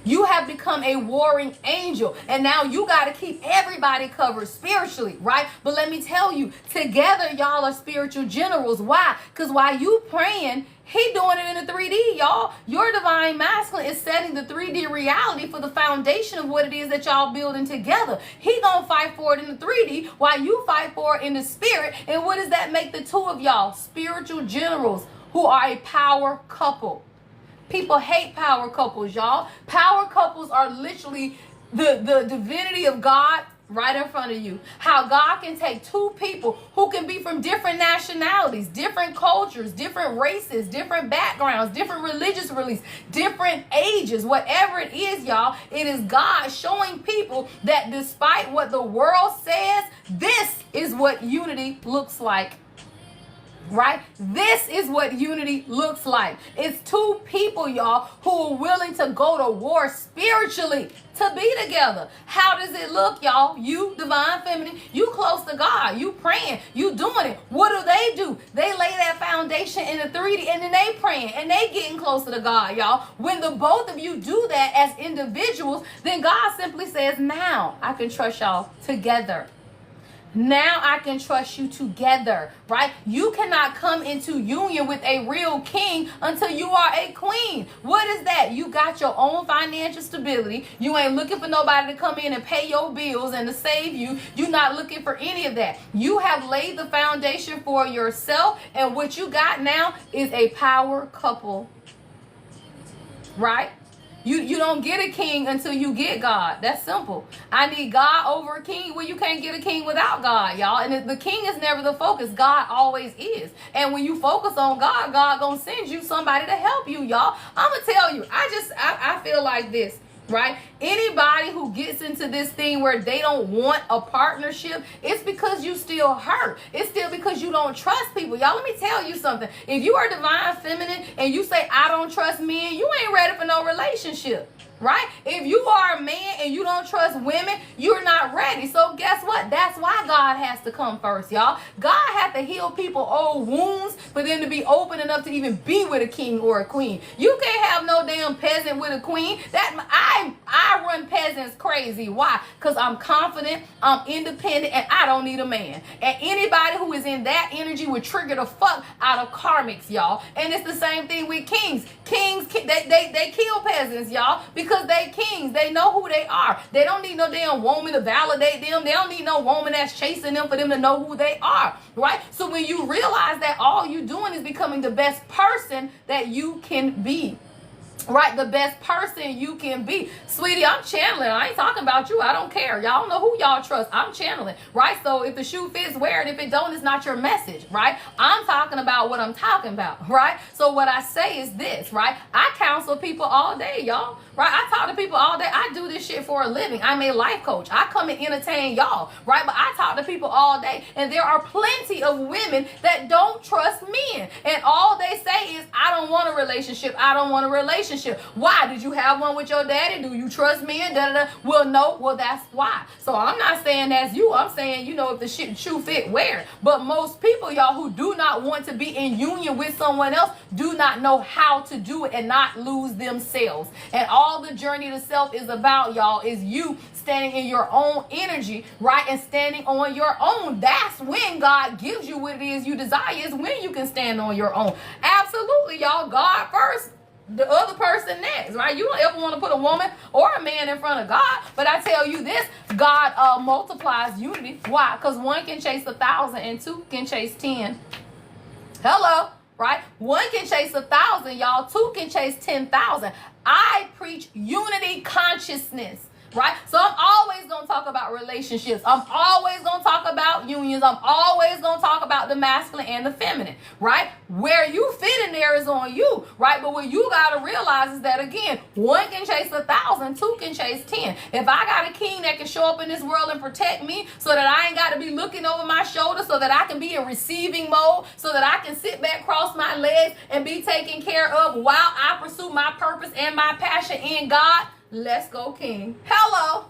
You have become a warring angel. And now you got to keep everybody covered spiritually, right? But let me tell you, together y'all are spiritual generals. Why? Because while you praying, he doing it in the 3D, y'all. Your divine masculine is setting the 3D reality for the foundation of what it is that y'all building together. He gonna fight for it in the 3D while you fight for it in the spirit. And what does that make the two of y'all? Spiritual generals who are a power couple. People hate power couples, y'all. Power couples are literally the divinity of God right in front of you. How God can take two people who can be from different nationalities, different cultures, different races, different backgrounds, different religious beliefs, different ages, whatever it is, y'all. It is God showing people that despite what the world says, this is what unity looks like. Right? This is what unity looks like. It's two people, y'all, who are willing to go to war spiritually to be together. How does it look, y'all? You, divine feminine, you close to God. You praying. You doing it. What do? They lay that foundation in the 3D, and then they praying, and they getting closer to God, y'all. When the both of you do that as individuals, then God simply says, now I can trust y'all together. Now I can trust you together, right? You cannot come into union with a real king until you are a queen. What is that? You got your own financial stability. You ain't looking for nobody to come in and pay your bills and to save you. You're not looking for any of that. You have laid the foundation for yourself, and what you got now is a power couple, right? You don't get a king until you get God. That's simple. I need God over a king. Well, you can't get a king without God, y'all. And the king is never the focus. God always is. And when you focus on God, God gonna send you somebody to help you, y'all. I'm gonna tell you, I feel like this, right? Anybody who gets into this thing where they don't want a partnership, it's because you still hurt. It's still because you don't trust people. Y'all, let me tell you something. If you are divine feminine and you say, I don't trust men, you ain't ready for no relationship. Right? If you are a man and you don't trust women, you're not ready. So guess what? That's why God has to come first, y'all. God has to heal people's old wounds for them to be open enough to even be with a king or a queen. You can't have no damn peasant with a queen. I run peasants crazy. Why? Because I'm confident, I'm independent, and I don't need a man. And anybody who is in that energy would trigger the fuck out of karmics, y'all. And it's the same thing with kings. Kings, they kill peasants, y'all, because they kings. They know who they are. They don't need no damn woman to validate them. They don't need no woman that's chasing them for them to know who they are, right? So when you realize that all you doing is becoming the best person that you can be, right? The best person you can be. Sweetie, I'm channeling. I ain't talking about you. I don't care. Y'all don't know who y'all trust. I'm channeling, right? So if the shoe fits, wear it. If it don't, it's not your message, right? I'm talking about what I'm talking about, right? So what I say is this, right? I counsel people all day, y'all, right? I talk to people all day. I do this shit for a living. I'm a life coach. I come and entertain y'all, right? But I talk to people all day, and there are plenty of women that don't trust men, and all they say is, I don't want a relationship. I don't want a relationship. Why? Did you have one with your daddy? Do you trust men? Da, da, da. Well, no. Well, that's why. So I'm not saying that's you. I'm saying, you know, if the shoe fit, wear it. But most people, y'all, who do not want to be in union with someone else do not know how to do it and not lose themselves. And all the journey to self is about, y'all, is you standing in your own energy, right? And standing on your own. That's when God gives you what it is you desire, is when you can stand on your own. Absolutely, y'all. God first. the other person next, right? You don't ever want to put a woman or a man in front of God. But I tell you this, God multiplies unity. Why? Because one can chase 1,000 and two can chase 10. Hello, right? One can chase 1,000, y'all. Two can chase 10,000. I preach unity consciousness. Right? So I'm always going to talk about relationships. I'm always going to talk about unions. I'm always going to talk about the masculine and the feminine. Right? Where you fit in there is on you. Right? But what you got to realize is that, again, one can chase 1,000, two can chase 10. If I got a king that can show up in this world and protect me so that I ain't got to be looking over my shoulder, so that I can be in receiving mode, so that I can sit back, cross my legs, and be taken care of while I pursue my purpose and my passion in God, let's go king. Hello.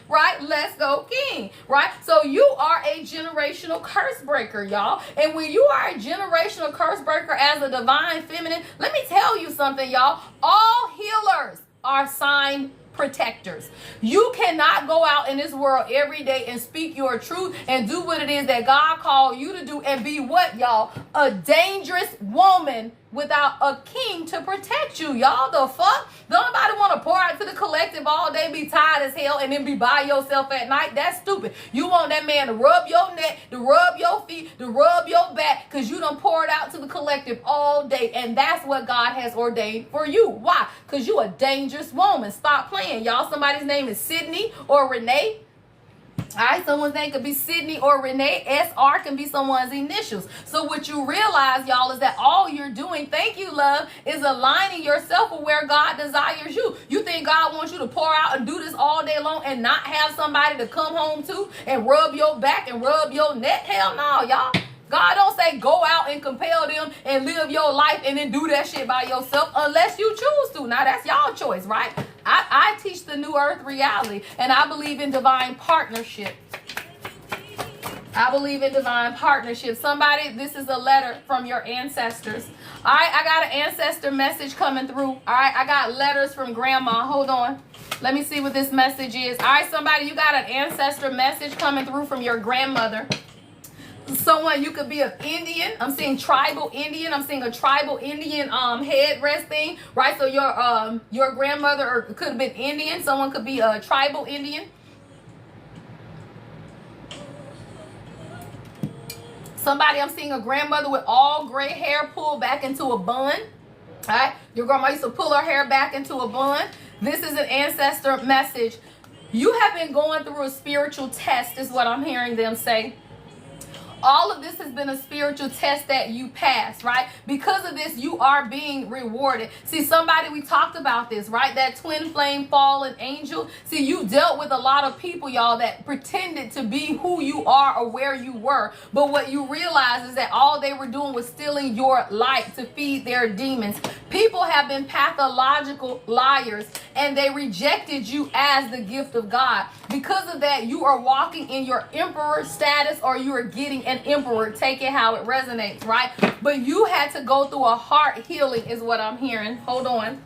Right? Let's go king. Right? So you are a generational curse breaker, y'all. And when you are a generational curse breaker as a divine feminine, let me tell you something, y'all. All healers are sign protectors. You cannot go out in this world every day and speak your truth and do what it is that God called you to do and be what, y'all? A dangerous woman without a king to protect you, y'all. The fuck? Don't nobody want to pour out to the collective all day, be tired as hell, and then be by yourself at night. That's stupid. You want that man to rub your neck, to rub your feet, to rub your back, because you done poured out to the collective all day, and that's what God has ordained for you. Why? Because you a dangerous woman. Stop playing, y'all. Somebody's name is Sydney or Renee. All right, someone's name could be Sydney or Renee. SR can be someone's initials. So what you realize, y'all, is that all you're doing, thank you, love, is aligning yourself with where God desires you. You think God wants you to pour out and do this all day long and not have somebody to come home to and rub your back and rub your neck? Hell no, y'all. God don't say go out and compel them and live your life and then do that shit by yourself unless you choose to. Now, that's y'all choice, right? I teach the new earth reality, and I believe in divine partnership. I believe in divine partnership. Somebody, this is a letter from your ancestors. All right, I got an ancestor message coming through. All right, I got letters from grandma. Hold on. Let me see what this message is. All right, somebody, you got an ancestor message coming through from your grandmother. Someone, you could be an Indian. I'm seeing tribal Indian. I'm seeing a tribal Indian headrest thing, right? So your grandmother or could have been Indian. Someone could be a tribal Indian. Somebody, I'm seeing a grandmother with all gray hair pulled back into a bun. All right, your grandma used to pull her hair back into a bun. This is an ancestor message. You have been going through a spiritual test, is what I'm hearing them say. All of this has been a spiritual test that you passed, right? Because of this, you are being rewarded. See, somebody, we talked about this, right? That twin flame fallen angel. See, you dealt with a lot of people, y'all, that pretended to be who you are or where you were. But what you realize is that all they were doing was stealing your light to feed their demons. People have been pathological liars, and they rejected you as the gift of God. Because of that, you are walking in your emperor status, or you are getting an emperor. Take it how it resonates, right? But you had to go through a heart healing is what I'm hearing. Hold on.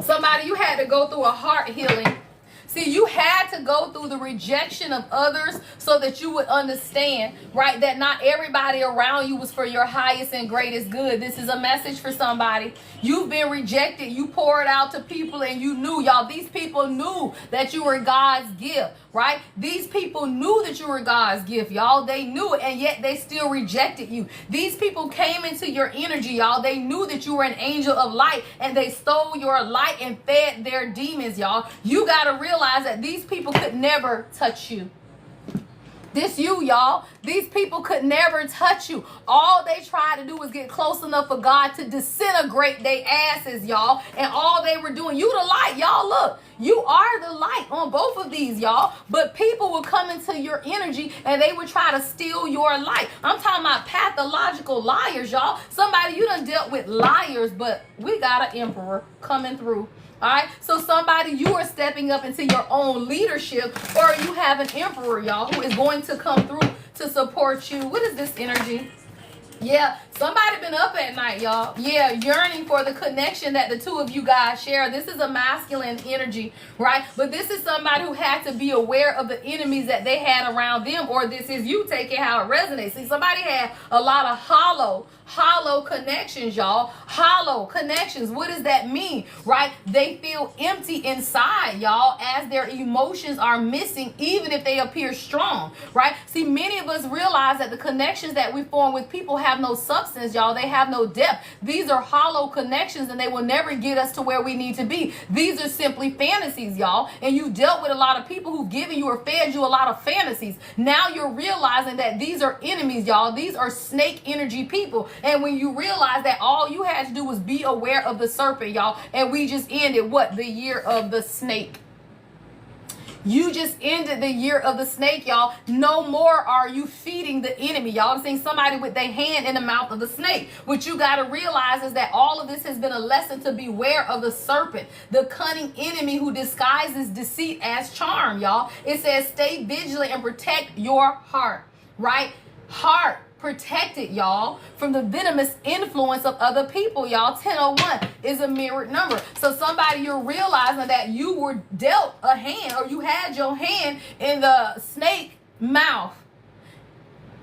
Somebody, you had to go through a heart healing. See, you had to go through the rejection of others so that you would understand, right, that not everybody around you was for your highest and greatest good. This is a message for somebody. You've been rejected. You poured out to people and you knew, y'all, these people knew that you were God's gift, right? These people knew that you were God's gift, y'all. They knew it, and yet they still rejected you. These people came into your energy, y'all. They knew that you were an angel of light, and they stole your light and fed their demons, y'all. You got to realize that these people could never touch you. This you, y'all. These people could never touch you. All they tried to do was get close enough for God to disintegrate their asses, y'all. And all they were doing, you the light, y'all. Look, you are the light on both of these, y'all. But people will come into your energy and they would try to steal your light. I'm talking about pathological liars, y'all. Somebody, you done dealt with liars, but we got an emperor coming through. All right, so somebody, you are stepping up into your own leadership, or you have an emperor, y'all, who is going to come through to support you. What is this energy? Yeah, Somebody been up at night, y'all. Yeah, yearning for the connection that the two of you guys share. This is a masculine energy, right? But this is somebody who had to be aware of the enemies that they had around them, or this is you taking how it resonates. See, somebody had a lot of hollow connections, y'all. Hollow connections. What does that mean, right? They feel empty inside, y'all, as their emotions are missing, even if they appear strong, right? See, many of us realize that the connections that we form with people have no substance, y'all. They have no depth. These are hollow connections, and they will never get us to where we need to be. These are simply fantasies, y'all. And you dealt with a lot of people who've given you or fed you a lot of fantasies. Now you're realizing that these are enemies, y'all. These are snake energy people. And when you realize that all you had to do was be aware of the serpent, y'all, and we just ended what? The year of the snake. You just ended the year of the snake, y'all. No more are you feeding the enemy, y'all. I'm saying somebody with their hand in the mouth of the snake. What you got to realize is that all of this has been a lesson to beware of the serpent, the cunning enemy who disguises deceit as charm, y'all. It says stay vigilant and protect your heart, right? Heart. Protect it, y'all, from the venomous influence of other people, y'all. 1001 is a mirrored number. So somebody, you're realizing that you were dealt a hand, or you had your hand in the snake mouth.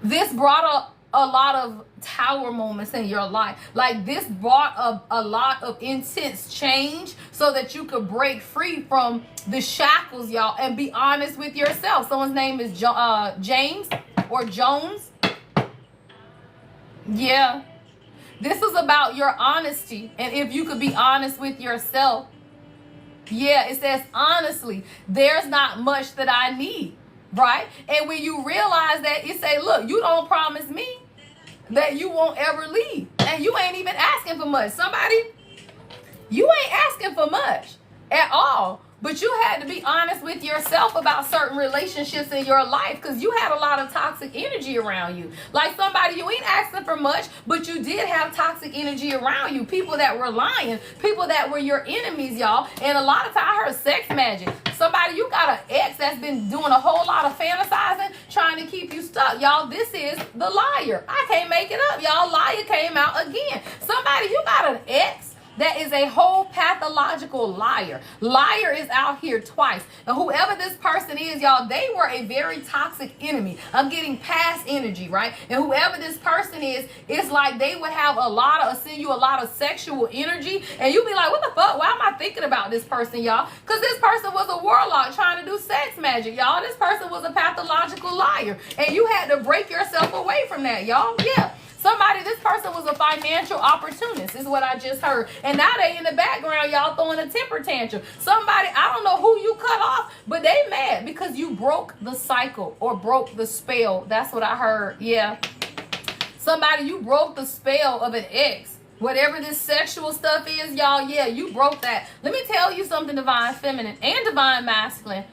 This brought up a lot of tower moments in your life. Like, this brought up a lot of intense change so that you could break free from the shackles, y'all, and be honest with yourself. Someone's name is James or Jones. Yeah, this is about your honesty, and if you could be honest with yourself. Yeah, it says honestly, there's not much that I need, right? And when you realize that, you say, look, you don't promise me that you won't ever leave, and you ain't even asking for much. Somebody, you ain't asking for much at all. But you had to be honest with yourself about certain relationships in your life, because you had a lot of toxic energy around you. Like, somebody, you ain't asking for much, but you did have toxic energy around you. People that were lying, people that were your enemies, y'all. And a lot of times, I heard sex magic. Somebody, you got an ex that's been doing a whole lot of fantasizing, trying to keep you stuck. Y'all, this is the liar. I can't make it up, y'all. Liar came out again. Somebody, you got an ex that is a whole pathological liar. Liar is out here twice. And whoever this person is, y'all, they were a very toxic enemy. I'm getting past energy, right? And whoever this person is, it's like they would have send you a lot of sexual energy. And you be like, what the fuck? Why am I thinking about this person, y'all? Because this person was a warlock trying to do sex magic, y'all. This person was a pathological liar. And you had to break yourself away from that, y'all. Yeah. Somebody, this person was a financial opportunist, is what I just heard. And now they in the background, y'all, throwing a temper tantrum. Somebody, I don't know who you cut off, but they mad because you broke the cycle or broke the spell. That's what I heard. Yeah. Somebody, you broke the spell of an ex. Whatever this sexual stuff is, y'all, yeah, you broke that. Let me tell you something, divine feminine and divine masculine.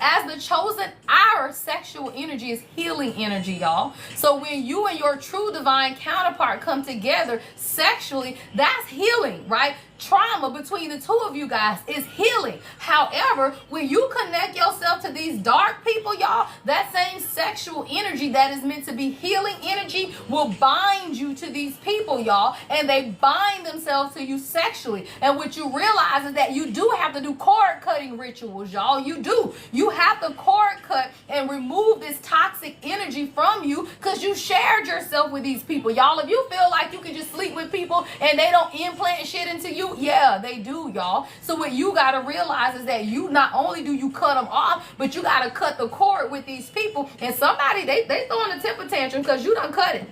As the chosen, our sexual energy is healing energy, y'all. So when you and your true divine counterpart come together sexually, that's healing, right? Trauma between the two of you guys is healing. However, when you connect yourself to these dark people, y'all, that same sexual energy that is meant to be healing energy will bind you to these people, y'all, and they bind themselves to you sexually. And what you realize is that you do have to do cord cutting rituals, y'all. You do. You have to cord cut and remove this toxic energy from you, because you shared yourself with these people, y'all. If you feel like you can just sleep with people and they don't implant shit into you, yeah, they do, y'all. So what you got to realize is that you not only do you cut them off, but you got to cut the cord with these people. And somebody, they throwing a temper tantrum because you done cut it.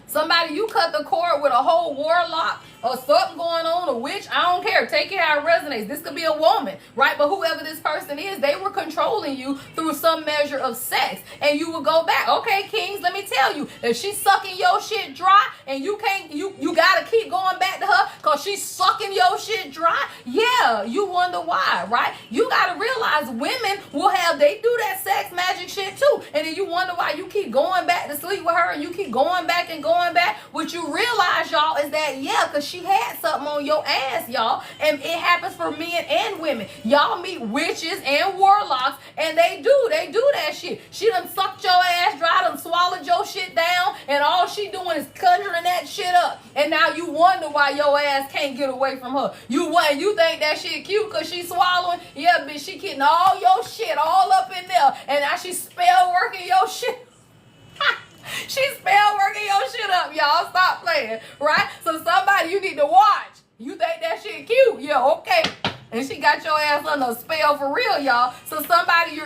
Somebody, you cut the cord with a whole warlock or something going on, a witch, I don't care. Take it how it resonates. This could be a woman, right? But whoever this person is, they were controlling you through some measure of sex. And you will go back. Okay, kings, let me tell you, if she's sucking your shit dry and you can't, you got to keep going back to her because she's sucking your shit dry, yeah, you wonder why, right? You got to realize women they do that sex magic shit too. And then you wonder why you keep going back to sleep with her and you keep going back and going back. What you realize, y'all, is that, yeah, because she had something on your ass, y'all. And it happens for men and women. Y'all meet witches and warlocks, and they do that shit. She done sucked your ass dry, done swallowed your shit down, and all she doing is conjuring that shit up. And now you wonder why your ass can't get away from her. You think that shit cute because she swallowing? Yeah, bitch, she getting all your shit all up in there. And now she spell working your shit. She spell working your shit up, y'all. Stop playing, right? So somebody you need to watch. You think that shit cute? Yeah, okay. And she got your ass under a spell for real, y'all. So somebody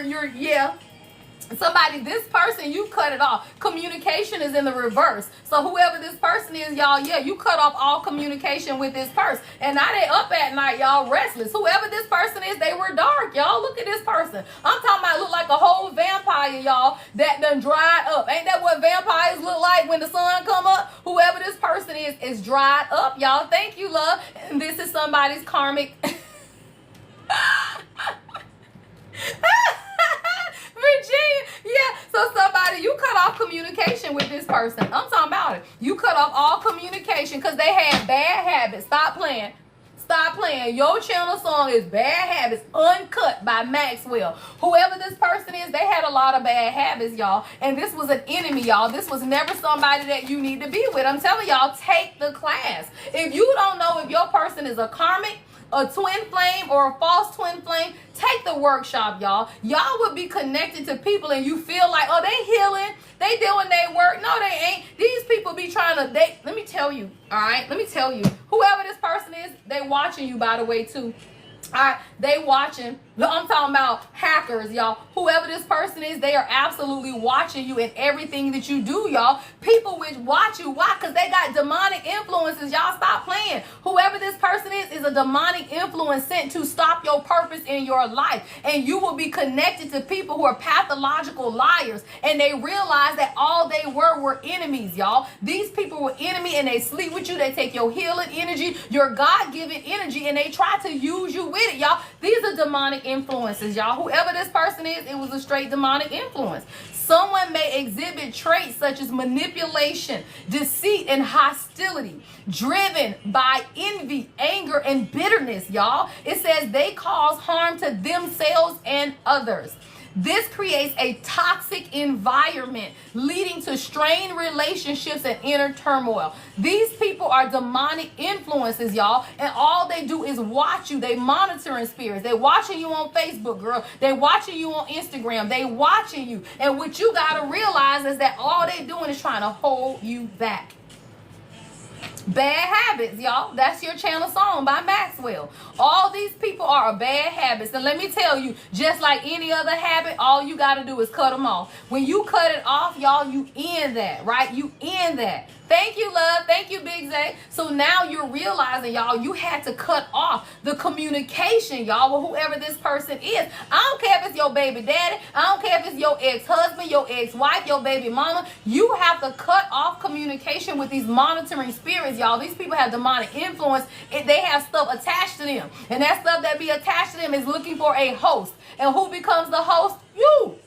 somebody, this person, you cut it off. Communication is in the reverse. So whoever this person is, y'all, yeah, you cut off all communication with this person. And now they up at night, y'all, restless. Whoever this person is, they were dark, y'all. Look at this person. I'm talking about look like a whole vampire, y'all, that done dried up. Ain't that what vampires look like when the sun come up? Whoever this person is dried up, y'all. Thank you, love. And this is somebody's karmic... Virginia, yeah. So somebody, you cut off communication with this person. I'm talking about it. You cut off all communication because they had bad habits. Stop playing. Stop playing. Your channel song is Bad Habits, Uncut by Maxwell. Whoever this person is, they had a lot of bad habits, y'all. And this was an enemy, y'all. This was never somebody that you need to be with. I'm telling y'all, take the class. If you don't know if your person is a karmic, a twin flame, or a false twin flame, take the workshop, y'all. Y'all would be connected to people and you feel like, oh, they healing, they doing their work. No, they ain't. These people be trying to, let me tell you, all right? Let me tell you, whoever this person is, they watching you, by the way, too. All right, they watching. I'm talking about hackers, y'all. Whoever this person is, they are absolutely watching you in everything that you do, y'all. People which watch you. Why? Because they got demonic influences. Y'all stop playing. Whoever this person is a demonic influence sent to stop your purpose in your life. And you will be connected to people who are pathological liars. And they realize that all they were enemies, y'all. These people were enemy and they sleep with you. They take your healing energy, your God-given energy, and they try to use you with it, y'all. These are demonic influences, y'all. Whoever this person is, it was a straight demonic influence. Someone may exhibit traits such as manipulation, deceit, and hostility, driven by envy, anger, and bitterness, y'all. It says they cause harm to themselves and others. This creates a toxic environment, leading to strained relationships and inner turmoil. These people are demonic influences, y'all, and all they do is watch you. They monitoring spirits. They watching you on Facebook, girl. They watching you on Instagram. They watching you. And what you got to realize is that all they doing is trying to hold you back. Bad habits, y'all. That's your channel song by Maxwell. All these people are bad habits. And let me tell you, just like any other habit, all you got to do is cut them off. When you cut it off, y'all, you end that, right? You end that. Thank you, love. Thank you, Big Zay. So now you're realizing, y'all, you had to cut off the communication, y'all, with whoever this person is. I don't care if it's your baby daddy. I don't care if it's your ex-husband, your ex-wife, your baby mama. You have to cut off communication with these monitoring spirits, y'all. These people have demonic influence. They have stuff attached to them. And that stuff that be attached to them is looking for a host. And who becomes the host? You.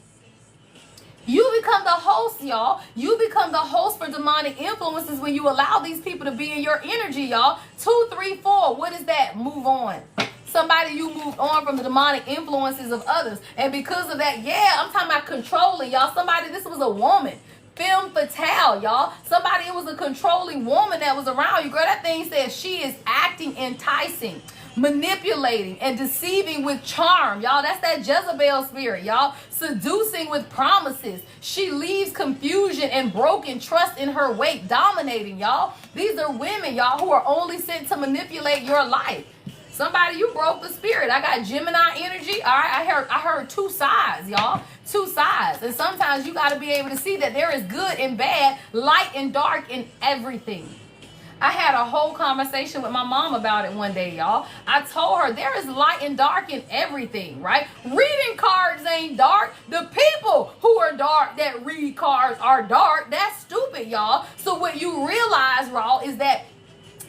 You become the host, y'all. You become the host for demonic influences when you allow these people to be in your energy, y'all. 2, 3, 4. What is that? Move on. Somebody, you moved on from the demonic influences of others. And because of that, yeah, I'm talking about controlling, y'all. Somebody, this was a woman. Femme fatale, y'all. Somebody, it was a controlling woman that was around you. Girl, that thing says she is acting enticing, manipulating, and deceiving with charm, y'all. That's that Jezebel spirit, y'all. Seducing with promises. She leaves confusion and broken trust in her wake, dominating, y'all. These are women, y'all, who are only sent to manipulate your life. Somebody, you broke the spirit. I got Gemini energy. All right, I heard two sides, y'all. Two sides. And sometimes you got to be able to see that there is good and bad, light and dark in everything. I had a whole conversation with my mom about it one day, y'all. I told her there is light and dark in everything, right? Reading cards ain't dark. The people who are dark that read cards are dark. That's stupid, y'all. So what you realize, Raw, is that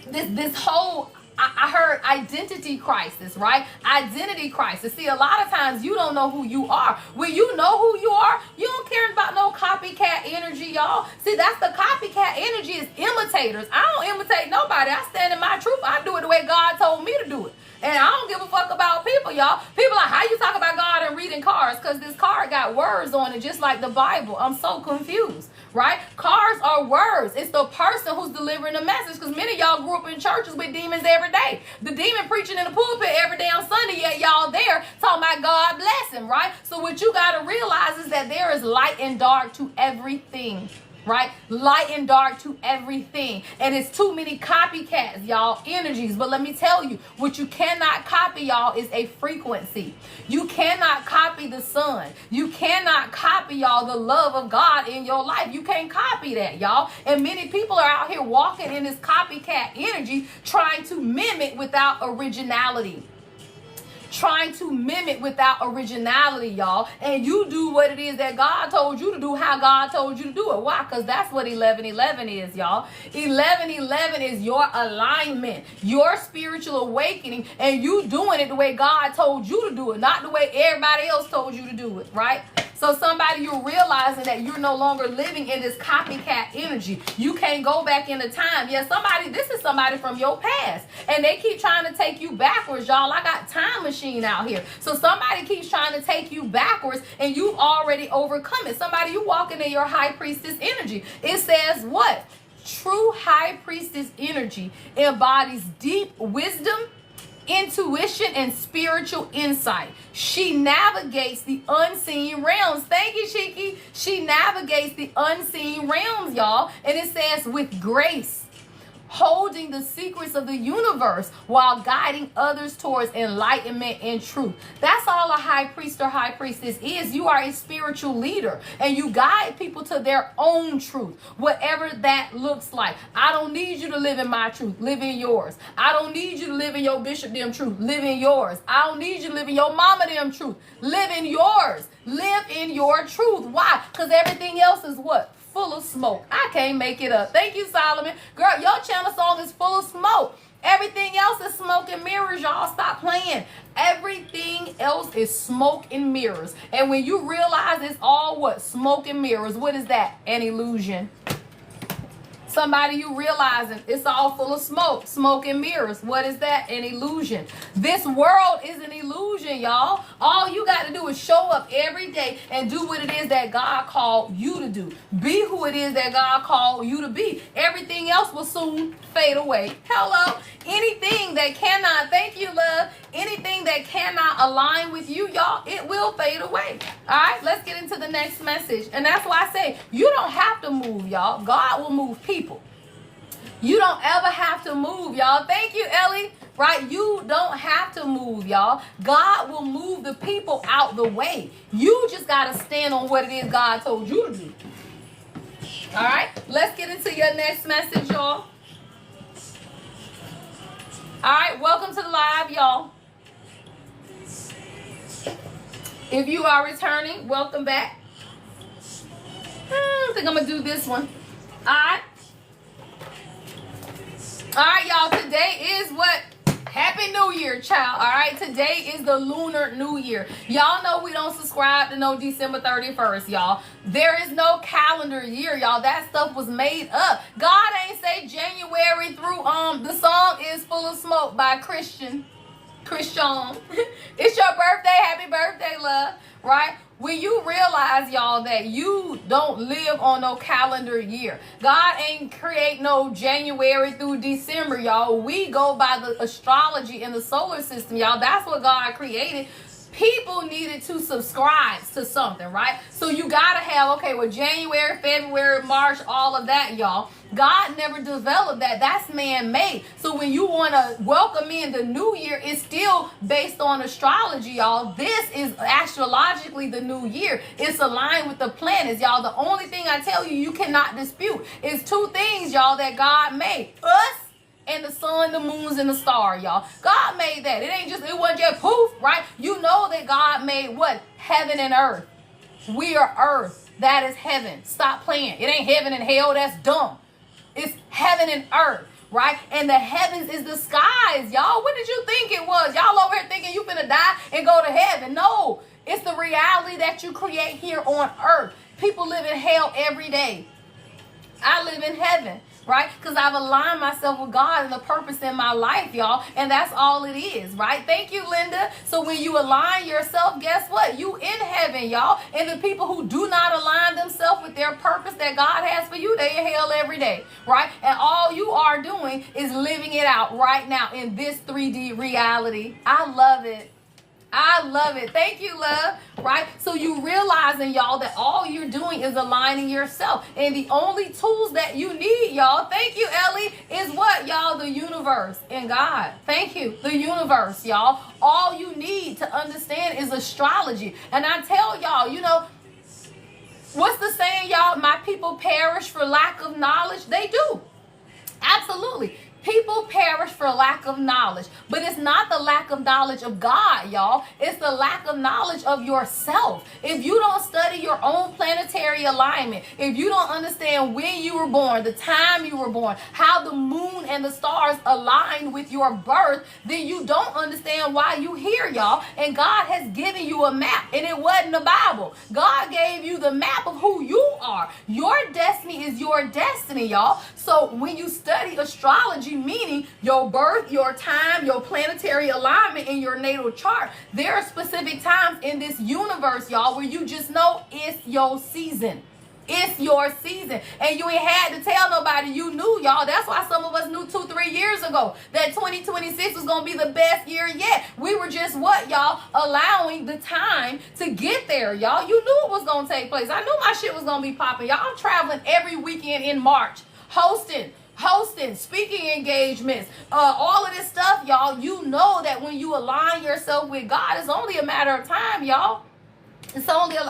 this whole... I heard identity crisis, right? Identity crisis. See, a lot of times you don't know who you are. When you know who you are, you don't care about no copycat energy, y'all. See, that's the copycat energy is imitators. I don't imitate nobody. I stand in my truth. I do it the way God told me to do it. And I don't give a fuck about people, y'all. People are like, how you talk about God and reading cards? Because this card got words on it, just like the Bible. I'm so confused, right? Cards are words. It's the person who's delivering the message. Because many of y'all grew up in churches with demons every day. The demon preaching in the pulpit every day on Sunday, yet y'all there talking about God bless him, right? So what you got to realize is that there is light and dark to everything. Right? Light and dark to everything. And it's too many copycats, y'all, energies. But let me tell you, what you cannot copy, y'all, is a frequency. You cannot copy the sun. You cannot copy, y'all, the love of God in your life. You can't copy that, y'all. And many people are out here walking in this copycat energy, trying to mimic without originality. Trying to mimic without originality, y'all. And you do what it is that God told you to do, how God told you to do it. Why? Because that's what 11:11 is, y'all. 11:11 is your alignment, your spiritual awakening, and you doing it the way God told you to do it, not the way everybody else told you to do it, right? So somebody, you're realizing that you're no longer living in this copycat energy. You can't go back into time. Yeah, this is somebody from your past. And they keep trying to take you backwards, y'all. I got time machine out here. So somebody keeps trying to take you backwards and you've already overcome it. Somebody, you walking in your high priestess energy. It says what? True high priestess energy embodies deep wisdom, intuition, and spiritual insight. She navigates the unseen realms. Thank you, Shiki. She navigates the unseen realms, y'all. And it says with grace, holding the secrets of the universe while guiding others towards enlightenment and truth. That's all a high priest or high priestess is. You are a spiritual leader and you guide people to their own truth, whatever that looks like. I don't need you to live in my truth. Live in yours. I don't need you to live in your bishop them truth. Live in yours. I don't need you to live in your mama them truth. Live in yours. Live in your truth. Why? Because everything else is what? Full of smoke. I can't make it up. Thank you, Solomon. Girl, your channel song is full of smoke. Everything else is smoke and mirrors, y'all. Stop playing. Everything else is smoke and mirrors. And when you realize it's all what? Smoke and mirrors. What is that? An illusion. Somebody, you realizing it's all full of smoke and mirrors. What is that? An illusion. This world is an illusion, y'all. All you got to do is show up every day and do what it is that God called you to do. Be who it is that God called you to be. Everything else will soon fade away. Hello. Anything that cannot, thank you, love. Anything that cannot align with you, y'all, it will fade away. All right, let's get into the next message. And that's why I say you don't have to move, y'all. God will move people. You don't ever have to move, y'all. Thank you, Ellie. Right? You don't have to move, y'all. God will move the people out the way. You just got to stand on what it is God told you to do. All right, let's get into your next message, y'all. All right, welcome to the live, y'all. If you are returning, welcome back. I think I'm going to do this one. All right. All right, y'all. Today is what? Happy New Year, child. All right. Today is the Lunar New Year. Y'all know we don't subscribe to no December 31st, y'all. There is no calendar year, y'all. That stuff was made up. God ain't say January through, the song is Full of Smoke by Christian. It's your birthday. Happy birthday, love. Right? When you realize, y'all, that you don't live on no calendar year. God ain't create no January through December, y'all. We go by the astrology in the solar system, y'all. That's what God created. People needed to subscribe to something, right? So you got to have, okay, well, January, February, March, all of that, y'all. God never developed that. That's man-made. So when you want to welcome in the new year, it's still based on astrology, y'all. This is astrologically the new year. It's aligned with the planets, y'all. The only thing I tell you, you cannot dispute is two things, y'all, that God made. Us and the sun, the moons, and the star, y'all. God made that. It wasn't just poof, right? You know that God made what? Heaven and earth. We are earth. That is heaven. Stop playing. It ain't heaven and hell. That's dumb. It's heaven and earth, right? And the heavens is the skies, y'all. What did you think it was? Y'all over here thinking you finna die and go to heaven. No, it's the reality that you create here on earth. People live in hell every day. I live in heaven. right? Because I've aligned myself with God and the purpose in my life, y'all. And that's all it is, right? Thank you, Linda. So when you align yourself, guess what? You in heaven, y'all. And the people who do not align themselves with their purpose that God has for you, they in hell every day, right? And all you are doing is living it out right now in this 3D reality. I love it. I love it. Thank you, love. Right? So you realizing, y'all, that all you're doing is aligning yourself. And the only tools that you need, y'all, thank you, Ellie, is what, y'all? The universe and God. Thank you. The universe, y'all. All you need to understand is astrology. And I tell y'all, you know, what's the saying, y'all? My people perish for lack of knowledge. They do. Absolutely. People perish for lack of knowledge, but it's not the lack of knowledge of God, y'all. It's the lack of knowledge of yourself. If you don't study your own planetary alignment, if you don't understand when you were born, the time you were born, how the moon and the stars align with your birth, then you don't understand why you here, y'all. And God has given you a map, and it wasn't the Bible. God gave you the map of who you are. Your destiny is your destiny, y'all. So when you study astrology, meaning your birth, your time, your planetary alignment in your natal chart, there are specific times in this universe, y'all, where you just know it's your season. It's your season. And you ain't had to tell nobody. You knew, y'all. That's why some of us knew 2-3 years ago that 2026 was going to be the best year yet. We were just what, y'all? Allowing the time to get there, y'all. You knew it was going to take place. I knew my shit was going to be popping, y'all. I'm traveling every weekend in March, hosting, speaking engagements, all of this stuff, y'all. You know that when you align yourself with God, it's only a matter of time, y'all. It's only a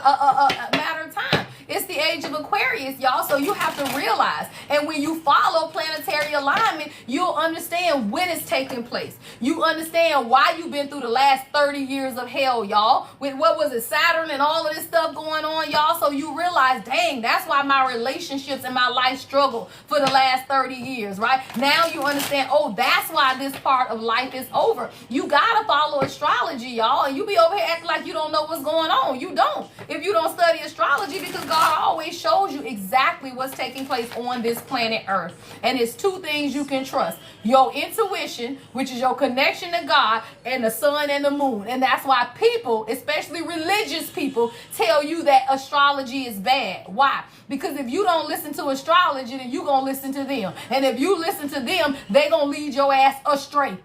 matter of time. It's the age of Aquarius, y'all. So you have to realize. And when you follow planetary alignment, you'll understand when it's taking place. You understand why you've been through the last 30 years of hell, y'all. With what was it, Saturn and all of this stuff going on, y'all. So you realize, dang, that's why my relationships and my life struggled for the last 30 years, right? Now you understand, oh, that's why this part of life is over. You got to follow astrology, y'all. And you be over here acting like you don't know what's going on. You don't. If you don't study astrology, because God always shows you exactly what's taking place on this planet Earth. And it's two things you can trust. Your intuition, which is your connection to God, and the sun and the moon. And that's why people, especially religious people, tell you that astrology is bad. Why? Because if you don't listen to astrology, then you're going to listen to them. And if you listen to them, they're going to lead your ass astray.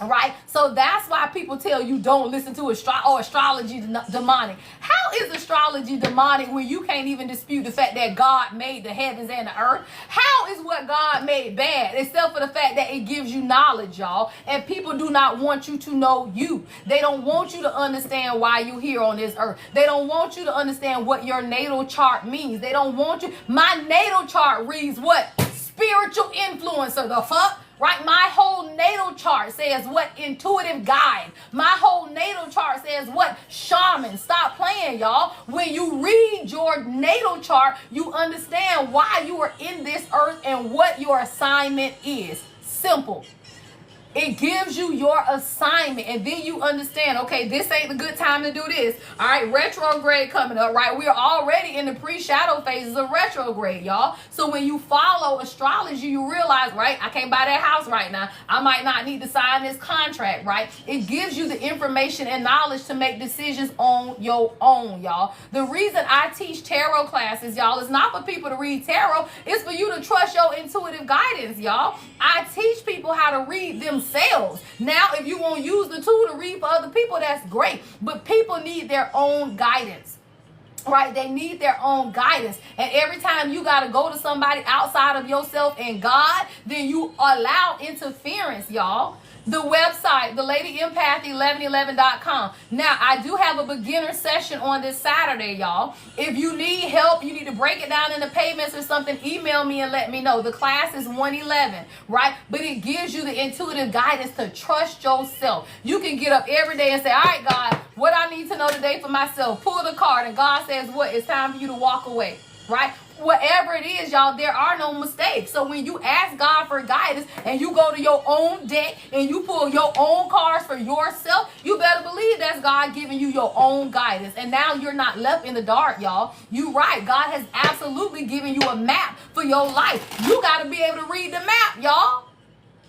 Right? So that's why people tell you don't listen to astrology demonic. How is astrology demonic when you can't even dispute the fact that God made the heavens and the earth? How is what God made bad, except for the fact that it gives you knowledge, y'all? And people do not want you to know you. They don't want you to understand why you're here on this earth. They don't want you to understand what your natal chart means. They don't want you. My natal chart reads what? Spiritual influencer. The fuck? Right? My whole natal chart says what? Intuitive guide. My whole natal chart says what? Shaman. Stop playing, y'all. When you read your natal chart, you understand why you are in this earth and what your assignment is. Simple. It gives you your assignment, and then you understand, okay, this ain't the good time to do this. All right, retrograde coming up, right? We're already in the pre-shadow phases of retrograde, y'all. So when you follow astrology, you realize, right, I can't buy that house right now. I might not need to sign this contract, right? It gives you the information and knowledge to make decisions on your own, y'all. The reason I teach tarot classes, y'all, is not for people to read tarot. It's for you to trust your intuitive guidance, y'all. I teach people how to read themselves. Now, if you won't use the tool to read for other people, that's great. But people need their own guidance. Right? They need their own guidance. And every time you got to go to somebody outside of yourself and God, then you allow interference, y'all. The website, thelady-empath1111.com. Now, I do have a beginner session on this Saturday, y'all. If you need help, you need to break it down into payments or something, email me and let me know. The class is $111, right? But it gives you the intuitive guidance to trust yourself. You can get up every day and say, all right, God, what I need to know today for myself. Pull the card, and God says, what? It's time for you to walk away. right? Whatever it is, y'all, there are no mistakes. So when you ask God for guidance and you go to your own deck and you pull your own cards for yourself, you better believe that's God giving you your own guidance. And now you're not left in the dark, y'all. You right. God has absolutely given you a map for your life. You got to be able to read the map, y'all,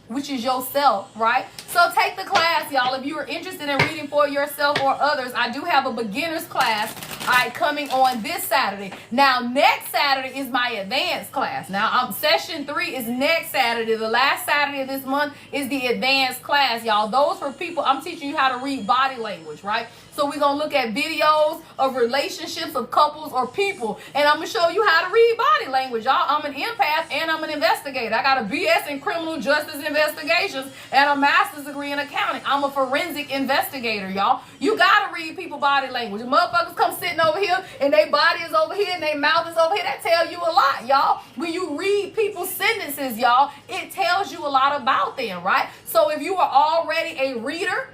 which is yourself, right? So take the class, y'all. If you are interested in reading for yourself or others, I do have a beginner's class, all right, coming on this Saturday. Now, next Saturday is my advanced class. Now, session 3 is next Saturday. The last Saturday of this month is the advanced class, y'all. Those for people, I'm teaching you how to read body language, right? So we're going to look at videos of relationships of couples or people. And I'm going to show you how to read body language, y'all. I'm an empath and I'm an investigator. I got a BS in criminal justice investigations and a master's degree in accounting. I'm a forensic investigator, y'all. You got to read people body language. Motherfuckers come sitting over here and their body is over here and their mouth is over here. That tell you a lot, y'all. When you read people's sentences, y'all, it tells you a lot about them, right? So if you are already a reader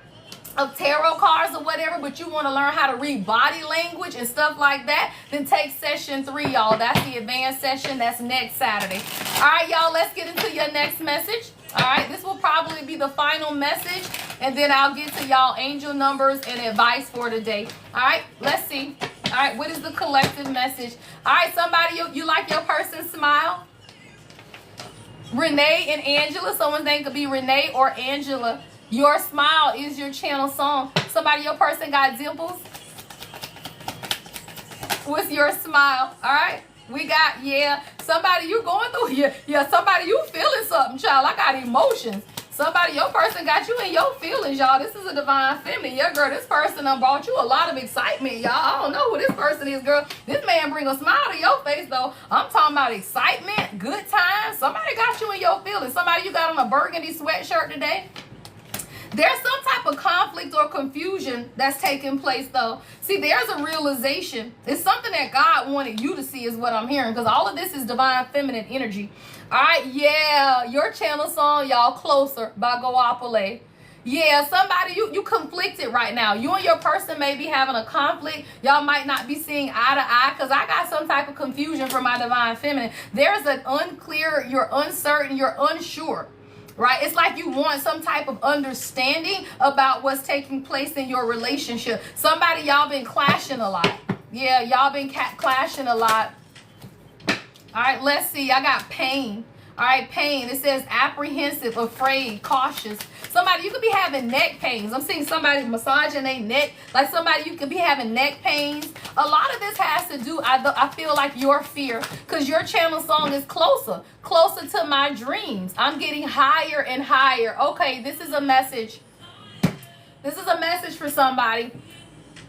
of tarot cards or whatever, but you want to learn how to read body language and stuff like that, then take session 3, y'all. That's the advanced session. That's next Saturday. All right, y'all, let's get into your next message. All right, this will probably be the final message, and then I'll get to y'all angel numbers and advice for today. All right, let's see. All right, what is the collective message? All right, somebody, you like your person smile? Renee and Angela. Someone's name could be Renee or Angela. Your smile is your channel song. Somebody, your person got dimples. What's your smile? All right. We got, yeah. Somebody, you going through, yeah. Somebody, you feeling something, child. I got emotions. Somebody, your person got you in your feelings, y'all. This is a divine feminine. Yeah, girl, this person done brought you a lot of excitement, y'all. I don't know who this person is, girl. This man bring a smile to your face, though. I'm talking about excitement, good times. Somebody got you in your feelings. Somebody, you got on a burgundy sweatshirt today. There's some type of conflict or confusion that's taking place, though. See, there's a realization. It's something that God wanted you to see is what I'm hearing, because all of this is divine feminine energy. All right, yeah, your channel song, y'all, Closer by Goapole. Yeah, somebody, you conflicted right now. You and your person may be having a conflict. Y'all might not be seeing eye to eye, because I got some type of confusion from my divine feminine. There's an unclear, you're uncertain, you're unsure. Right? It's like you want some type of understanding about what's taking place in your relationship. Somebody, y'all been clashing a lot. Yeah, y'all been clashing a lot. All right, let's see. I got pain. All right, pain. It says apprehensive, afraid, cautious. Somebody, you could be having neck pains. I'm seeing somebody massaging their neck. Like somebody, you could be having neck pains. A lot of this has to do, I feel like, your fear. Because your channel song is closer. Closer to my dreams. I'm getting higher and higher. Okay, this is a message. This is a message for somebody.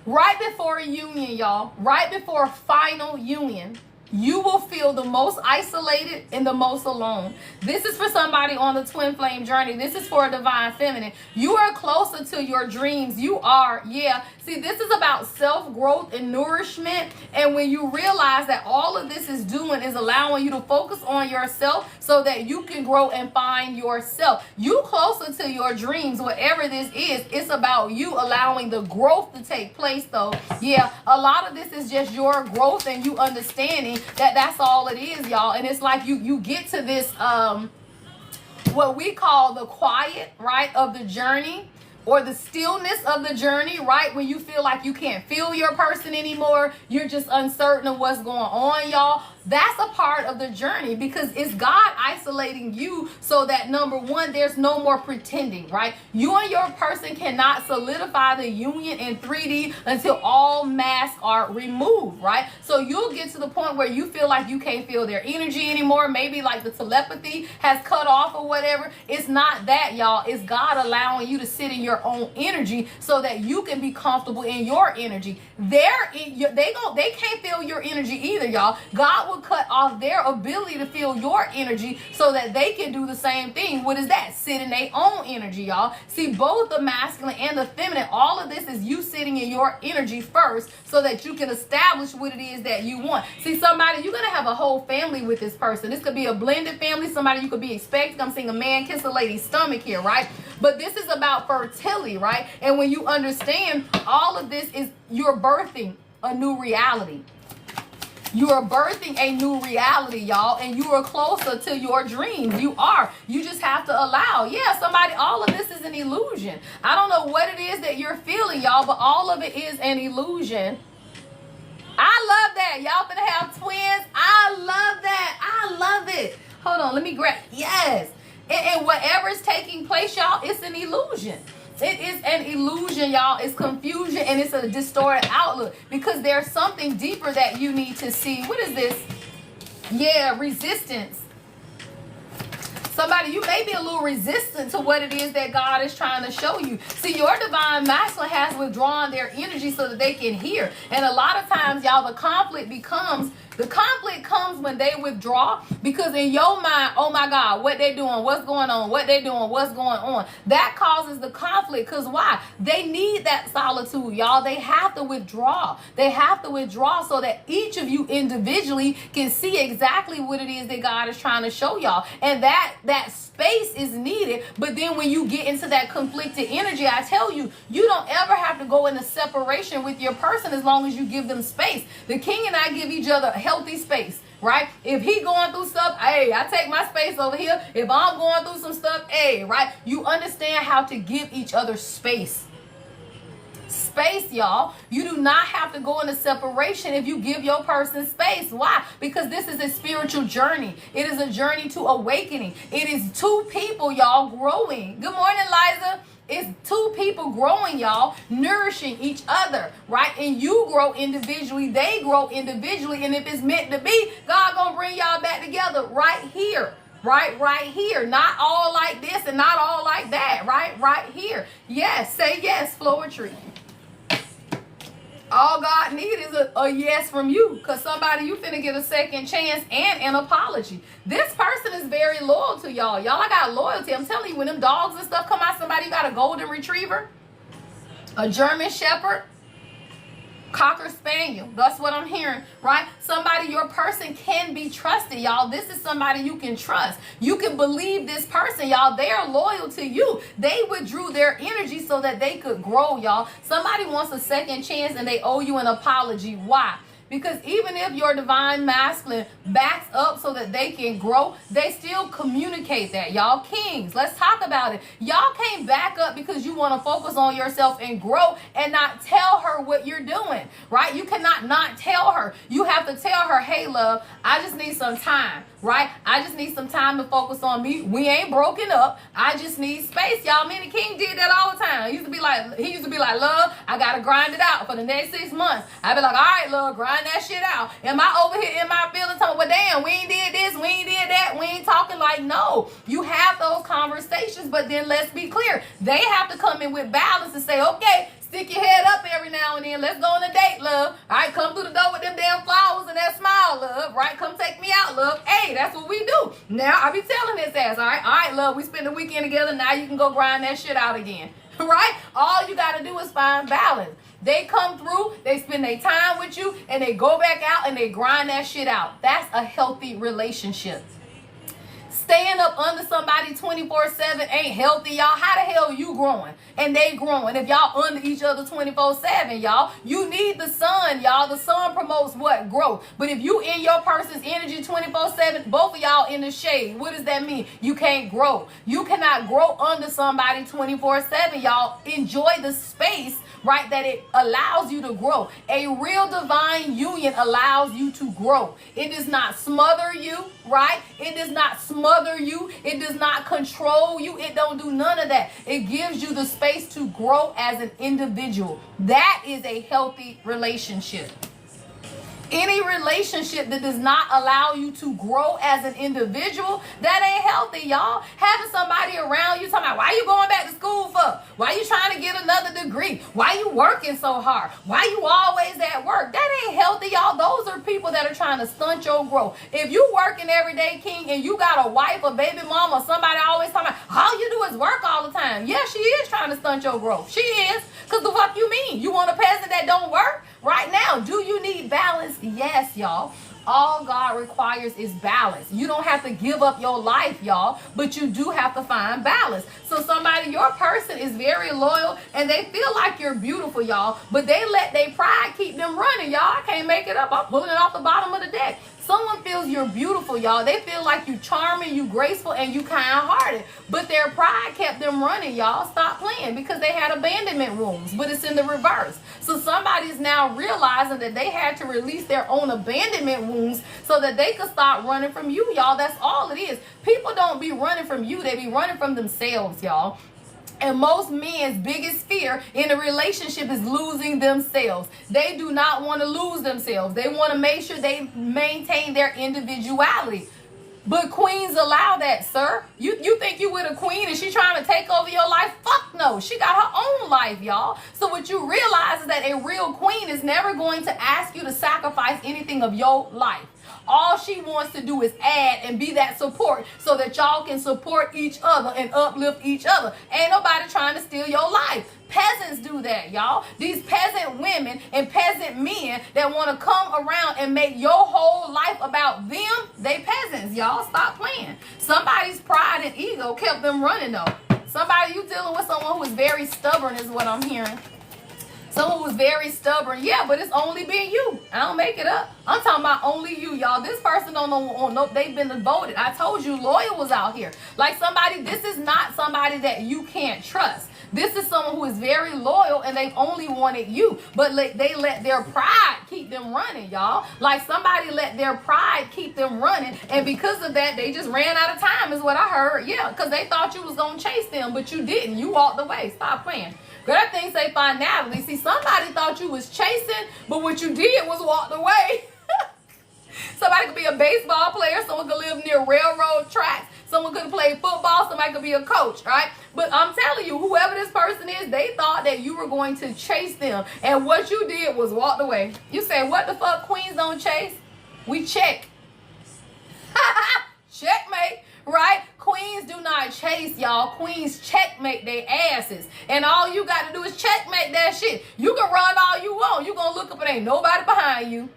Right before a union, y'all. Right before a final union, you will feel the most isolated and the most alone. This is for somebody on the twin flame journey. This is for a divine feminine. You are closer to your dreams. You are, yeah. See, this is about self-growth and nourishment. And when you realize that all of this is doing is allowing you to focus on yourself so that you can grow and find yourself. You closer to your dreams, whatever this is, it's about you allowing the growth to take place, though. Yeah, a lot of this is just your growth and you understanding that that's all it is, y'all. And it's like you get to this what we call the quiet, right, of the journey, or the stillness of the journey, right? When you feel like you can't feel your person anymore, you're just uncertain of what's going on, y'all. That's a part of the journey, because it's God isolating you so that, number one, there's no more pretending, right? You and your person cannot solidify the union in 3D until all masks are removed, right? So you'll get to the point where you feel like you can't feel their energy anymore. Maybe like the telepathy has cut off or whatever. It's not that, y'all. It's God allowing you to sit in your own energy so that you can be comfortable in your energy. They can't feel your energy either, y'all. God will cut off their ability to feel your energy so that they can do the same thing. What is that? Sit in their own energy, y'all. See, both the masculine and the feminine, all of this is you sitting in your energy first so that you can establish what it is that you want. See, somebody, you're going to have a whole family with this person. This could be a blended family. Somebody you could be expecting. I'm seeing a man kiss a lady's stomach here, right? But this is about fertility, right? And when you understand all of this is you're birthing a new reality. You are birthing a new reality, y'all, and you are closer to your dreams. You are. You just have to allow. Yeah, somebody, all of this is an illusion. I don't know what it is that you're feeling, y'all, but all of it is an illusion. I love that. Y'all finna have twins. I love that. I love it. Hold on, let me grab. Yes. And whatever is taking place, y'all, it's an illusion. It is an illusion, y'all. It's confusion and it's a distorted outlook because there's something deeper that you need to see. What is this? Yeah, resistance. Somebody, you may be a little resistant to what it is that God is trying to show you. See, your divine masculine has withdrawn their energy so that they can hear. And a lot of times, y'all, the conflict comes when they withdraw, because in your mind, oh my God, what they doing, what's going on, what they doing, what's going on. That causes the conflict. Because why? They need that solitude, y'all. They have to withdraw. They have to withdraw so that each of you individually can see exactly what it is that God is trying to show y'all. And that space is needed. But then when you get into that conflicted energy, I tell you, you don't ever have to go into separation with your person as long as you give them space. The king and I give each other healthy space, right? If he going through stuff, hey, I take my space over here. If I'm going through some stuff, hey, right? You understand how to give each other space. Space, y'all. You do not have to go into separation if you give your person space. Why? Because this is a spiritual journey. It is a journey to awakening. It is two people, y'all, growing. Good morning, Liza. It's two people growing, y'all, nourishing each other, right? And you grow individually, they grow individually. And if it's meant to be, God gonna bring y'all back together right here. Right here. Not all like this and not all like that. Right here. Yes, say yes, Floetry. All God needs is a yes from you, because somebody, you finna get a second chance and an apology. This person is very loyal to y'all. Y'all, I got loyalty. I'm telling you, when them dogs and stuff come out, somebody, you got a golden retriever, a German shepherd, Cocker Spaniel. That's what I'm hearing, right? Somebody, your person can be trusted, y'all. This is somebody you can trust. You can believe this person, y'all. They are loyal to you. They withdrew their energy so that they could grow, y'all. Somebody wants a second chance and they owe you an apology. Why? Because even if your divine masculine backs up so that they can grow, they still communicate that, y'all. Kings, let's talk about it. Y'all can't back up because you want to focus on yourself and grow and not tell her what you're doing, right? You cannot not tell her. You have to tell her, hey, love, I just need some time, right? I just need some time to focus on me. We ain't broken up. I just need space, y'all. Me and the king did that all the time. He used to be like, love, I got to grind it out for the next 6 months. I'd be like, all right, love, grind that shit out. Am I over here in my feelings talking, well, damn, we ain't did this, we ain't did that, we ain't talking? Like, no. You have those conversations, but then let's be clear. They have to come in with balance and say, okay, stick your head up every now and then. Let's go on a date, love. All right, come through the door with them damn flowers and that smile, love. Right? Come take me out, love. Hey, that's what we do. Now, I be telling his ass, all right, love, we spend the weekend together. Now you can go grind that shit out again. Right? All you got to do is find balance. They come through, they spend their time with you, and they go back out and they grind that shit out. That's a healthy relationship. Staying up under somebody 24/7 ain't healthy, y'all. How the hell you growing and they growing if y'all under each other 24/7, y'all? You need the sun, y'all. The sun promotes what? Growth. But if you in your person's energy 24/7, both of y'all in the shade, what does that mean? You can't grow. You cannot grow under somebody 24/7, y'all. Enjoy the space, right, that it allows you to grow. A real divine union allows you to grow. It does not smother you, right? It does not smother you. It does not control you. It don't do none of that. It gives you the space to grow as an individual. That is a healthy relationship. Any relationship that does not allow you to grow as an individual, that ain't healthy, y'all. Having somebody around you talking about, why you going back to school for? Why you trying to get another degree? Why you working so hard? Why you always at work? That ain't healthy, y'all. Those are people that are trying to stunt your growth. If you working every day, king, and you got a wife, a baby mama, or somebody always talking about, all you do is work all the time. Yeah, she is trying to stunt your growth. She is. Because the fuck you mean? You want a peasant that don't work? Right now, do you need balance? Yes, y'all. All God requires is balance. You don't have to give up your life, y'all, but you do have to find balance. So somebody, your person is very loyal and they feel like you're beautiful, y'all, but they let their pride keep them running, y'all. I can't make it up. I'm pulling it off the bottom of the deck. Someone feels you're beautiful, y'all. They feel like you charming, you graceful, and you kind-hearted. But their pride kept them running, y'all. Stop playing, because they had abandonment wounds, but it's in the reverse. So somebody's now realizing that they had to release their own abandonment wounds so that they could stop running from you, y'all. That's all it is. People don't be running from you. They be running from themselves, y'all. And most men's biggest fear in a relationship is losing themselves. They do not want to lose themselves. They want to make sure they maintain their individuality. But queens allow that, sir. You think you with a queen and she trying to take over your life? Fuck no. She got her own life, y'all. So what you realize is that a real queen is never going to ask you to sacrifice anything of your life. All she wants to do is add and be that support so that y'all can support each other and uplift each other. Ain't nobody trying to steal your life. Peasants do that, y'all. These peasant women and peasant men that want to come around and make your whole life about them, they peasants, y'all. Stop playing. Somebody's pride and ego kept them running, though. Somebody, you dealing with someone who is very stubborn is what I'm hearing. Someone who's very stubborn. Yeah, but it's only been you. I don't make it up. I'm talking about only you, y'all. This person don't know. They've been devoted. I told you, loyal was out here. Like somebody, this is not somebody that you can't trust. This is someone who is very loyal and they've only wanted you. But they let their pride keep them running, y'all. Like somebody let their pride keep them running. And because of that, they just ran out of time is what I heard. Yeah, because they thought you was going to chase them, but you didn't. You walked away. Stop playing. Girl, that thing say finality. See, somebody thought you was chasing, but what you did was walked away. Somebody could be a baseball player. Someone could live near railroad tracks. Someone could play football. Somebody could be a coach, right? But I'm telling you, whoever this person is, they thought that you were going to chase them. And what you did was walked away. You say, what the fuck? Queens don't chase? We check. Checkmate. Right? Queens do not chase, y'all. Queens checkmate their asses. And all you got to do is checkmate that shit. You can run all you want. You gonna look up and ain't nobody behind you.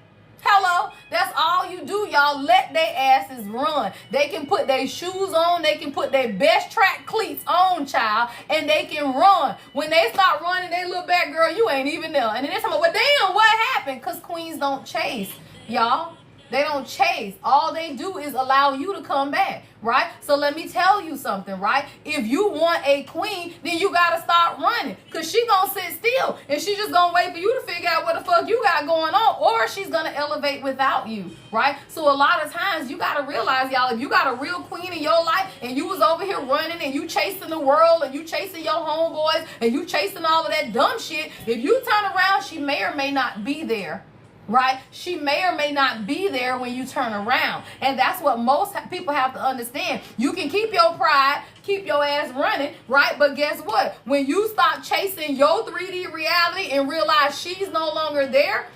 Hello? That's all you do, y'all. Let their asses run. They can put their shoes on. They can put their best track cleats on, child. And they can run. When they start running, they look back, girl, you ain't even there. And then they're talking about, well, damn, what happened? Because queens don't chase, y'all. They don't chase. All they do is allow you to come back, right? So let me tell you something, right? If you want a queen, then you got to start running, because she going to sit still and she just going to wait for you to figure out what the fuck you got going on, or she's going to elevate without you, right? So a lot of times you got to realize, y'all, if you got a real queen in your life and you was over here running and you chasing the world and you chasing your homeboys and you chasing all of that dumb shit, if you turn around, she may or may not be there. Right? She may or may not be there when you turn around. And that's what most people have to understand. You can keep your pride, keep your ass running, right? But guess what? When you stop chasing your 3D reality and realize she's no longer there,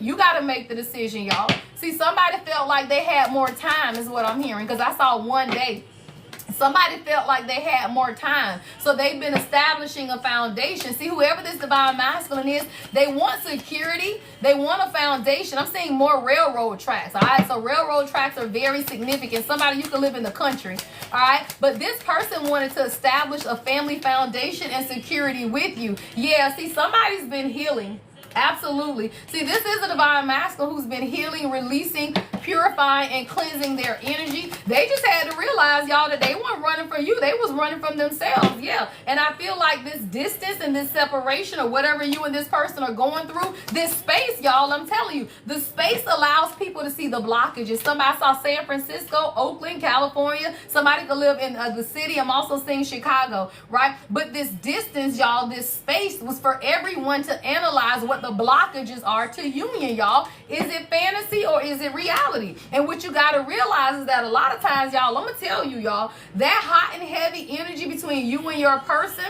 you got to make the decision, y'all. See, somebody felt like they had more time is what I'm hearing, because I saw one day. Somebody felt like they had more time. So they've been establishing a foundation. See, whoever this divine masculine is, they want security. They want a foundation. I'm seeing more railroad tracks. All right. So railroad tracks are very significant. Somebody, you can live in the country. All right. But this person wanted to establish a family foundation and security with you. Yeah. See, somebody's been healing. Absolutely. See, this is a divine masculine who's been healing, releasing, purifying, and cleansing their energy. They just had to realize, y'all, that they weren't running from you. They was running from themselves. Yeah. And I feel like this distance and this separation, or whatever you and this person are going through, this space, y'all, I'm telling you, the space allows people to see the blockages. Somebody saw San Francisco, Oakland, California. Somebody could live in the city. I'm also seeing Chicago, right? But this distance, y'all, this space was for everyone to analyze what the blockages are to union, y'all. Is it fantasy or is it reality? And what you got to realize is that a lot of times, y'all, I'm going to tell you, y'all, that hot and heavy energy between you and your person,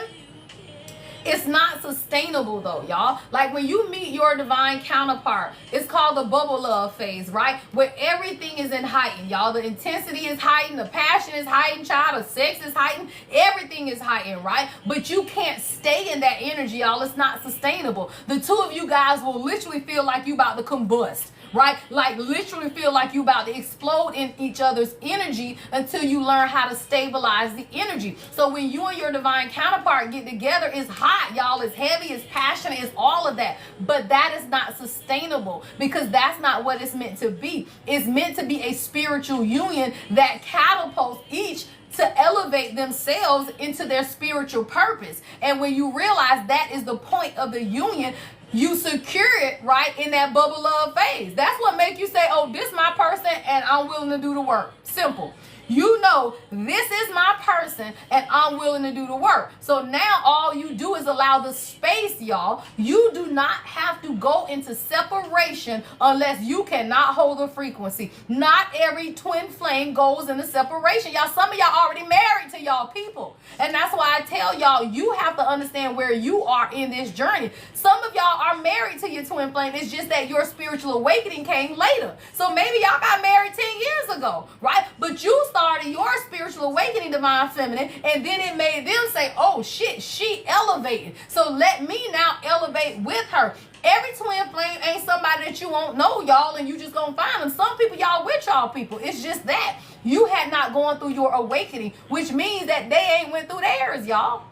it's not sustainable though, y'all. Like when you meet your divine counterpart, it's called the bubble love phase, right? Where everything is in heightened, y'all. The intensity is heightened, the passion is heightened, child, the sex is heightened, everything is heightened, right? But you can't stay in that energy, y'all. It's not sustainable. The two of you guys will literally feel like you about to combust. right? Like literally feel like you about to explode in each other's energy until you learn how to stabilize the energy. So when you and your divine counterpart get together, it's hot, y'all. It's heavy, it's passionate, it's all of that. But that is not sustainable, because that's not what it's meant to be. It's meant to be a spiritual union that catapults each to elevate themselves into their spiritual purpose. And when you realize that is the point of the union, you secure it right in that bubble love phase. That's what makes you say, oh, this is my person and I'm willing to do the work. Simple. You know, this is my person and I'm willing to do the work. So now all you do is allow the space, y'all. You do not have to go into separation unless you cannot hold the frequency. Not every twin flame goes into separation. Y'all, some of y'all already married to y'all people. And that's why I tell y'all, you have to understand where you are in this journey. Some of y'all are married to your twin flame. It's just that your spiritual awakening came later. So maybe y'all got married 10 years ago, right? But you started your spiritual awakening, divine feminine, and then it made them say, oh shit, she elevated. So let me now elevate with her. Every twin flame ain't somebody that you won't know, y'all, and you just gonna find them. Some people y'all with y'all people. It's just that you had not gone through your awakening, which means that they ain't went through theirs, y'all.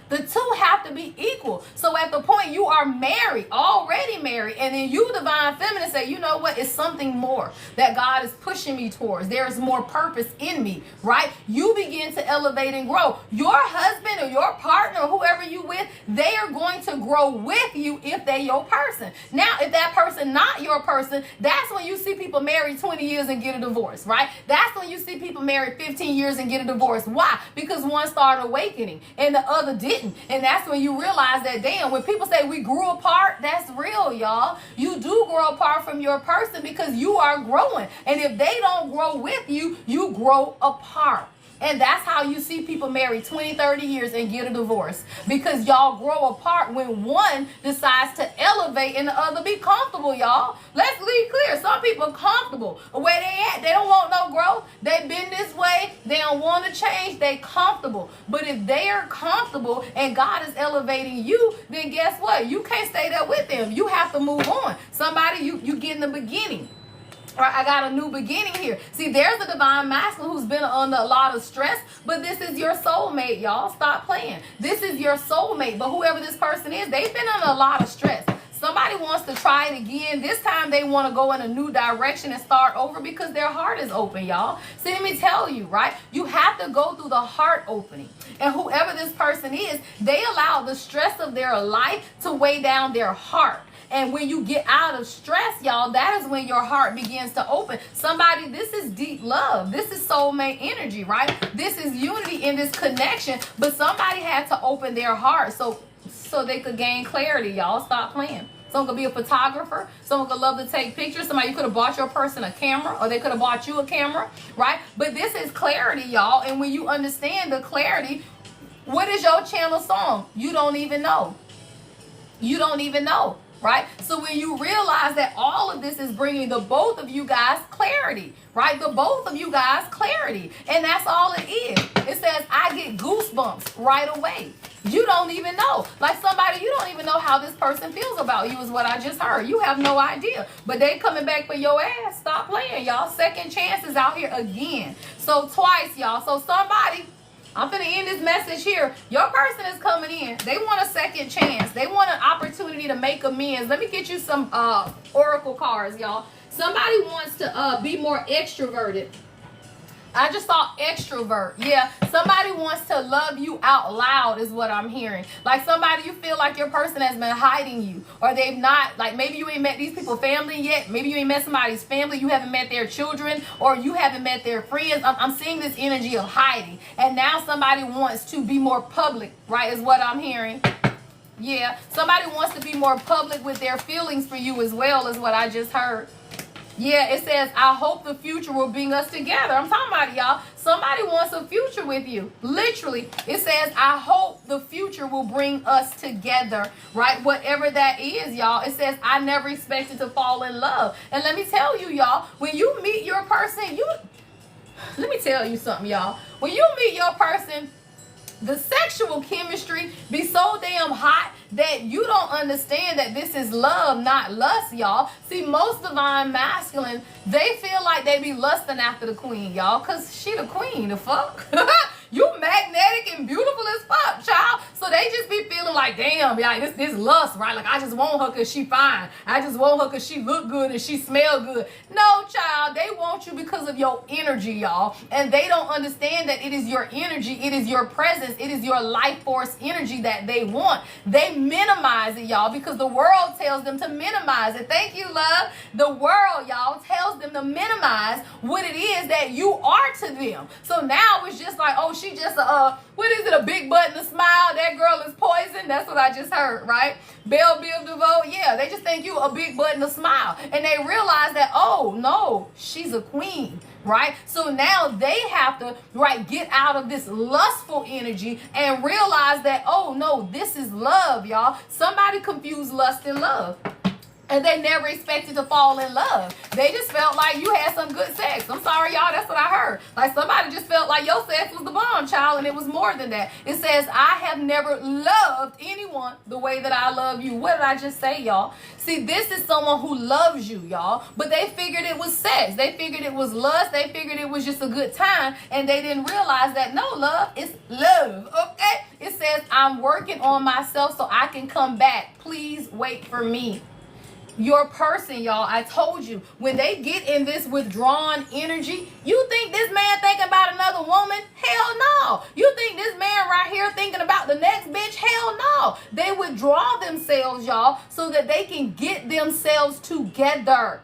The two have to be equal. So at the point you are married, already married, and then you, divine feminine, say, you know what, it's something more that God is pushing me towards. There's more purpose in me, right? You begin to elevate and grow. Your husband or your partner or whoever you with, they are going to grow with you if they your person. Now, if that person not your person, that's when you see people married 20 years and get a divorce, right? That's when you see people married 15 years and get a divorce. Why? Because one started awakening and the other didn't. And that's when you realize that, damn, when people say we grew apart, that's real, y'all. You do grow apart from your person because you are growing. And if they don't grow with you, you grow apart. And that's how you see people marry 20, 30 years and get a divorce. Because y'all grow apart when one decides to elevate and the other be comfortable, y'all. Let's be clear. Some people are comfortable where they at. They don't want no growth. They've been this way. They don't want to change. They comfortable. But if they are comfortable and God is elevating you, then guess what? You can't stay there with them. You have to move on. Somebody, you get in the beginning. Right, I got a new beginning here. See, there's a divine masculine who's been under a lot of stress, but this is your soulmate, y'all. Stop playing. This is your soulmate, but whoever this person is, they've been under a lot of stress. Somebody wants to try it again. This time they want to go in a new direction and start over because their heart is open, y'all. See, let me tell you, right? You have to go through the heart opening. And whoever this person is, they allow the stress of their life to weigh down their heart. And when you get out of stress, y'all, that is when your heart begins to open. Somebody, this is deep love. This is soulmate energy, right? This is unity in this connection. But somebody had to open their heart so they could gain clarity, y'all. Stop playing. Someone could be a photographer. Someone could love to take pictures. Somebody could have bought your person a camera, or they could have bought you a camera, right? But this is clarity, y'all. And when you understand the clarity, what is your channel song? You don't even know. You don't even know. Right? So when you realize that all of this is bringing the both of you guys clarity, right? The both of you guys clarity. And that's all it is. It says, I get goosebumps right away. You don't even know. Like somebody, you don't even know how this person feels about you is what I just heard. You have no idea. But they coming back for your ass. Stop playing, y'all. Second chances out here again. So twice, y'all. So somebody, I'm going to end this message here. Your person is coming in. They want a second chance. They want an opportunity to make amends. Let me get you some oracle cards, y'all. Somebody wants to be more extroverted. I just saw extrovert. Yeah, somebody wants to love you out loud is what I'm hearing. Like somebody, you feel like your person has been hiding you, or they've not, like maybe you ain't met these people family yet. Maybe you ain't met somebody's family. You haven't met their children, or you haven't met their friends. I'm seeing this energy of hiding. And now somebody wants to be more public, right, is what I'm hearing. Yeah, somebody wants to be more public with their feelings for you as well, is what I just heard. Yeah, it says, I hope the future will bring us together. I'm talking about it, y'all. Somebody wants a future with you. Literally, it says, I hope the future will bring us together, right? Whatever that is, y'all. It says, I never expected to fall in love. And let me tell you, y'all, when you meet your person, let me tell you something, y'all. When you meet your person, the sexual chemistry be so damn hot that you don't understand that this is love, not lust, y'all. See, most divine masculine, they feel like they be lusting after the queen, y'all, because she the queen, the fuck. You magnetic and beautiful as fuck, child. So they just be feeling like, damn, yeah, this lust, right? Like, I just want her because she fine. I just want her because she look good and she smell good. No, child, they want you because of your energy, y'all. And they don't understand that it is your energy, it is your presence, it is your life force energy that they want. They minimize it, y'all, because the world tells them to minimize it. Thank you, love. The world, y'all, tells them to minimize what it is that you are to them. So now it's just like, oh, she just what is it, a big butt and a smile? That girl is poison. That's what I just heard, right? Belle Biv DeVoe, yeah, they just think you a big butt and a smile. And they realize that, oh, no, she's a queen, right? So now they have to, right, get out of this lustful energy and realize that, oh, no, this is love, y'all. Somebody confused lust and love. And they never expected to fall in love. They just felt like you had some good sex. I'm sorry, y'all. That's what I heard. Like somebody just felt like your sex was the bomb, child, and it was more than that. It says, I have never loved anyone the way that I love you. What did I just say, y'all? See, this is someone who loves you, y'all. But they figured it was sex. They figured it was lust. They figured it was just a good time. And they didn't realize that, no, love is love, okay? It says, I'm working on myself so I can come back. Please wait for me. Your person, y'all, I told you, when they get in this withdrawn energy, you think this man thinking about another woman? Hell no. You think this man right here thinking about the next bitch? Hell no. They withdraw themselves, y'all, so that they can get themselves together.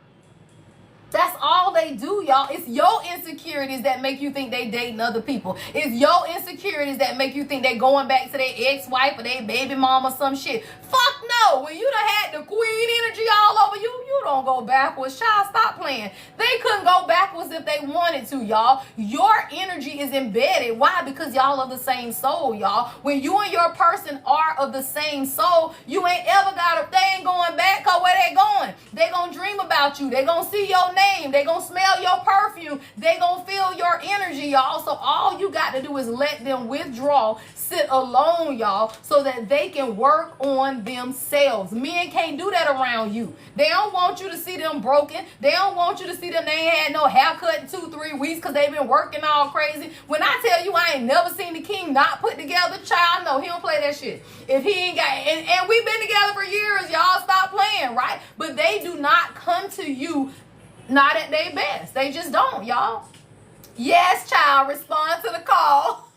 That's all they do, y'all. It's your insecurities that make you think they dating other people. It's your insecurities that make you think they going back to their ex-wife or their baby mom or some shit. Fuck no. When you done had the queen energy all over you, you don't go backwards. Child, stop playing. They couldn't go backwards if they wanted to, y'all. Your energy is embedded. Why? Because y'all are the same soul, y'all. When you and your person are of the same soul, you ain't ever got they ain't going back, because where they going? They gonna dream about you. They gonna see your name. They gonna smell your perfume. They gonna feel your energy, y'all. So all you got to do is let them withdraw, sit alone, y'all, so that they can work on themselves. Men can't do that around you. They don't want you to see them broken. They don't want you to see them. They ain't had no haircut in 2-3 weeks because they've been working all crazy. When I tell you I ain't never seen the king not put together, child, no, he don't play that shit. If he ain't got, and we've been together for years, y'all, stop playing, right? But they do not come to you not at their best. They just don't, y'all. Yes, child, respond to the call.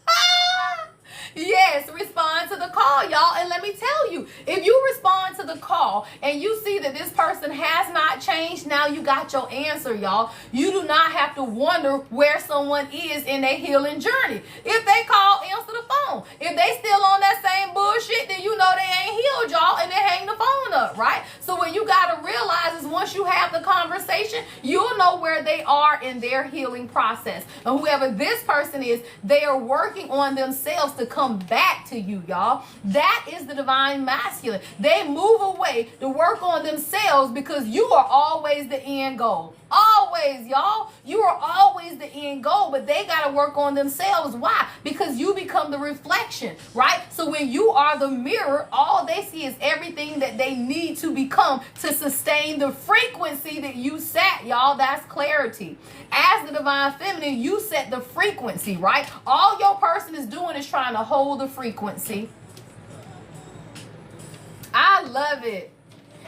Yes, respond to the call, y'all. And let me tell you, if you respond to the call and you see that this person has not changed, now you got your answer, y'all. You do not have to wonder where someone is in their healing journey. If they call, answer the phone. If they still on that same bullshit, then you know they ain't healed, y'all, and they hang the phone up, right? So what you got to realize is once you have the conversation, you'll know where they are in their healing process. And whoever this person is, they are working on themselves to come back to you, y'all. That is the divine masculine. They move away to work on themselves because you are always the end goal. Always, y'all. You are always the end goal, but they got to work on themselves. Why? Because you become the reflection, right? So when you are the mirror, all they see is everything that they need to become to sustain the frequency that you set, y'all. That's clarity. As the divine feminine, you set the frequency, right? All your person is doing is trying to hold the frequency. I love it.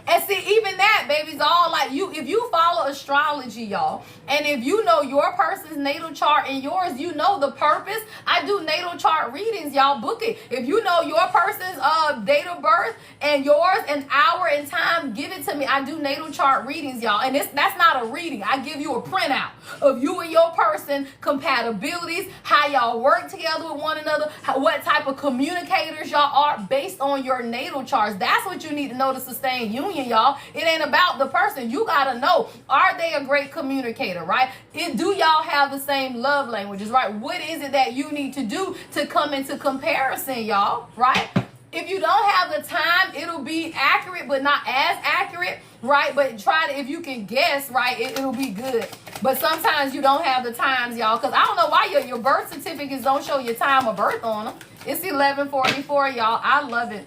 And see, even that, baby, is all like you. If you follow astrology, y'all, and if you know your person's natal chart and yours, you know the purpose. I do natal chart readings, y'all. Book it. If you know your person's date of birth and yours, an hour and time, give it to me. I do natal chart readings, y'all. And that's not a reading. I give you a printout of you and your person, compatibilities, how y'all work together with one another, what type of communicators y'all are based on your natal charts. That's what you need to know to sustain union, y'all. It ain't about the person. You gotta know, are they a great communicator, right? Do y'all have the same love languages, right? What is it that you need to do to come into comparison, y'all, right? If you don't have the time, it'll be accurate, but not as accurate, right? But try to, if you can guess, right, it'll be good. But sometimes you don't have the times, y'all, because I don't know why your birth certificates don't show your time of birth on them. It's 11:44, y'all. I love it.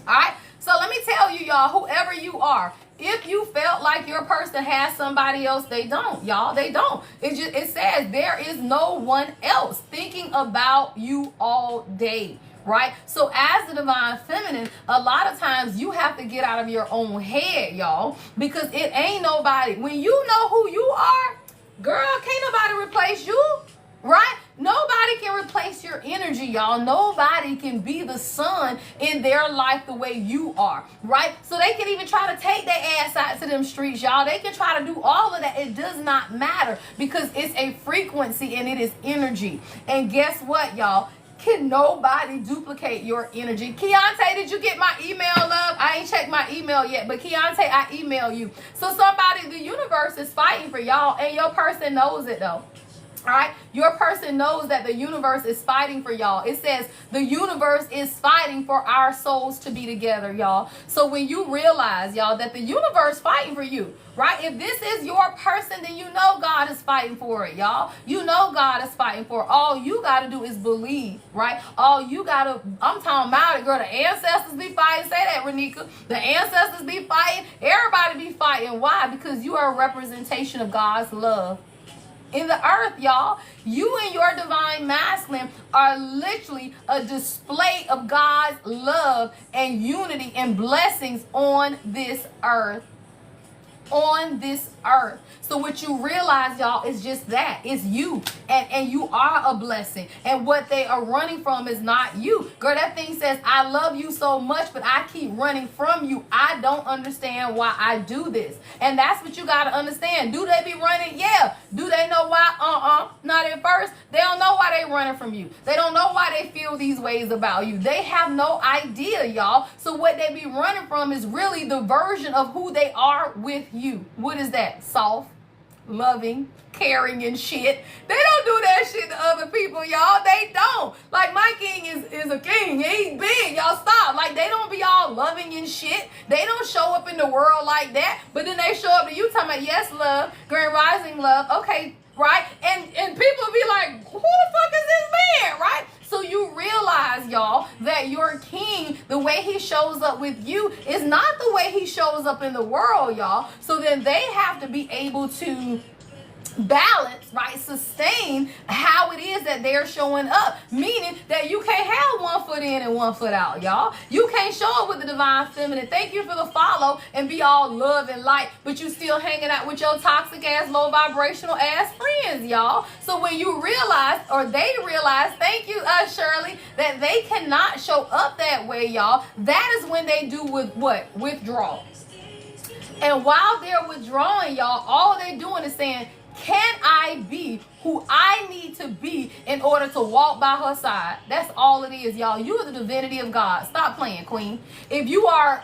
All right. So let me tell you, y'all, whoever you are, if you felt like your person has somebody else, they don't, y'all. They don't. It says there is no one else thinking about you all day. Right? So as the divine feminine, a lot of times you have to get out of your own head, y'all, because it ain't nobody. When you know who you are, girl, can't nobody replace you, right? Nobody can replace your energy, y'all. Nobody can be the sun in their life the way you are, right? So they can even try to take their ass out to them streets, y'all. They can try to do all of that. It does not matter because it's a frequency and it is energy. And guess what, y'all? Can nobody duplicate your energy? Keontae, did you get my email, love? I ain't checked my email yet, but Keontae, I email you. So somebody, the universe is fighting for y'all, and your person knows it, though. All right, your person knows that the universe is fighting for y'all. It says the universe is fighting for our souls to be together, y'all. So when you realize, y'all, that the universe fighting for you, right? If this is your person, then you know God is fighting for it, y'all. You know God is fighting for it. All you got to do is believe, right? All you got to, I'm talking about it, girl. The ancestors be fighting. Say that, Renika. The ancestors be fighting. Everybody be fighting. Why? Because you are a representation of God's love in the earth, y'all. You and your divine masculine are literally a display of God's love and unity and blessings on this earth. On this earth. So what you realize, y'all, is just that. It's you. And you are a blessing. And what they are running from is not you. Girl, that thing says, I love you so much, but I keep running from you. I don't understand why I do this. And that's what you got to understand. Do they be running? Yeah. Do they know why? Not at first. They don't know why they running from you. They don't know why they feel these ways about you. They have no idea, y'all. So what they be running from is really the version of who they are with you. What is that? Soft, loving, caring, and shit. They don't do that shit to other people, y'all. They don't. Like, my king is a king. He's big. Y'all stop. Like, they don't be all loving and shit. They don't show up in the world like that. But then they show up to you talking about, yes, love, grand rising love. Okay, right? And people be like, who the fuck is this man, right? So you realize, y'all, that your king, the way he shows up with you is not the way he shows up in the world, y'all. So then they have to be able to balance, right, sustain how it is that they're showing up, meaning that you can't have 1 foot in and 1 foot out, y'all. You can't show up with the divine feminine, thank you for the follow, and be all love and light, but you still hanging out with your toxic ass, low vibrational ass friends, y'all. So when you realize, or they realize, thank you, Shirley, that they cannot show up that way, y'all, that is when they do with what? Withdraw. And while they're withdrawing, y'all, all they're doing is saying, can I be who I need to be in order to walk by her side? That's all it is, y'all. You are the divinity of God. Stop playing, queen. If you are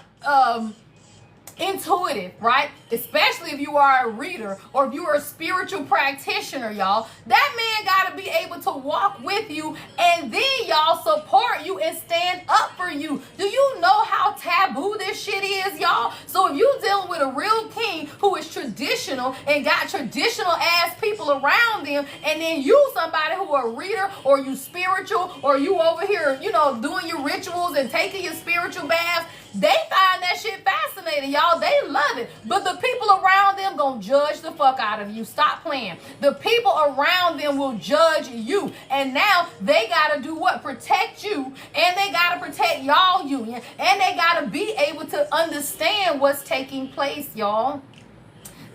intuitive, right? Especially if you are a reader or if you are a spiritual practitioner, y'all, that man got to be able to walk with you and then, y'all, support you and stand up for you. Do you know how taboo this shit is, y'all? So if you dealing with a real king who is traditional and got traditional ass people around them, and then you somebody who are a reader or you spiritual or you over here, you know, doing your rituals and taking your spiritual baths, they find that shit fascinating, y'all. They love it. But the people around them gonna judge the fuck out of you. Stop playing. The people around them will judge you. And now they gotta do what? Protect you. And they gotta protect y'all union. And they gotta be able to understand what's taking place, y'all.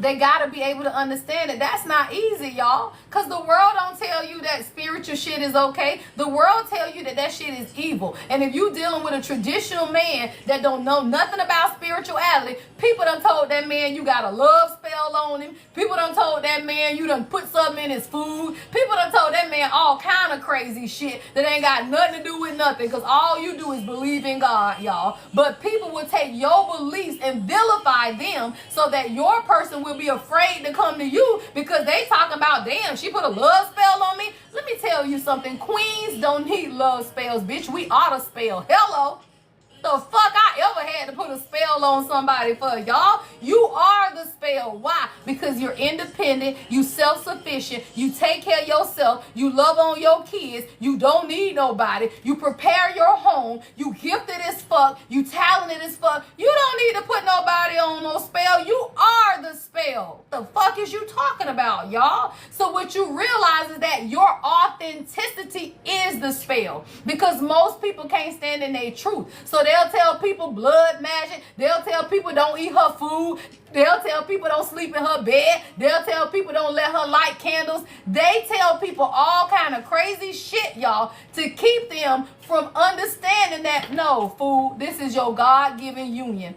They got to be able to understand that that's not easy, y'all. Because the world don't tell you that spiritual shit is okay. The world tell you that that shit is evil. And if you dealing with a traditional man that don't know nothing about spirituality, people done told that man you got a love spell on him. People done told that man you done put something in his food. People done told that man all kind of crazy shit that ain't got nothing to do with nothing. Because all you do is believe in God, y'all. But people will take your beliefs and vilify them so that your person will be afraid to come to you because they talking about, damn, she put a love spell on me. Let me tell you something. Queens don't need love spells, bitch. We auto spell. Hello. The fuck I ever had to put a spell on somebody for, y'all? You are the spell. Why? Because you're independent, you self-sufficient, you take care of yourself, you love on your kids, you don't need nobody, you prepare your home, you gifted as fuck, you talented as fuck. You don't need to put nobody on no spell. You are the spell. The fuck is you talking about, y'all? So what you realize is that your authenticity is the spell, because most people can't stand in their truth. So they'll tell people blood magic. They'll tell people don't eat her food. They'll tell people don't sleep in her bed. They'll tell people don't let her light candles. They tell people all kind of crazy shit, y'all, to keep them from understanding that, no, fool, this is your God-given union.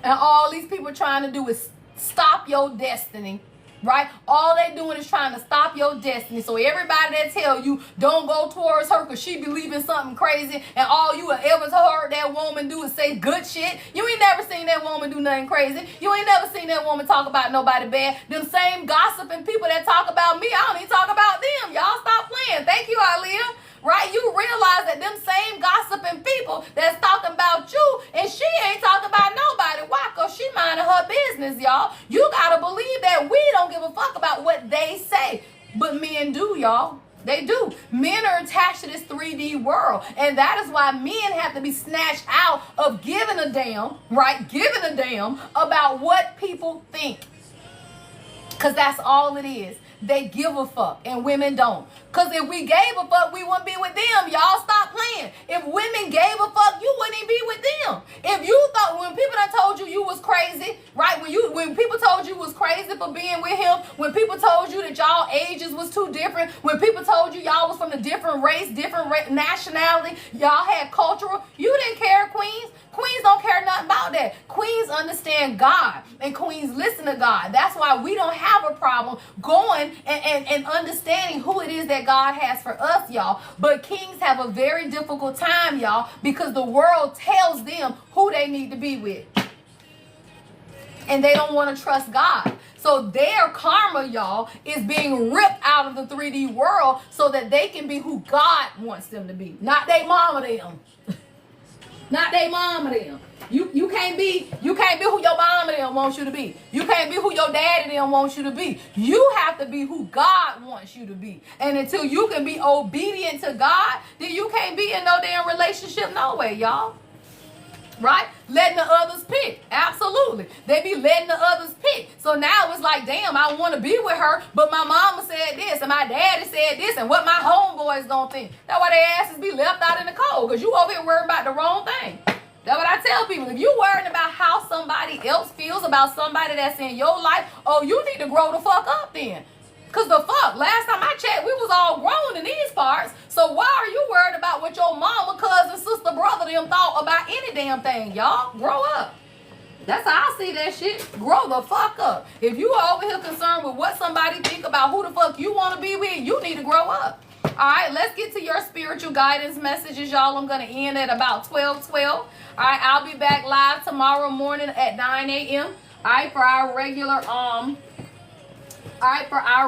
And all these people trying to do is stop your destiny. Right? All they doing is trying to stop your destiny. So everybody that tell you don't go towards her because she believe in something crazy, and all you ever heard that woman do is say good shit. You ain't never seen that woman do nothing crazy. You ain't never seen that woman talk about nobody bad. Them same gossiping people that talk about me, I don't even talk about them. Y'all stop playing. Thank you, Aaliyah. Right? You realize that them same gossiping people that's talking about you, and she ain't talking about nobody. Why? Because she minding her business, y'all. You got to believe that we don't give a fuck about what they say. But men do, y'all. They do. Men are attached to this 3D world. And that is why men have to be snatched out of giving a damn, right? Giving a damn about what people think. Because that's all it is. They give a fuck, and women don't. Because if we gave a fuck, we wouldn't be with them. Y'all stop playing. If women gave a fuck, you wouldn't even be with them. If you thought, when people done told you you was crazy, right? When people told you was crazy for being with him, when people told you that y'all ages was too different, when people told you y'all was from a different race, different nationality, y'all had cultural, you didn't care, queens. Queens don't care nothing about that. Queens understand God, and queens listen to God. That's why we don't have a problem going and understanding who it is that God has for us, y'all. But kings have a very difficult time, y'all, because the world tells them who they need to be with. And they don't want to trust God. So their karma, y'all, is being ripped out of the 3D world so that they can be who God wants them to be. Not they mama them. Not they mama them. You can't be who your mama them wants you to be. You can't be who your daddy them wants you to be. You have to be who God wants you to be. And until you can be obedient to God, then you can't be in no damn relationship no way, y'all. Right? Letting the others pick. Absolutely. They be letting the others pick. So now it's like, damn, I want to be with her, but my mama said this, and my daddy said this, and what my homeboys gonna think. That's why their asses be left out in the cold, because you over here worried about the wrong thing. That's what I tell people. If you worried about how somebody else feels about somebody that's in your life, oh, you need to grow the fuck up then. Because the fuck, last time I checked, we was all grown in these parts. So why are you worried about what your mama, cousin, sister, brother, them thought about any damn thing, y'all? Grow up. That's how I see that shit. Grow the fuck up. If you are over here concerned with what somebody think about who the fuck you want to be with, you need to grow up. All right, let's get to your spiritual guidance messages, y'all. I'm going to end at about 12:12. All right, I'll be back live tomorrow morning at 9 a.m. All right, for our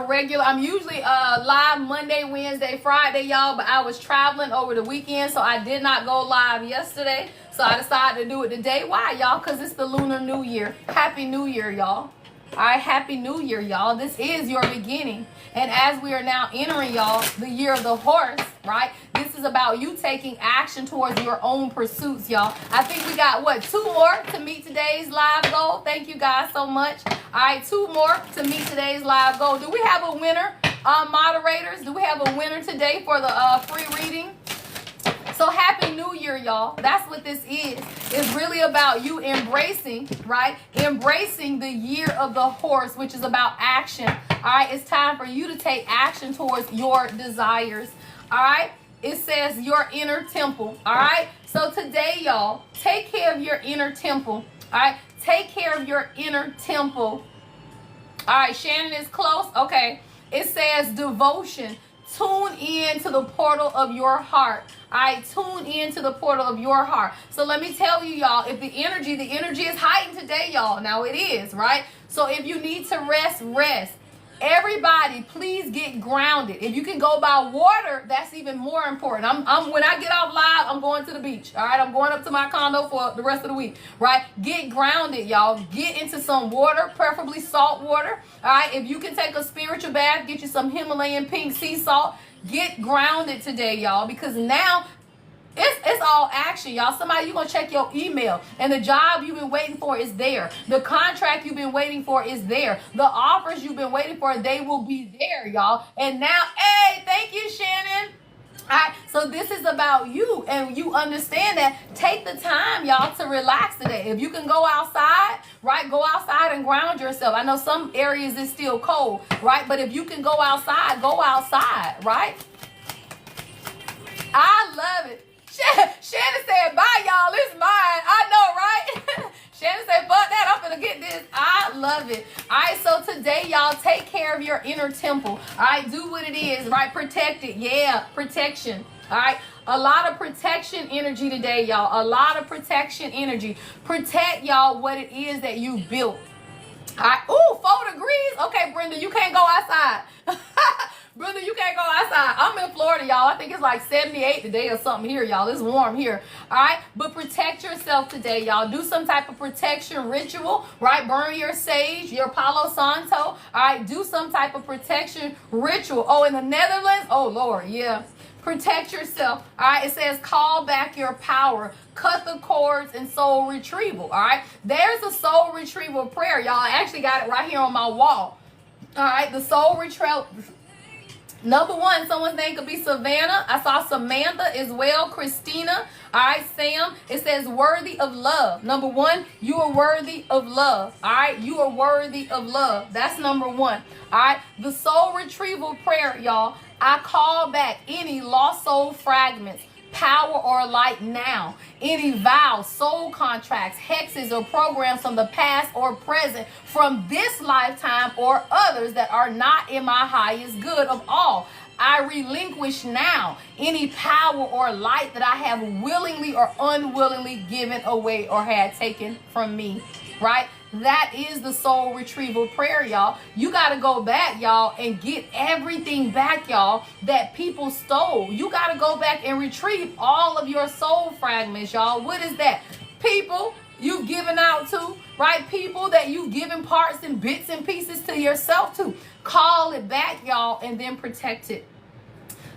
regular, I'm usually live Monday, Wednesday, Friday, y'all, but I was traveling over the weekend, so I did not go live yesterday. So I decided to do it today. Why, y'all? Because it's the Lunar New Year. Happy New Year, y'all. All right, Happy New Year, y'all. This is your beginning. And as we are now entering, y'all, the year of the horse, right? This is about you taking action towards your own pursuits, y'all. I think we got, 2 more to meet today's live goal. Thank you guys so much. All right, 2 more to meet today's live goal. Do we have a winner, moderators? Do we have a winner today for the free reading? So Happy New Year, y'all. That's what this is. It's really about you embracing, right? Embracing the year of the horse, which is about action. All right, it's time for you to take action towards your desires. All right, it says your inner temple. All right, so today, y'all, take care of your inner temple. All right, take care of your inner temple. All right, Shannon is close. Okay, it says devotion. Tune in to the portal of your heart. All right, tune in to the portal of your heart. So let me tell you, y'all, if the energy is heightened today, y'all. Now it is, right? So if you need to rest, rest. Everybody, please get grounded. If you can go by water, that's even more important. I'm when I get off live, I'm going to the beach. All right, I'm going up to my condo for the rest of the week. Right, get grounded, y'all. Get into some water, preferably salt water. All right, if you can take a spiritual bath, get you some Himalayan pink sea salt. Get grounded today, y'all, because now it's all action, y'all. Somebody, you're going to check your email, and the job you've been waiting for is there. The contract you've been waiting for is there. The offers you've been waiting for, they will be there, y'all. And now, hey, thank you, Shannon. All right, so this is about you, and you understand that. Take the time, y'all, to relax today. If you can go outside, right, go outside and ground yourself. I know some areas it's still cold, right, but if you can go outside, right? I love it. Shannon said, bye, y'all. It's mine. I know, right? Shannon said, fuck that. I'm going to get this. I love it. All right, so today, y'all, take care of your inner temple. All right, do what it is, right? Protect it. Yeah, protection. All right, a lot of protection energy today, y'all. A lot of protection energy. Protect, y'all, what it is that you built. All right. Ooh, 4 degrees. Okay, Brenda, you can't go outside. Brother, you can't go outside. I'm in Florida, y'all. I think it's like 78 today or something here, y'all. It's warm here. All right? But protect yourself today, y'all. Do some type of protection ritual, right? Burn your sage, your Palo Santo. All right? Do some type of protection ritual. Oh, in the Netherlands? Oh, Lord, yeah. Protect yourself. All right? It says call back your power. Cut the cords and soul retrieval. All right? There's a soul retrieval prayer, y'all. I actually got it right here on my wall. All right? The soul retrieval. Number 1, someone's name could be Savannah. I saw Samantha as well. Christina. All right, Sam. It says worthy of love. Number 1, you are worthy of love. All right, you are worthy of love. That's number 1. All right, the soul retrieval prayer, y'all. I call back any lost soul fragments, power or light now. Any vows, soul contracts, hexes, or programs from the past or present, from this lifetime or others that are not in my highest good of all. I relinquish now any power or light that I have willingly or unwillingly given away or had taken from me. Right? That is the soul retrieval prayer, y'all. You got to go back, y'all, and get everything back, y'all, that people stole. You got to go back and retrieve all of your soul fragments, y'all. What is that? People you've given out to, right? People that you've given parts and bits and pieces to yourself to. Call it back, y'all, and then protect it.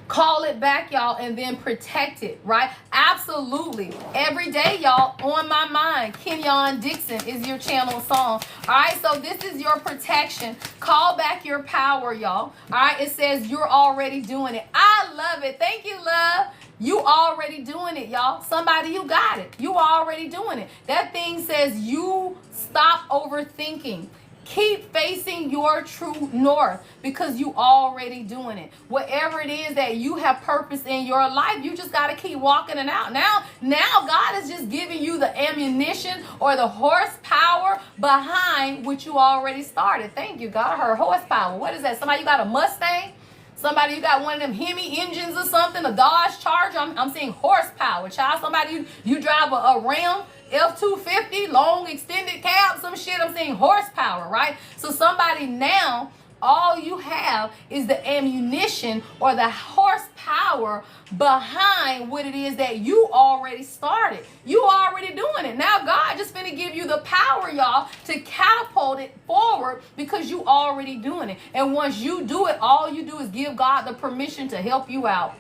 Call it back, y'all, and then protect it, right? Absolutely. Every day, y'all, on my mind, Kenyon Dixon is your channel song. All right, so this is your protection. Call back your power, y'all. All right, it says you're already doing it. I love it. Thank you, love. You already doing it, y'all. Somebody, you got it. You already doing it. That thing says you stop overthinking. Keep facing your true north because you already doing it. Whatever it is that you have purpose in your life, you just got to keep walking it out. Now God is just giving you the ammunition or the horsepower behind what you already started. Thank you, God. I heard horsepower. What is that? Somebody, you got a Mustang? Somebody, you got one of them Hemi engines or something, a Dodge Charger. I'm seeing horsepower, child. Somebody, you drive a Ram F-250, long extended cab, some shit. I'm saying horsepower, right? So somebody now, all you have is the ammunition or the horsepower behind what it is that you already started. You already doing it. Now God just finna give you the power, y'all, to catapult it forward because you already doing it. And once you do it, all you do is give God the permission to help you out.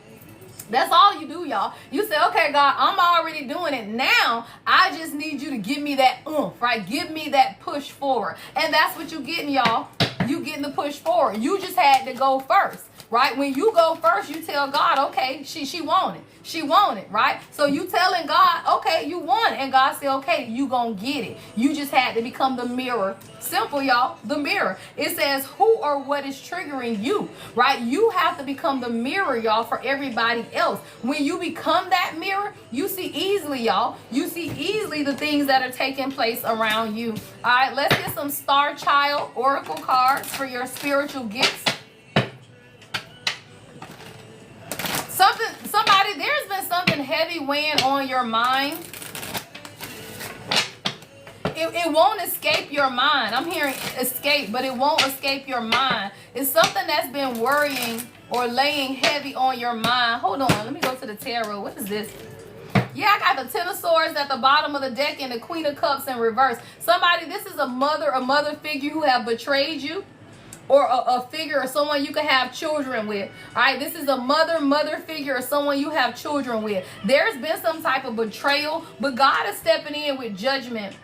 That's all you do, y'all. You say, okay, God, I'm already doing it. Now, I just need you to give me that oomph, right? Give me that push forward. And that's what you're getting, y'all. You getting the push forward. You just had to go first, right? When you go first, you tell God, okay, she want it. She want it, right? So you telling God, okay, you want it. And God said, okay, you gonna get it. You just had to become the mirror. Simple, y'all. The mirror. It says who or what is triggering you, right? You have to become the mirror, y'all, for everybody else. When you become that mirror, you see easily, y'all. You see easily the things that are taking place around you. All right, let's get some Star Child Oracle cards for your spiritual gifts. Somebody, there's been something heavy weighing on your mind. it won't escape your mind. I'm hearing escape, but it won't escape your mind. It's something that's been worrying or laying heavy on your mind. Hold on, let me go to the tarot. What is this? Yeah, I got the Ten of Swords at the bottom of the deck and the Queen of Cups in reverse. Somebody, this is a mother figure who have betrayed you, or a figure or someone you can have children with. All right, this is a mother figure or someone you have children with. There's been some type of betrayal, but God is stepping in with judgment.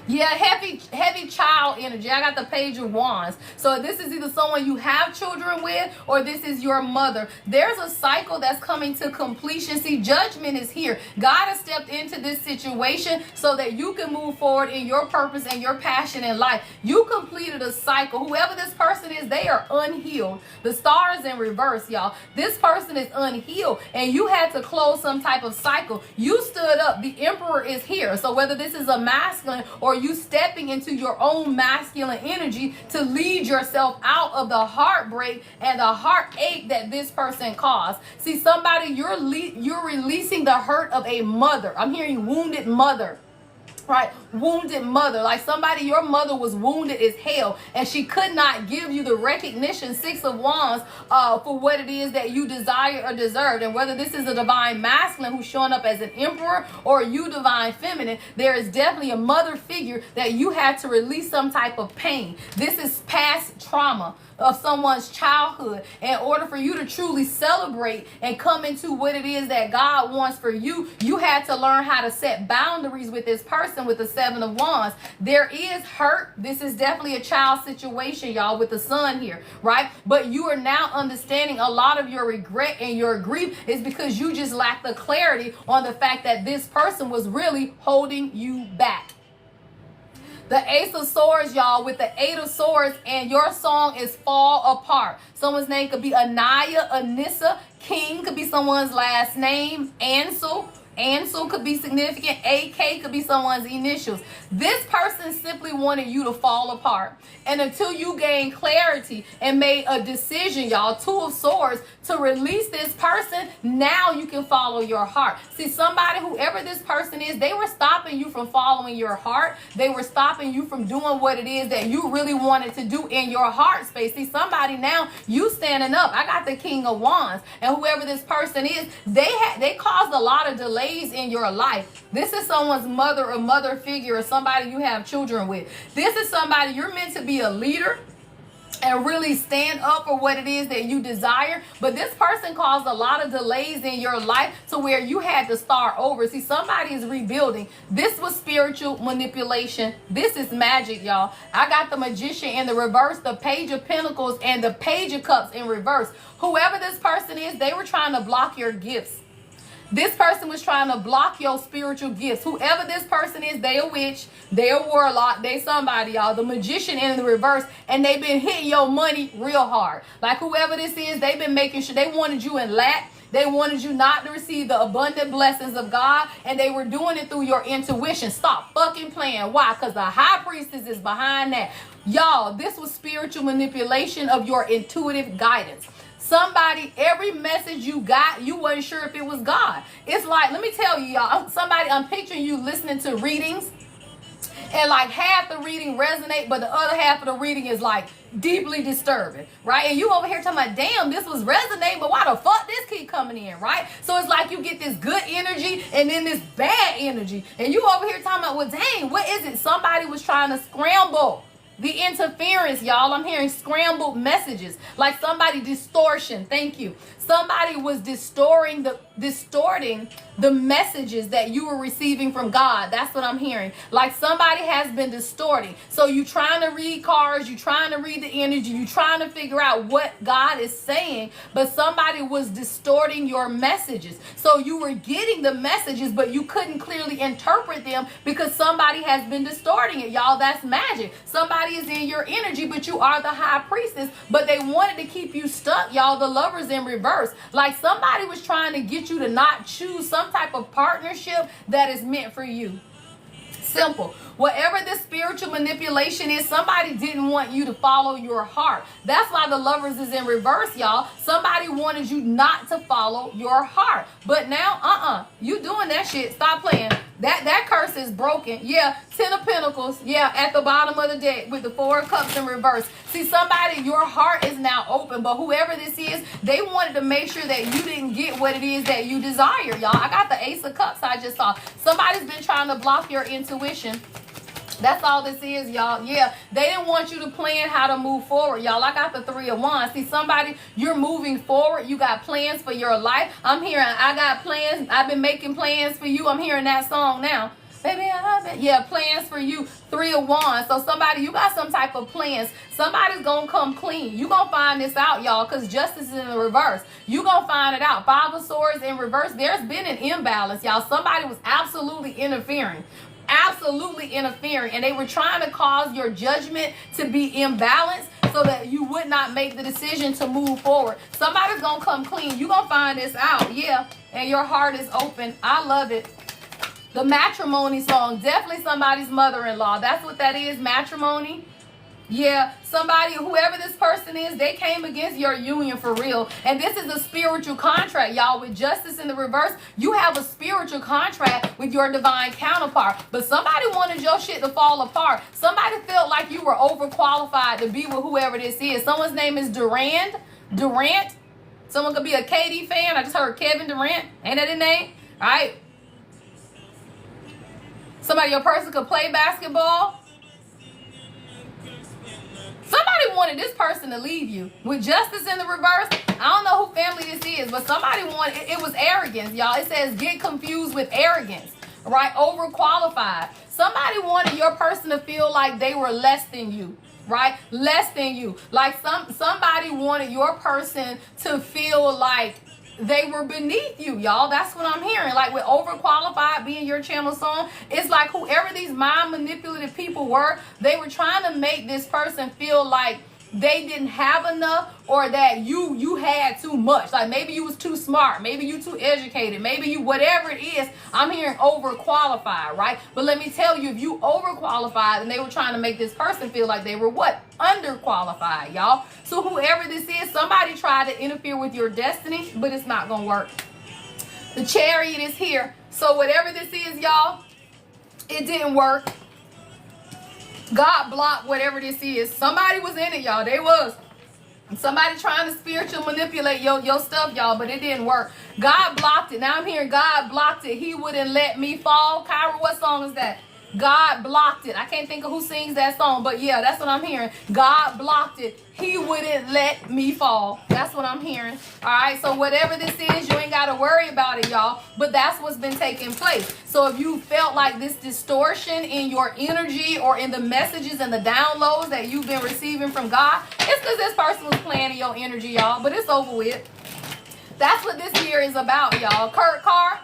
Yeah, heavy child energy. I got the Page of Wands. So this is either someone you have children with, or this is your mother. There's a cycle that's coming to completion. See, judgment is here. God has stepped into this situation so that you can move forward in your purpose and your passion in life. You completed a cycle. Whoever this person is, they are unhealed. The star is in reverse, y'all. This person is unhealed, and you had to close some type of cycle. You stood up. The Emperor is here. So whether this is a masculine or you stepping into your own masculine energy to lead yourself out of the heartbreak and the heartache that this person caused. See, somebody, you're releasing the hurt of a mother. I'm hearing wounded mother. Right, wounded mother. Like somebody, your mother was wounded as hell, and she could not give you the recognition, Six of Wands, for what it is that you desire or deserved. And whether this is a divine masculine who's showing up as an emperor, or you divine feminine, there is definitely a mother figure that you had to release some type of pain. This is past trauma of someone's childhood. In order for you to truly celebrate and come into what it is that God wants for you, you had to learn how to set boundaries with this person with the Seven of Wands. There is hurt. This is definitely a child situation, y'all, with the sun here, right? But you are now understanding a lot of your regret and your grief is because you just lack the clarity on the fact that this person was really holding you back. The Ace of Swords, y'all, with the Eight of Swords, and your song is Fall Apart. Someone's name could be Anaya, Anissa. King could be someone's last name. Ansel could be significant. AK could be someone's initials. This person simply wanted you to fall apart. And until you gain clarity and made a decision, y'all, Two of Swords, to release this person, now you can follow your heart. See, somebody, whoever this person is, they were stopping you from following your heart. They were stopping you from doing what it is that you really wanted to do in your heart space. See, somebody, now you standing up. I got the King of Wands. And whoever this person is, they caused a lot of delays in your life. This is someone's mother or mother figure, or somebody you have children with. This is somebody, you're meant to be a leader and really stand up for what it is that you desire. But this person caused a lot of delays in your life to where you had to start over. See, somebody is rebuilding. This was spiritual manipulation. This is magic, y'all. I got the Magician in the reverse, the Page of Pentacles, and the Page of Cups in reverse. Whoever this person is, they were trying to block your gifts. This person was trying to block your spiritual gifts. Whoever this person is, they a witch, they a warlock, they somebody, y'all. The Magician in the reverse, and they've been hitting your money real hard. Like whoever this is, they've been making sure they wanted you in lack. They wanted you not to receive the abundant blessings of God, and they were doing it through your intuition. Stop fucking playing. Why? Because the High Priestess is behind that. Y'all, this was spiritual manipulation of your intuitive guidance. Somebody, every message you got, you wasn't sure if it was God. It's like, let me tell you, y'all, somebody, I'm picturing you listening to readings, and like half the reading resonate, but the other half of the reading is like deeply disturbing, right? And you over here talking about, damn, this was resonating, but why the fuck this keep coming in, right? So it's like you get this good energy and then this bad energy, and you over here talking about, well, dang, what is it? Somebody was trying to scramble the interference, y'all. I'm hearing scrambled messages, like somebody distortion. Thank you. Somebody was distorting the messages that you were receiving from God. That's what I'm hearing. Like somebody has been distorting. So you trying to read cards, you trying to read the energy, you trying to figure out what God is saying, but somebody was distorting your messages. So you were getting the messages, but you couldn't clearly interpret them because somebody has been distorting it, y'all. That's magic. Somebody is in your energy, but you are the High Priestess, but they wanted to keep you stuck, y'all. The Lovers in reverse. Like somebody was trying to get you to not choose some type of partnership that is meant for you. Simple. Whatever this spiritual manipulation is, somebody didn't want you to follow your heart. That's why the Lovers is in reverse, y'all. Somebody wanted you not to follow your heart. But now, you doing that shit. Stop playing. That curse is broken. Yeah, 10 of Pentacles. Yeah, at the bottom of the deck with the 4 of Cups in reverse. See, somebody, your heart is now open, but whoever this is, they wanted to make sure that you didn't get what it is that you desire, y'all. I got the Ace of Cups I just saw. Somebody's been trying to block your intuition. That's all this is, y'all. Yeah, they didn't want you to plan how to move forward, y'all. I got the 3 of Wands. See, somebody, you're moving forward. You got plans for your life. I'm hearing, I got plans. I've been making plans for you. I'm hearing that song now. Baby, yeah, plans for you. 3 of Wands. So somebody, you got some type of plans. Somebody's going to come clean. you going to find this out, y'all, because justice is in the reverse. you going to find it out. 5 of Swords in reverse. There's been an imbalance, y'all. Somebody was absolutely interfering. Absolutely interfering, and they were trying to cause your judgment to be imbalanced so that you would not make the decision to move forward. Somebody's gonna come clean. You're gonna find this out, yeah, and your heart is open. I love it. The matrimony song, definitely somebody's mother-in-law. That's what that is, matrimony. Yeah, somebody, whoever this person is, they came against your union for real. And this is a spiritual contract, y'all. With justice in the reverse, you have a spiritual contract with your divine counterpart. But somebody wanted your shit to fall apart. Somebody felt like you were overqualified to be with whoever this is. Someone's name is Durant. Someone could be a KD fan. I just heard Kevin Durant. Ain't that his name? All right. Somebody, your person could play basketball. Somebody wanted this person to leave you. With justice in the reverse, I don't know who family this is, but somebody wanted, it was arrogance, y'all. It says get confused with arrogance, right? Overqualified. Somebody wanted your person to feel like they were less than you, right? Less than you. Like somebody wanted your person to feel like they were beneath you, y'all. That's what I'm hearing. Like with overqualified being your channel song, it's like whoever these mind manipulative people were, they were trying to make this person feel like they didn't have enough, or that you had too much. Like maybe you was too smart, maybe you too educated, maybe you, whatever it is, I'm hearing overqualified, right? But let me tell you, if you overqualified, and they were trying to make this person feel like they were what? Underqualified, y'all. So whoever this is, somebody tried to interfere with your destiny, but it's not gonna work. The Chariot is here. So whatever this is, y'all, it didn't work. God blocked whatever this is. Somebody was in it, y'all. They was. Somebody trying to spiritual manipulate your stuff, y'all, but it didn't work. God blocked it. Now I'm hearing God blocked it. He wouldn't let me fall. Kyra, what song is that? God blocked it. I can't think of who sings that song, but yeah, that's what I'm hearing. God blocked it. He wouldn't let me fall. That's what I'm hearing. All right, so whatever this is, you ain't got to worry about it, y'all. But that's what's been taking place. So if you felt like this distortion in your energy or in the messages and the downloads that you've been receiving from God, it's because this person was playing in your energy, y'all. But it's over with. That's what this year is about, y'all. Kurt Carr,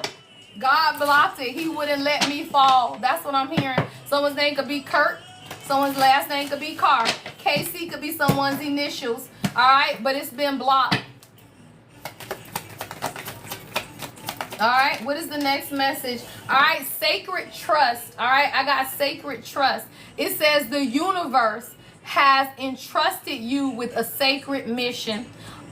God blocked it. He wouldn't let me fall. That's what I'm hearing. Someone's name could be Kurt. Someone's last name could be Carr. KC could be someone's initials. All right, but it's been blocked. All right, what is the next message? All right, sacred trust. All right, I got sacred trust. It says the universe has entrusted you with a sacred mission.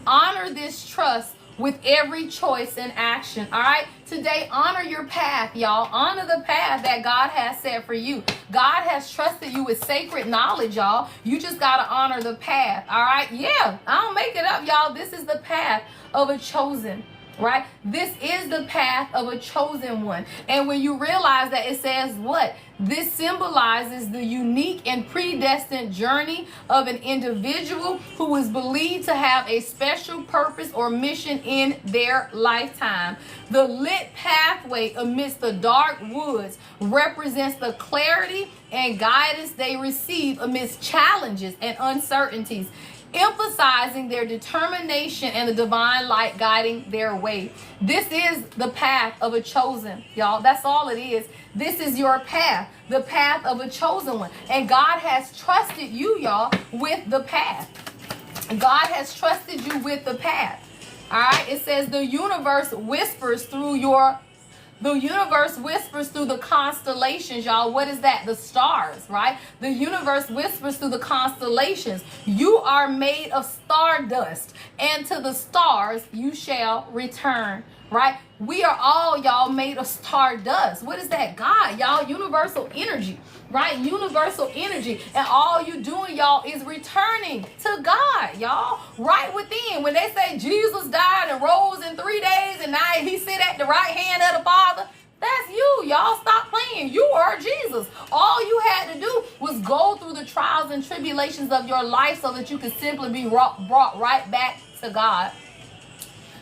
Honor this trust with every choice and action. All right, today honor your path, y'all. Honor the path that God has set for you. God has trusted you with sacred knowledge, y'all. You just got to honor the path. All right, yeah, I don't make it up, y'all. This is the path of a chosen, right? This is the path of a chosen one. And when you realize that, it says what? This symbolizes the unique and predestined journey of an individual who is believed to have a special purpose or mission in their lifetime. The lit pathway amidst the dark woods represents the clarity and guidance they receive amidst challenges and uncertainties, emphasizing their determination and the divine light guiding their way. This is the path of a chosen, y'all. That's all it is. This is your path, the path of a chosen one. And God has trusted you, y'all, with the path. God has trusted you with the path. All right. It says the universe whispers through The universe whispers through the constellations, y'all. What is that? The stars, right? The universe whispers through the constellations. You are made of stardust, and to the stars you shall return, right? We are all, y'all, made of stardust. What is that? God, y'all. Universal energy, right? Universal energy. And all you doing, y'all, is returning to God, y'all. Right within. When they say Jesus died and rose in 3 days and now he sit at the right hand of the Father, that's you, y'all. Stop playing. You are Jesus. All you had to do was go through the trials and tribulations of your life so that you could simply be brought right back to God.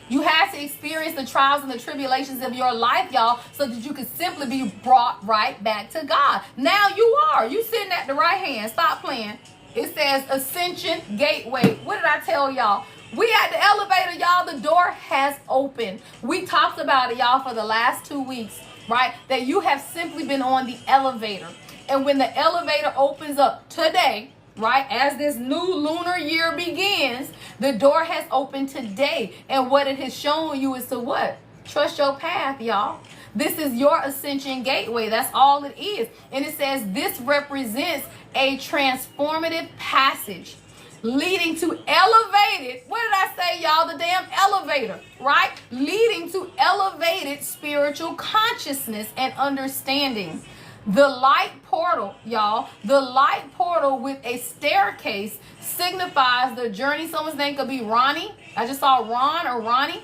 You had to experience the trials and the tribulations of your life, y'all, so that you could simply be brought right back to God. Now you are. You sitting at the right hand. Stop playing. It says Ascension Gateway. What did I tell y'all? We at the elevator, y'all. The door has opened. We talked about it, y'all, for the last 2 weeks, right? That you have simply been on the elevator. And when the elevator opens up today, right, as this new lunar year begins, the door has opened today. And what it has shown you is to what? Trust your path, y'all. This is your ascension gateway. That's all it is. And it says this represents a transformative passage leading to elevated, what did I say, y'all? The damn elevator, right? Leading to elevated spiritual consciousness and understanding. The light portal, y'all, the light portal with a staircase signifies the journey. Someone's name could be Ronnie. I just saw Ron or Ronnie.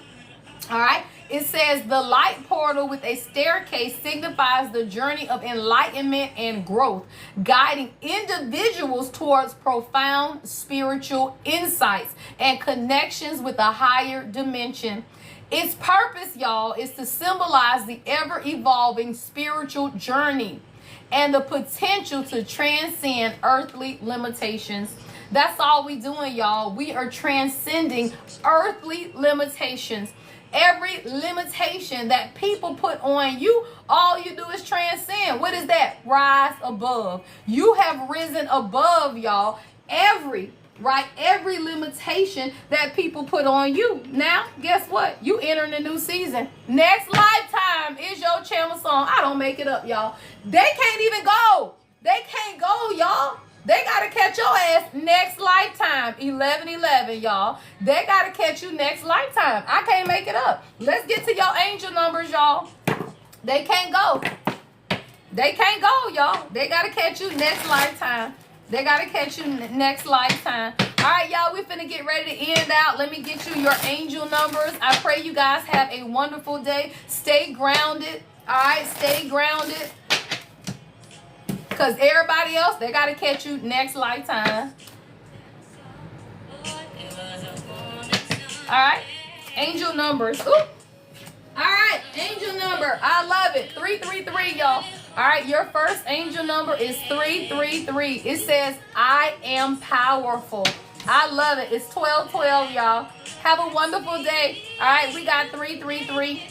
All right. It says the light portal with a staircase signifies the journey of enlightenment and growth, guiding individuals towards profound spiritual insights and connections with a higher dimension. Its purpose, y'all, is to symbolize the ever-evolving spiritual journey and the potential to transcend earthly limitations. That's all we doing, y'all. We are transcending earthly limitations. Every limitation that people put on you, all you do is transcend. What is that? Rise above. You have risen above, y'all. Every limitation that people put on you. Now, guess what? You entering a new season. Next Lifetime is your channel song. I don't make it up, y'all. They can't even go. They can't go, y'all. They got to catch your ass next lifetime. 11/11, y'all. They got to catch you next lifetime. I can't make it up. Let's get to your angel numbers, y'all. They can't go. They can't go, y'all. They got to catch you next lifetime. They got to catch you next lifetime. All right, y'all, we're finna get ready to end out. Let me get you your angel numbers. I pray you guys have a wonderful day. Stay grounded. All right, stay grounded. Because everybody else, they got to catch you next lifetime. All right. Angel numbers. Ooh. All right. Angel number. I love it. 333, y'all. All right. Your first angel number is 333. It says, I am powerful. I love it. It's 1212, y'all. Have a wonderful day. All right. We got 333.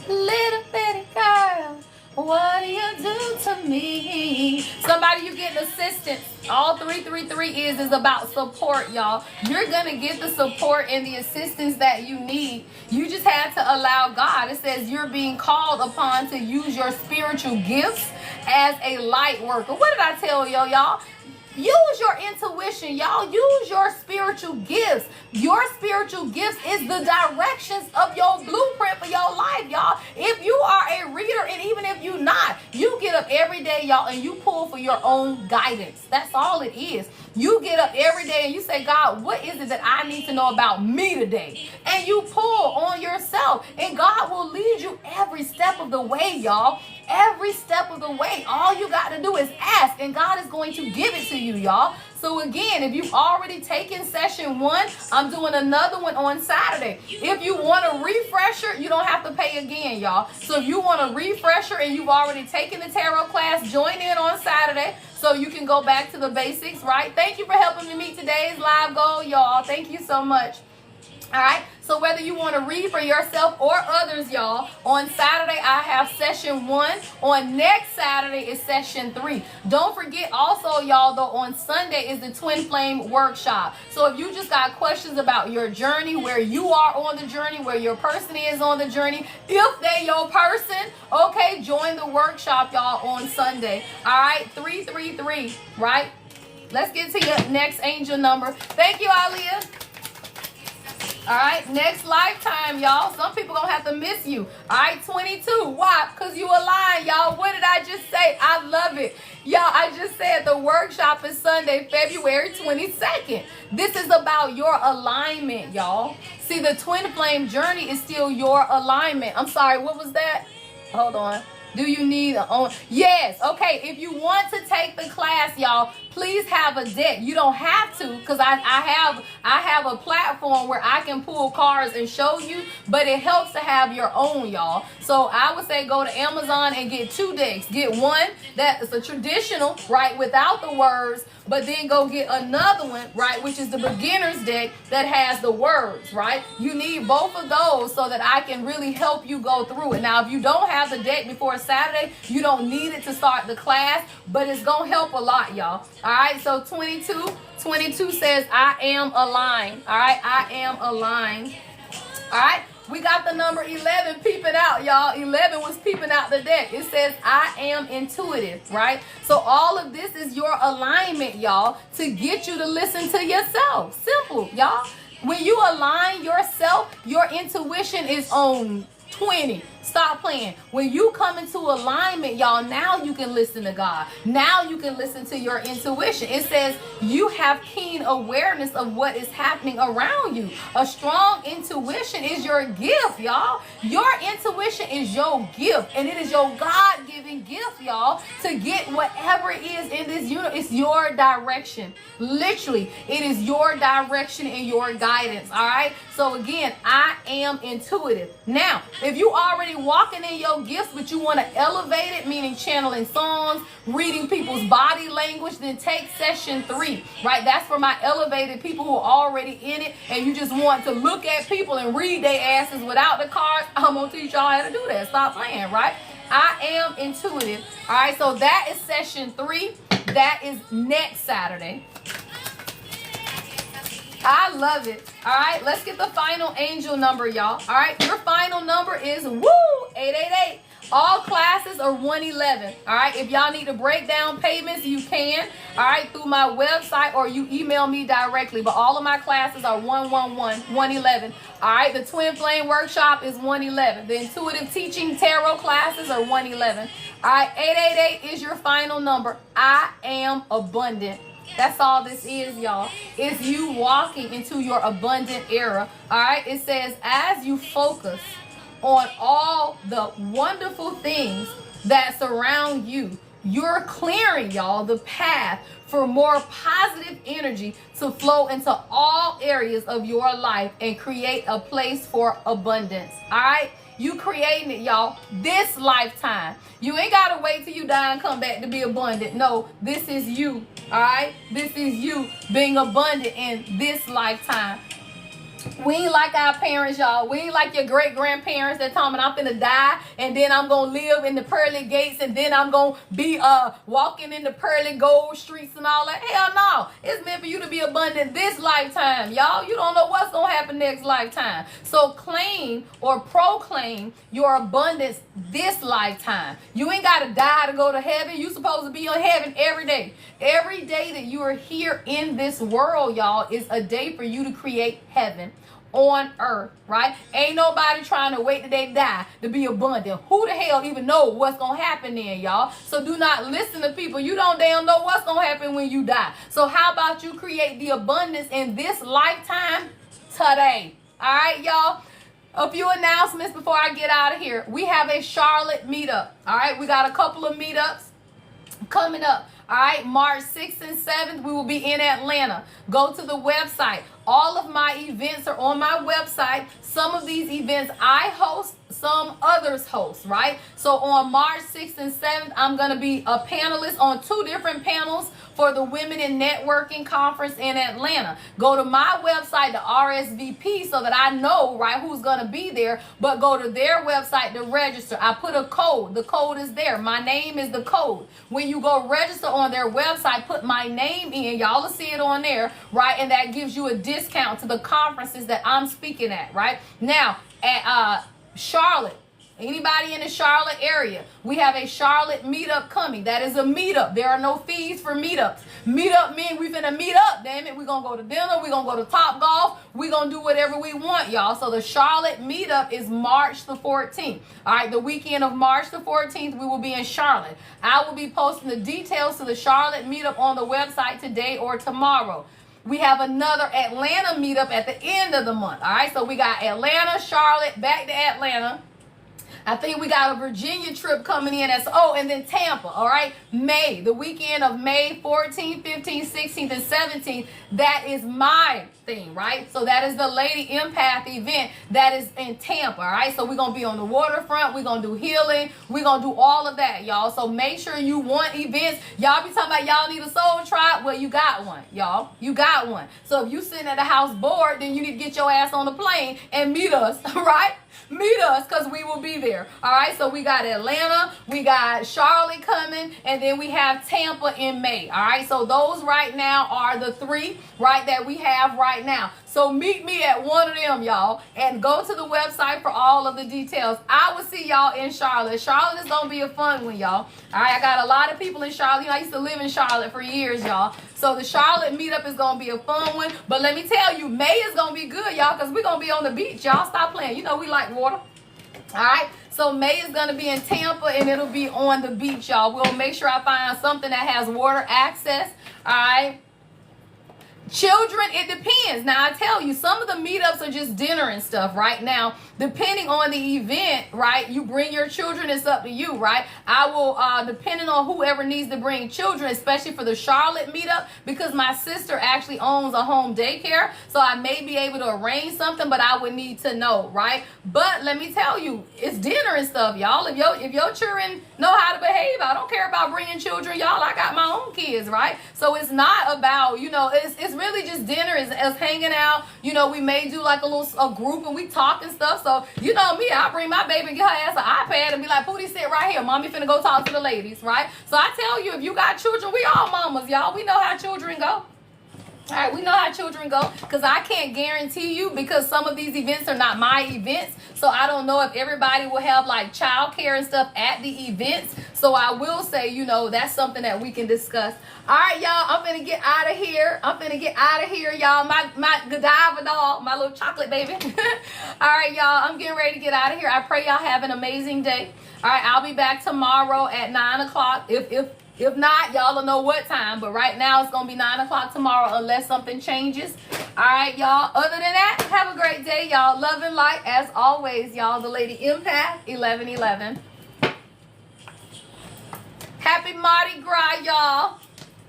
Little bitty girl. What do you do to me? Somebody, you get assistance. All 333 is about support, y'all. You're going to get the support and the assistance that you need. You just had to allow God. It says you're being called upon to use your spiritual gifts as a light worker. What did I tell y'all? Use your intuition, y'all. Use your spiritual gifts. Your spiritual gifts is the directions of your blueprint for your life, y'all. If you are a reader, and even if you're not, you get up every day, y'all, and you pull for your own guidance. That's all it is. You get up every day and you say, God, what is it that I need to know about me today? And you pull on yourself, and God will lead you every step of the way, y'all. Every step of the way. All you got to do is ask, and God is going to give it to you, y'all. So again, if you've already taken session 1, I'm doing another one on Saturday. If you want a refresher, you don't have to pay again, y'all. So if you want a refresher and you've already taken the tarot class, join in on Saturday so you can go back to the basics, right? Thank you for helping me meet today's live goal, y'all. Thank you so much. All right, so whether you want to read for yourself or others, y'all, on Saturday I have session 1. On next Saturday is session 3. Don't forget also, y'all, though, on Sunday is the Twin Flame Workshop. So if you just got questions about your journey, where you are on the journey, where your person is on the journey, if they your person, okay, join the workshop, y'all, on Sunday. All right, 333, right? Let's get to your next angel number. Thank you, Aliyah. All right, next lifetime, y'all. Some people gonna have to miss you. All right, 22. Why? Because you aligned, y'all. What did I just say? I love it. Y'all, I just said the workshop is Sunday, February 22nd. This is about your alignment, y'all. See, the twin flame journey is still your alignment. I'm sorry, what was that? Hold on. Do you need a own? Yes. Okay. If you want to take the class, y'all, please have a deck. You don't have to, because I have a platform where I can pull cards and show you, but it helps to have your own, y'all. So I would say go to Amazon and get 2 decks. Get one that is a traditional, right, without the words, but then go get another one, right, which is the beginner's deck that has the words, right? You need both of those so that I can really help you go through it. Now, if you don't have the deck before Saturday, you don't need it to start the class, but it's going to help a lot, y'all. All right, so 22 says, I am aligned. All right, I am aligned. All right. We got the number 11 peeping out, y'all. 11 was peeping out the deck. It says, I am intuitive, right? So all of this is your alignment, y'all, to get you to listen to yourself. Simple, y'all. When you align yourself, your intuition is on 20. Stop playing. When you come into alignment, y'all, now you can listen to God. Now you can listen to your intuition. It says you have keen awareness of what is happening around you. A strong intuition is your gift, y'all. Your intuition is your gift, and it is your God-given gift, y'all, to get whatever it is in this universe. It's your direction. Literally, it is your direction and your guidance, all right? So again, I am intuitive. Now, if you already walking in your gifts, but you want to elevate it, meaning channeling songs, reading people's body language, then take session 3, right? That's for my elevated people who are already in it, and you just want to look at people and read their asses without the cards. I'm going to teach y'all how to do that. Stop playing, right? I am intuitive. All right, so that is session 3. That is next Saturday. I love it. All right, let's get the final angel number, y'all. All right, your final number is 888. All classes are 111. All right, if y'all need to break down payments, you can. All right, through my website, or you email me directly. But all of my classes are 111. All right, the Twin Flame Workshop is 111. The Intuitive Teaching Tarot classes are 111. All right, 888 is your final number. I am abundant. That's all this is, y'all. It's you walking into your abundant era. All right, it says, as you focus on all the wonderful things that surround you, you're clearing, y'all, the path for more positive energy to flow into all areas of your life and create a place for abundance. All right, you creating it, y'all, this lifetime. You ain't gotta wait till you die and come back to be abundant. No, this is you. All right, this is you being abundant in this lifetime. We ain't like our parents, y'all. We ain't like your great-grandparents that told me I'm finna die and then I'm gonna live in the pearly gates and then I'm gonna be walking in the pearly gold streets and all that. Hell no. It's meant for you to be abundant this lifetime, y'all. You don't know what's gonna happen next lifetime. So claim or proclaim your abundance this lifetime. You ain't gotta die to go to heaven. You supposed to be in heaven every day. Every day that you are here in this world, y'all, is a day for you to create heaven on earth, right? Ain't nobody trying to wait till they die to be abundant. Who the hell even know what's gonna happen then, y'all? So do not listen to people. You don't damn know what's gonna happen when you die. So how about you create the abundance in this lifetime today? All right, y'all. A few announcements before I get out of here. We have a Charlotte meetup. All right, we got a couple of meetups coming up. All right, March 6th and 7th, we will be in Atlanta. Go to the website. All of my events are on my website. Some of these events I host, some others host, right? So on March 6th and 7th, I'm going to be a panelist on 2 different panels for the Women in Networking Conference in Atlanta. Go to my website to RSVP so that I know, right, who's going to be there, but go to their website to register. I put a code. The code is there. My name is the code. When you go register on their website, put my name in. Y'all will see it on there, right? And that gives you a discount to the conferences that I'm speaking at, right? Now, at Charlotte, anybody in the Charlotte area, we have a Charlotte meetup coming. That is a meetup. There are no fees for meetups. Meetup means we finna meet up, damn it. We're going to go to dinner. We're going to go to Top Golf. We're going to do whatever we want, y'all. So the Charlotte meetup is March the 14th. All right, the weekend of March the 14th, we will be in Charlotte. I will be posting the details to the Charlotte meetup on the website today or tomorrow. We have another Atlanta meetup at the end of the month. All right, so we got Atlanta, Charlotte, back to Atlanta. I think we got a Virginia trip coming in. And then Tampa, all right? May, the weekend of May 14th, 15th, 16th, and 17th. That is my thing, right? So that is the Lady Empath event that is in Tampa, all right? So we're going to be on the waterfront. We're going to do healing. We're going to do all of that, y'all. So make sure you want events. Y'all be talking about y'all need a soul tribe. Well, you got one, y'all. You got one. So if you sitting at the house bored, then you need to get your ass on the plane and meet us, right? Meet us, because we will be there. All right, so we got Atlanta, we got Charlotte coming, and then we have Tampa in May. All right, so those right now are the 3, right, that we have right now. So meet me at one of them, y'all, and go to the website for all of the details. I will see y'all in Charlotte. Charlotte is going to be a fun one, y'all. All right, I got a lot of people in Charlotte. You know, I used to live in Charlotte for years, y'all. So the Charlotte meetup is going to be a fun one. But let me tell you, May is going to be good, y'all, because we're going to be on the beach, y'all. Stop playing. You know we like water. All right, so May is going to be in Tampa, and it'll be on the beach, y'all. We'll make sure I find something that has water access. All right. Children, it depends. Now, I tell you, some of the meetups are just dinner and stuff right now. Depending on the event, right, you bring your children, it's up to you, right? I will, depending on whoever needs to bring children, especially for the Charlotte meetup, because my sister actually owns a home daycare, so I may be able to arrange something, but I would need to know, right? But let me tell you, it's dinner and stuff, y'all. If your children know how to behave, I don't care about bringing children, y'all. I got my own kids, right? So it's not about, you know, it's really just dinner, is us hanging out. You know, we may do like a group and we talk and stuff. So, you know me, I bring my baby and get her ass an iPad and be like, Pootie, sit right here. Mommy finna go talk to the ladies, right? So I tell you, if you got children, we all mamas, y'all. We know how children go. All right, we know how children go, because I can't guarantee you, because some of these events are not my events. So I don't know if everybody will have like childcare and stuff at the events. So I will say, you know, that's something that we can discuss. All right, y'all, I'm finna get out of here. Y'all. My Godiva doll, my little chocolate baby. All right, y'all, I'm getting ready to get out of here. I pray y'all have an amazing day. All right, I'll be back tomorrow at 9 o'clock. If not, y'all will know what time. But right now, it's going to be 9 o'clock tomorrow unless something changes. All right, y'all. Other than that, have a great day, y'all. Love and light, as always, y'all. The Lady Empath, 1111. Happy Mardi Gras, y'all.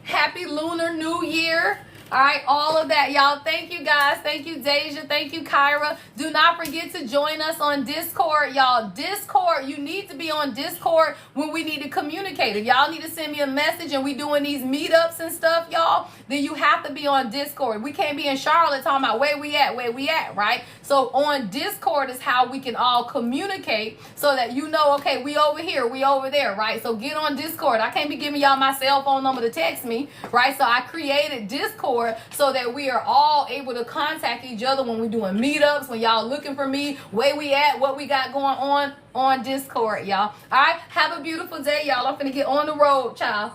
Happy Lunar New Year. All right, all of that, y'all. Thank you, guys. Thank you, Deja. Thank you, Kyra. Do not forget to join us on Discord, y'all. Discord, you need to be on Discord when we need to communicate. If y'all need to send me a message and we doing these meetups and stuff, y'all, then you have to be on Discord. We can't be in Charlotte talking about where we at, right? So on Discord is how we can all communicate so that you know, okay, we over here, we over there, right? So get on Discord. I can't be giving y'all my cell phone number to text me, right? So I created Discord so that we are all able to contact each other when we're doing meetups, when y'all looking for me, where we at, what we got going on Discord, y'all. All right, have a beautiful day, y'all. I'm finna get on the road, child.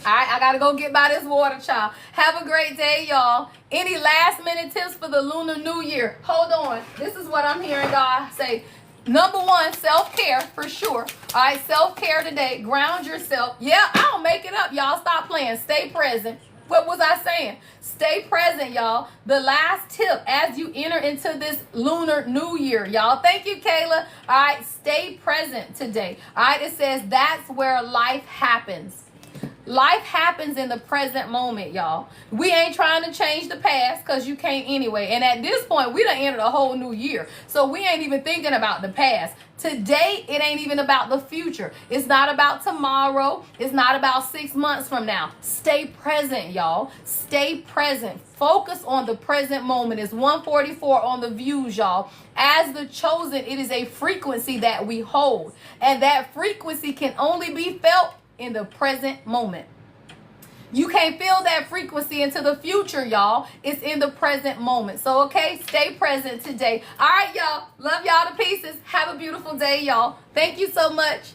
All right, I gotta go get by this water, child. Have a great day, y'all. Any last minute tips for the Lunar New Year? Hold on. This is what I'm hearing God say. Number 1, self-care for sure. All right, self-care today. Ground yourself. Yeah, I don't make it up, y'all. Stop playing. Stay present. What was I saying? Stay present, y'all. The last tip as you enter into this Lunar New Year, y'all. Thank you, Kayla. All right, stay present today. All right, it says that's where life happens. Life happens in the present moment, y'all. We ain't trying to change the past because you can't anyway. And at this point, we done entered a whole new year. So we ain't even thinking about the past. Today, it ain't even about the future. It's not about tomorrow. It's not about 6 months from now. Stay present, y'all. Stay present. Focus on the present moment. It's 144 on the views, y'all. As the chosen, it is a frequency that we hold. And that frequency can only be felt in the present moment. You can't feel that frequency into the future, y'all. It's in the present moment. So, okay, stay present today. All right, y'all. Love y'all to pieces. Have a beautiful day, y'all. Thank you so much.